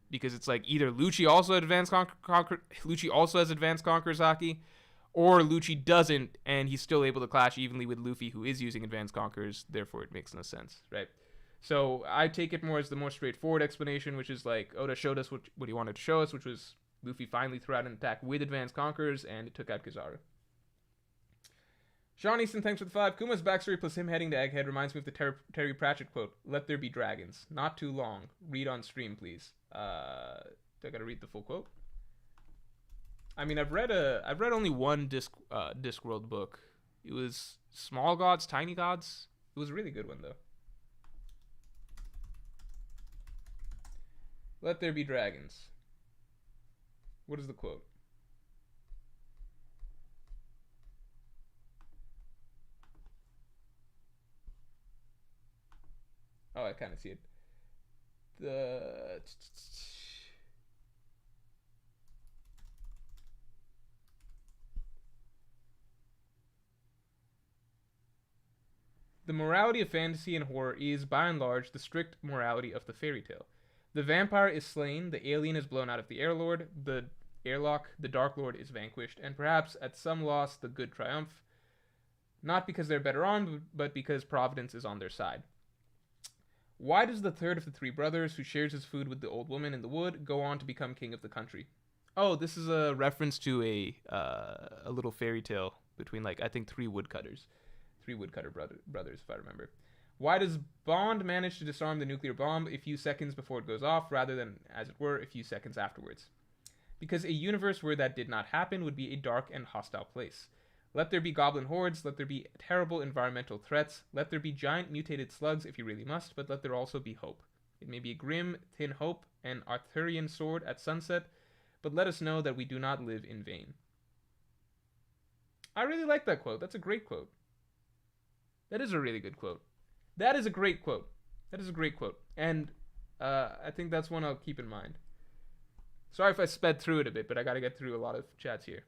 Because it's like either Lucci also has Advanced Conqueror's Haki, or Lucci doesn't, and he's still able to clash evenly with Luffy, who is using Advanced Conquerors, therefore it makes no sense, right? So I take it more as the more straightforward explanation, which is like Oda showed us what he wanted to show us, which was Luffy finally threw out an attack with Advanced Conquerors, and it took out Kizaru. Sean Easton, thanks for the 5. Kuma's backstory plus him heading to Egghead reminds me of the Terry Pratchett quote, "Let there be dragons. Not too long. Read on stream, please." I gotta read the full quote. I mean, I've read only one Discworld book, It was small gods, tiny gods. It was a really good one, though. Let there be dragons. What is the quote? Oh, I kind of see it. The morality of fantasy and horror is, by and large, the strict morality of the fairy tale. The vampire is slain, the alien is blown out of the airlord, the airlock, the Dark Lord is vanquished, and perhaps at some loss the good triumph, not because they're better armed, but because Providence is on their side. Why does the third of the three brothers, who shares his food with the old woman in the wood, go on to become king of the country? Oh, this is a reference to a little fairy tale between, like, I think three woodcutter brothers, if I remember. Why does Bond manage to disarm the nuclear bomb a few seconds before it goes off, rather than, as it were, a few seconds afterwards? Because a universe where that did not happen would be a dark and hostile place. Let there be goblin hordes, let there be terrible environmental threats, let there be giant mutated slugs if you really must, but let there also be hope. It may be a grim, thin hope, an Arthurian sword at sunset, but let us know that we do not live in vain. I really like that quote. That's a great quote. That is a really good quote. That is a great quote. That is a great quote. And I think that's one I'll keep in mind. Sorry if I sped through it a bit, but I got to get through a lot of chats here.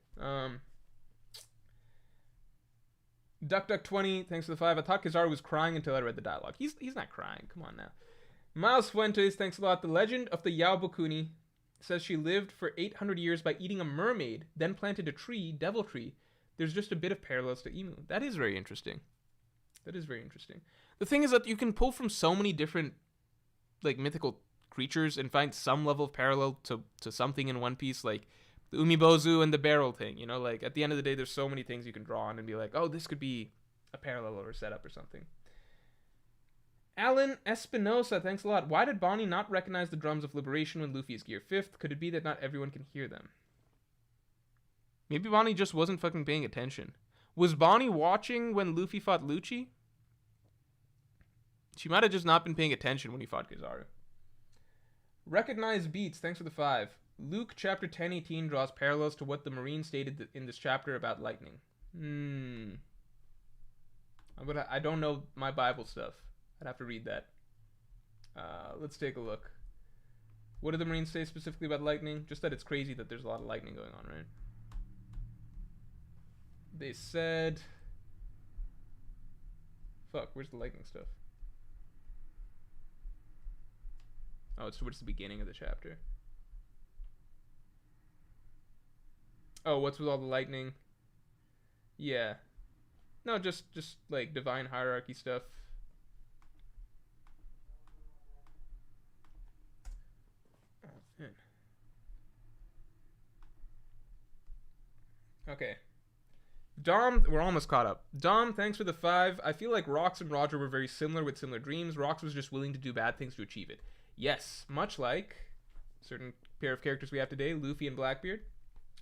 Duck20, thanks for the 5. I thought Kizaru was crying until I read the dialogue. He's not crying. Come on now. Miles Fuentes, thanks a lot. The legend of the Yao Bukuni says she lived for 800 years by eating a mermaid, then planted a tree, devil tree. There's just a bit of parallels to Emu. That is very interesting. That is very interesting. The thing is that you can pull from so many different, like, mythical creatures and find some level of parallel to something in One Piece, like the Umibozu and the barrel thing, you know? Like, at the end of the day, there's so many things you can draw on and be like, oh, this could be a parallel or a setup or something. Alan Espinosa, thanks a lot. Why did Bonnie not recognize the drums of liberation when Luffy is Gear 5th? Could it be that not everyone can hear them? Maybe Bonnie just wasn't fucking paying attention. Was Bonnie watching when Luffy fought Lucci? She might have just not been paying attention when he fought Kizaru. Recognize Beats, thanks for the 5. Luke chapter 10:18 draws parallels to what the Marine stated in this chapter about lightning. I don't know my Bible stuff. I'd have to read that. Let's take a look. What did the Marines say specifically about lightning? Just that it's crazy that there's a lot of lightning going on, right? They said... Fuck, where's the lightning stuff? Oh, it's towards the beginning of the chapter. Oh, what's with all the lightning? Yeah. No, just like divine hierarchy stuff. Oh, man. Okay. Dom, we're almost caught up. Dom, thanks for the 5. I feel like Rox and Roger were very similar with similar dreams. Rox was just willing to do bad things to achieve it. Yes, much like certain pair of characters we have today, Luffy and Blackbeard.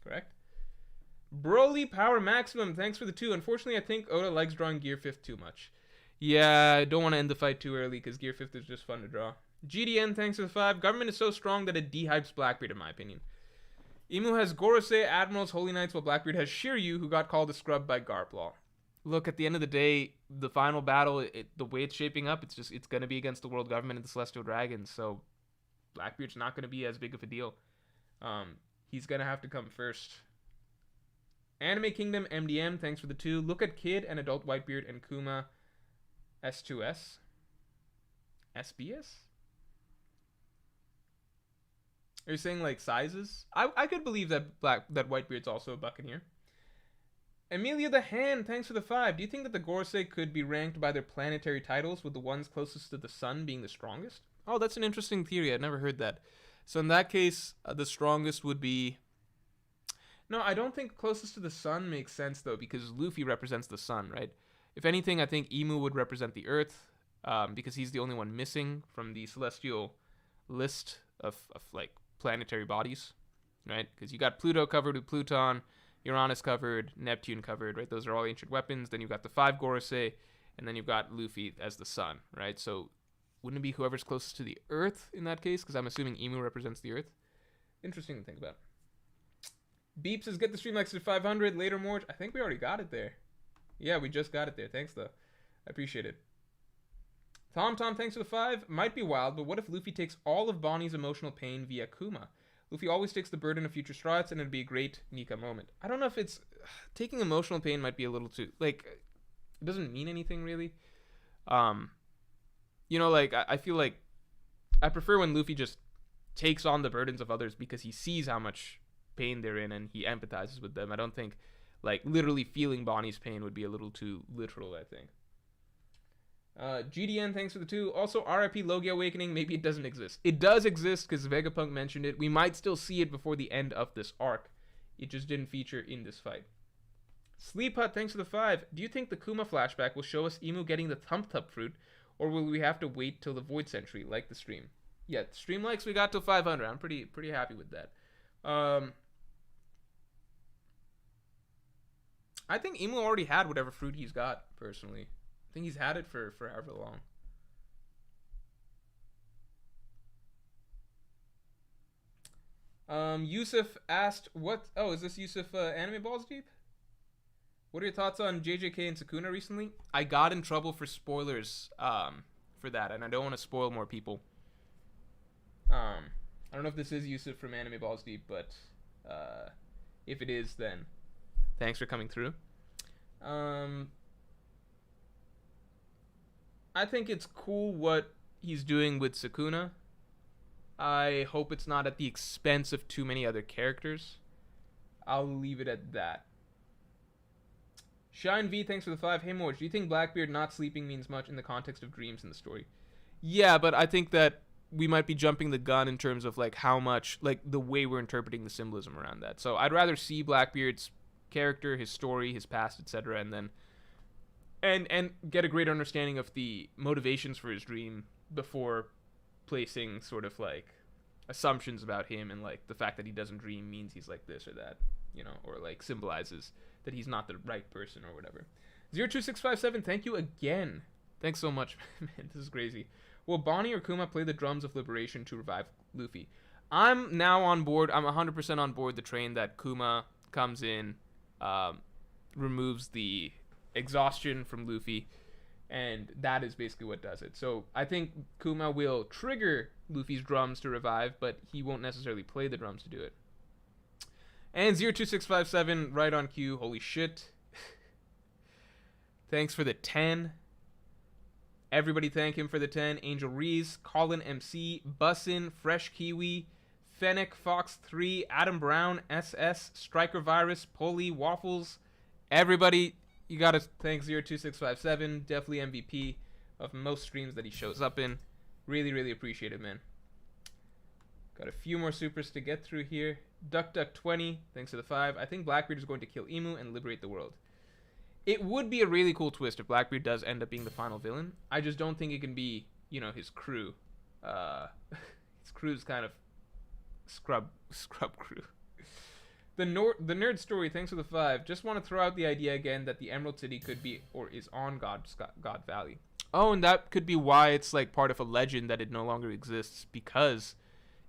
Correct? Broly Power Maximum, thanks for the 2. Unfortunately, I think Oda likes drawing Gear 5th too much. Yeah, I don't want to end the fight too early because Gear 5th is just fun to draw. GDN, thanks for the 5. Government is so strong that it dehypes Blackbeard, in my opinion. Imu has Gorosei, Admirals, Holy Knights, while Blackbeard has Shiryu, who got called a scrub by Garplaw. Look, at the end of the day, the final battle, the way it's shaping up, it's going to be against the world government and the Celestial Dragons, so Blackbeard's not going to be as big of a deal. He's going to have to come first. Anime Kingdom MDM, thanks for the 2. Look at Kid and Adult Whitebeard and Kuma S2S. SBS? Are you saying like sizes? I could believe that Whitebeard's also a Buccaneer. Amelia the Hand, thanks for the 5. Do you think that the Gorosei could be ranked by their planetary titles, with the ones closest to the sun being the strongest? Oh, that's an interesting theory. I'd never heard that. So in that case, the strongest would be... No, I don't think closest to the sun makes sense, though, because Luffy represents the sun, right? If anything, I think Imu would represent the Earth, because he's the only one missing from the celestial list of like, planetary bodies, right? Because you got Pluto covered with Pluton, Uranus covered, Neptune covered, right? Those are all ancient weapons. Then you've got the 5 Gorosei, and then you've got Luffy as the sun, right? So wouldn't it be whoever's closest to the Earth in that case? Because I'm assuming Emu represents the Earth. Interesting to think about. Beep says, get the stream likes to 500. Later, Morj. I think we already got it there. Yeah, we just got it there. Thanks, though. I appreciate it. Tom, thanks for the 5. Might be wild, but what if Luffy takes all of Bonnie's emotional pain via Kuma? Luffy always takes the burden of future strides, and it'd be a great Nika moment. I don't know if it's... Taking emotional pain might be a little too... Like, it doesn't mean anything, really. You know, like, I feel like... I prefer when Luffy just takes on the burdens of others because he sees how much pain they're in and he empathizes with them. I don't think... Like, literally feeling Bonnie's pain would be a little too literal, I think. GDN, thanks for the 2. Also, RIP Logia Awakening, maybe it doesn't exist. It does exist because Vegapunk mentioned it. We might still see it before the end of this arc. It just didn't feature in this fight. Sleep Hut, thanks for the 5. Do you think the Kuma flashback will show us Emu getting the Thump Thup fruit, or will we have to wait till the Void Century, like the stream? Yeah, stream likes we got till 500. I'm pretty happy with that. I think Emu already had whatever fruit he's got, personally. I think he's had it for however long. Yusuf asked, what... Oh, is this Yusuf Anime Balls Deep? What are your thoughts on JJK and Sukuna recently? I got in trouble for spoilers for that, and I don't want to spoil more people. I don't know if this is Yusuf from Anime Balls Deep, but if it is, then thanks for coming through. I think it's cool what he's doing with Sukuna. I hope it's not at the expense of too many other characters. I'll leave it at that. Shine V, thanks for the 5. Hey Morj, do you think Blackbeard not sleeping means much in the context of dreams in the story? Yeah, but I think that we might be jumping the gun in terms of like how much, like the way we're interpreting the symbolism around that. So I'd rather see Blackbeard's character, his story, his past, etc., and then and get a greater understanding of the motivations for his dream before placing sort of like assumptions about him and like the fact that he doesn't dream means he's like this or that, you know, or like symbolizes that he's not the right person or whatever. 02657, thank you again. Thanks so much, man. This is crazy. Will Bonnie or Kuma play the drums of liberation to revive Luffy? I'm now on board. I'm 100% on board the train that Kuma comes in, removes the exhaustion from Luffy, and that is basically what does it. So I think Kuma will trigger Luffy's drums to revive, but he won't necessarily play the drums to do it. And 02657, right on cue. Holy shit. Thanks for the 10. Everybody thank him for the 10. Angel Rees, Colin MC, Bussin, Fresh Kiwi, Fennec, Fox 3, Adam Brown, SS, Striker Virus, Polly, Waffles. Everybody, you gotta thank 02657. Definitely MVP of most streams that he shows up in. Really, really appreciate it, man. Got a few more supers to get through here. Duck20, thanks for the 5. I think Blackbeard is going to kill Emu and liberate the world. It would be a really cool twist if Blackbeard does end up being the final villain. I just don't think it can be, you know, his crew. His crew's kind of scrub crew. The nerd story, thanks for the 5. Just want to throw out the idea again that the Emerald City could be or is on God Valley. Oh, and that could be why it's like part of a legend that it no longer exists, because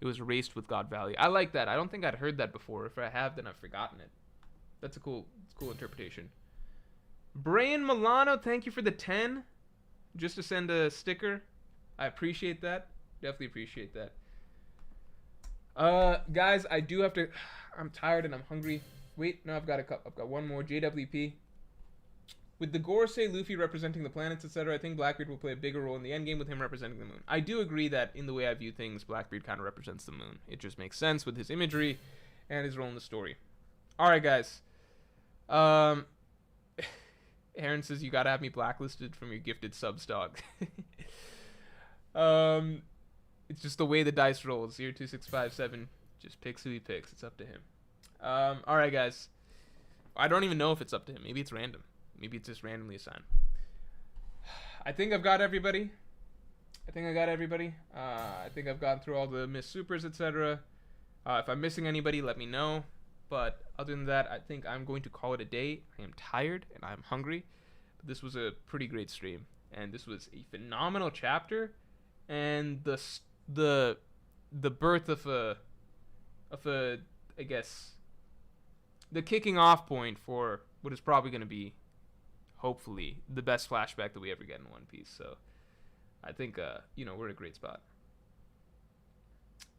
it was erased with God Valley. I like that. I don't think I'd heard that before. If I have, then I've forgotten it. That's a cool interpretation. Brian Milano, thank you for the 10. Just to send a sticker. I appreciate that. Definitely appreciate that. Guys, I do have to... I'm tired and I'm hungry. Wait, no, I've got one more. JWP. With the Gorosei, Luffy representing the planets, etc., I think Blackbeard will play a bigger role in the endgame with him representing the moon. I do agree that in the way I view things, Blackbeard kind of represents the moon. It just makes sense with his imagery and his role in the story. Alright, guys. Aaron says you gotta have me blacklisted from your gifted subs, dog. It's just the way the dice rolls. 02657 just picks who he picks. It's up to him. Alright, guys. I don't even know if it's up to him. Maybe it's random. Maybe it's just randomly assigned. I think I've got everybody. I think I've gone through all the missed supers, etc. If I'm missing anybody, let me know. But other than that, I think I'm going to call it a day. I am tired and I'm hungry. But this was a pretty great stream, and this was a phenomenal chapter, and the birth of a I guess the kicking off point for what is probably going to be, hopefully, the best flashback that we ever get in One Piece. So I think we're in a great spot.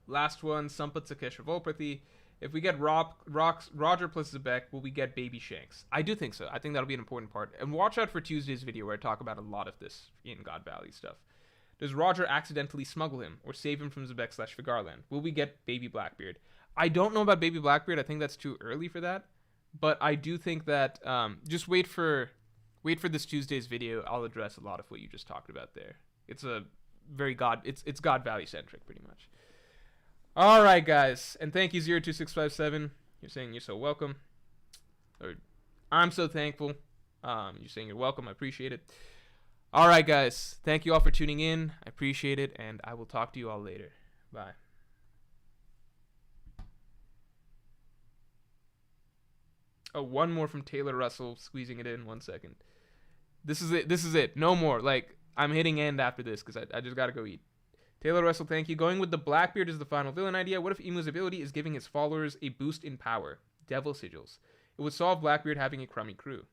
Last one, Sampa Takesh Revolpathy. If we get Roger plus Zebek, will we get Baby Shanks? I do think so. I think that'll be an important part. And watch out for Tuesday's video where I talk about a lot of this in God Valley stuff. Does Roger accidentally smuggle him or save him from Zebek/Figarland? Will we get Baby Blackbeard? I don't know about Baby Blackbeard. I think that's too early for that. But I do think that just wait for this Tuesday's video. I'll address a lot of what you just talked about there. It's a very it's God Valley centric pretty much. All right, guys, and thank you 02657. You're saying you're so welcome. Or I'm so thankful. You're saying you're welcome. I appreciate it. All right, guys, thank you all for tuning in. I appreciate it, and I will talk to you all later. Bye. Oh, one more from Taylor Russell, squeezing it in 1 second. This is it. This is it. No more. Like, I'm hitting end after this because I just got to go eat. Taylor Russell, thank you. Going with the Blackbeard as the final villain idea. What if Imu's ability is giving his followers a boost in power? Devil sigils. It would solve Blackbeard having a crummy crew.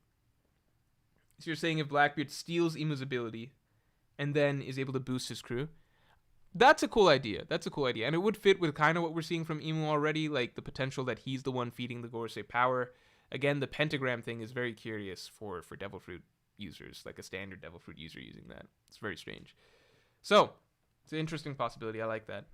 So you're saying if Blackbeard steals Imu's ability and then is able to boost his crew? That's a cool idea. That's a cool idea. And it would fit with kind of what we're seeing from Imu already, like the potential that he's the one feeding the Gorosei power. Again, the pentagram thing is very curious for Devil Fruit users, like a standard Devil Fruit user using that. It's very strange. So, it's an interesting possibility. I like that.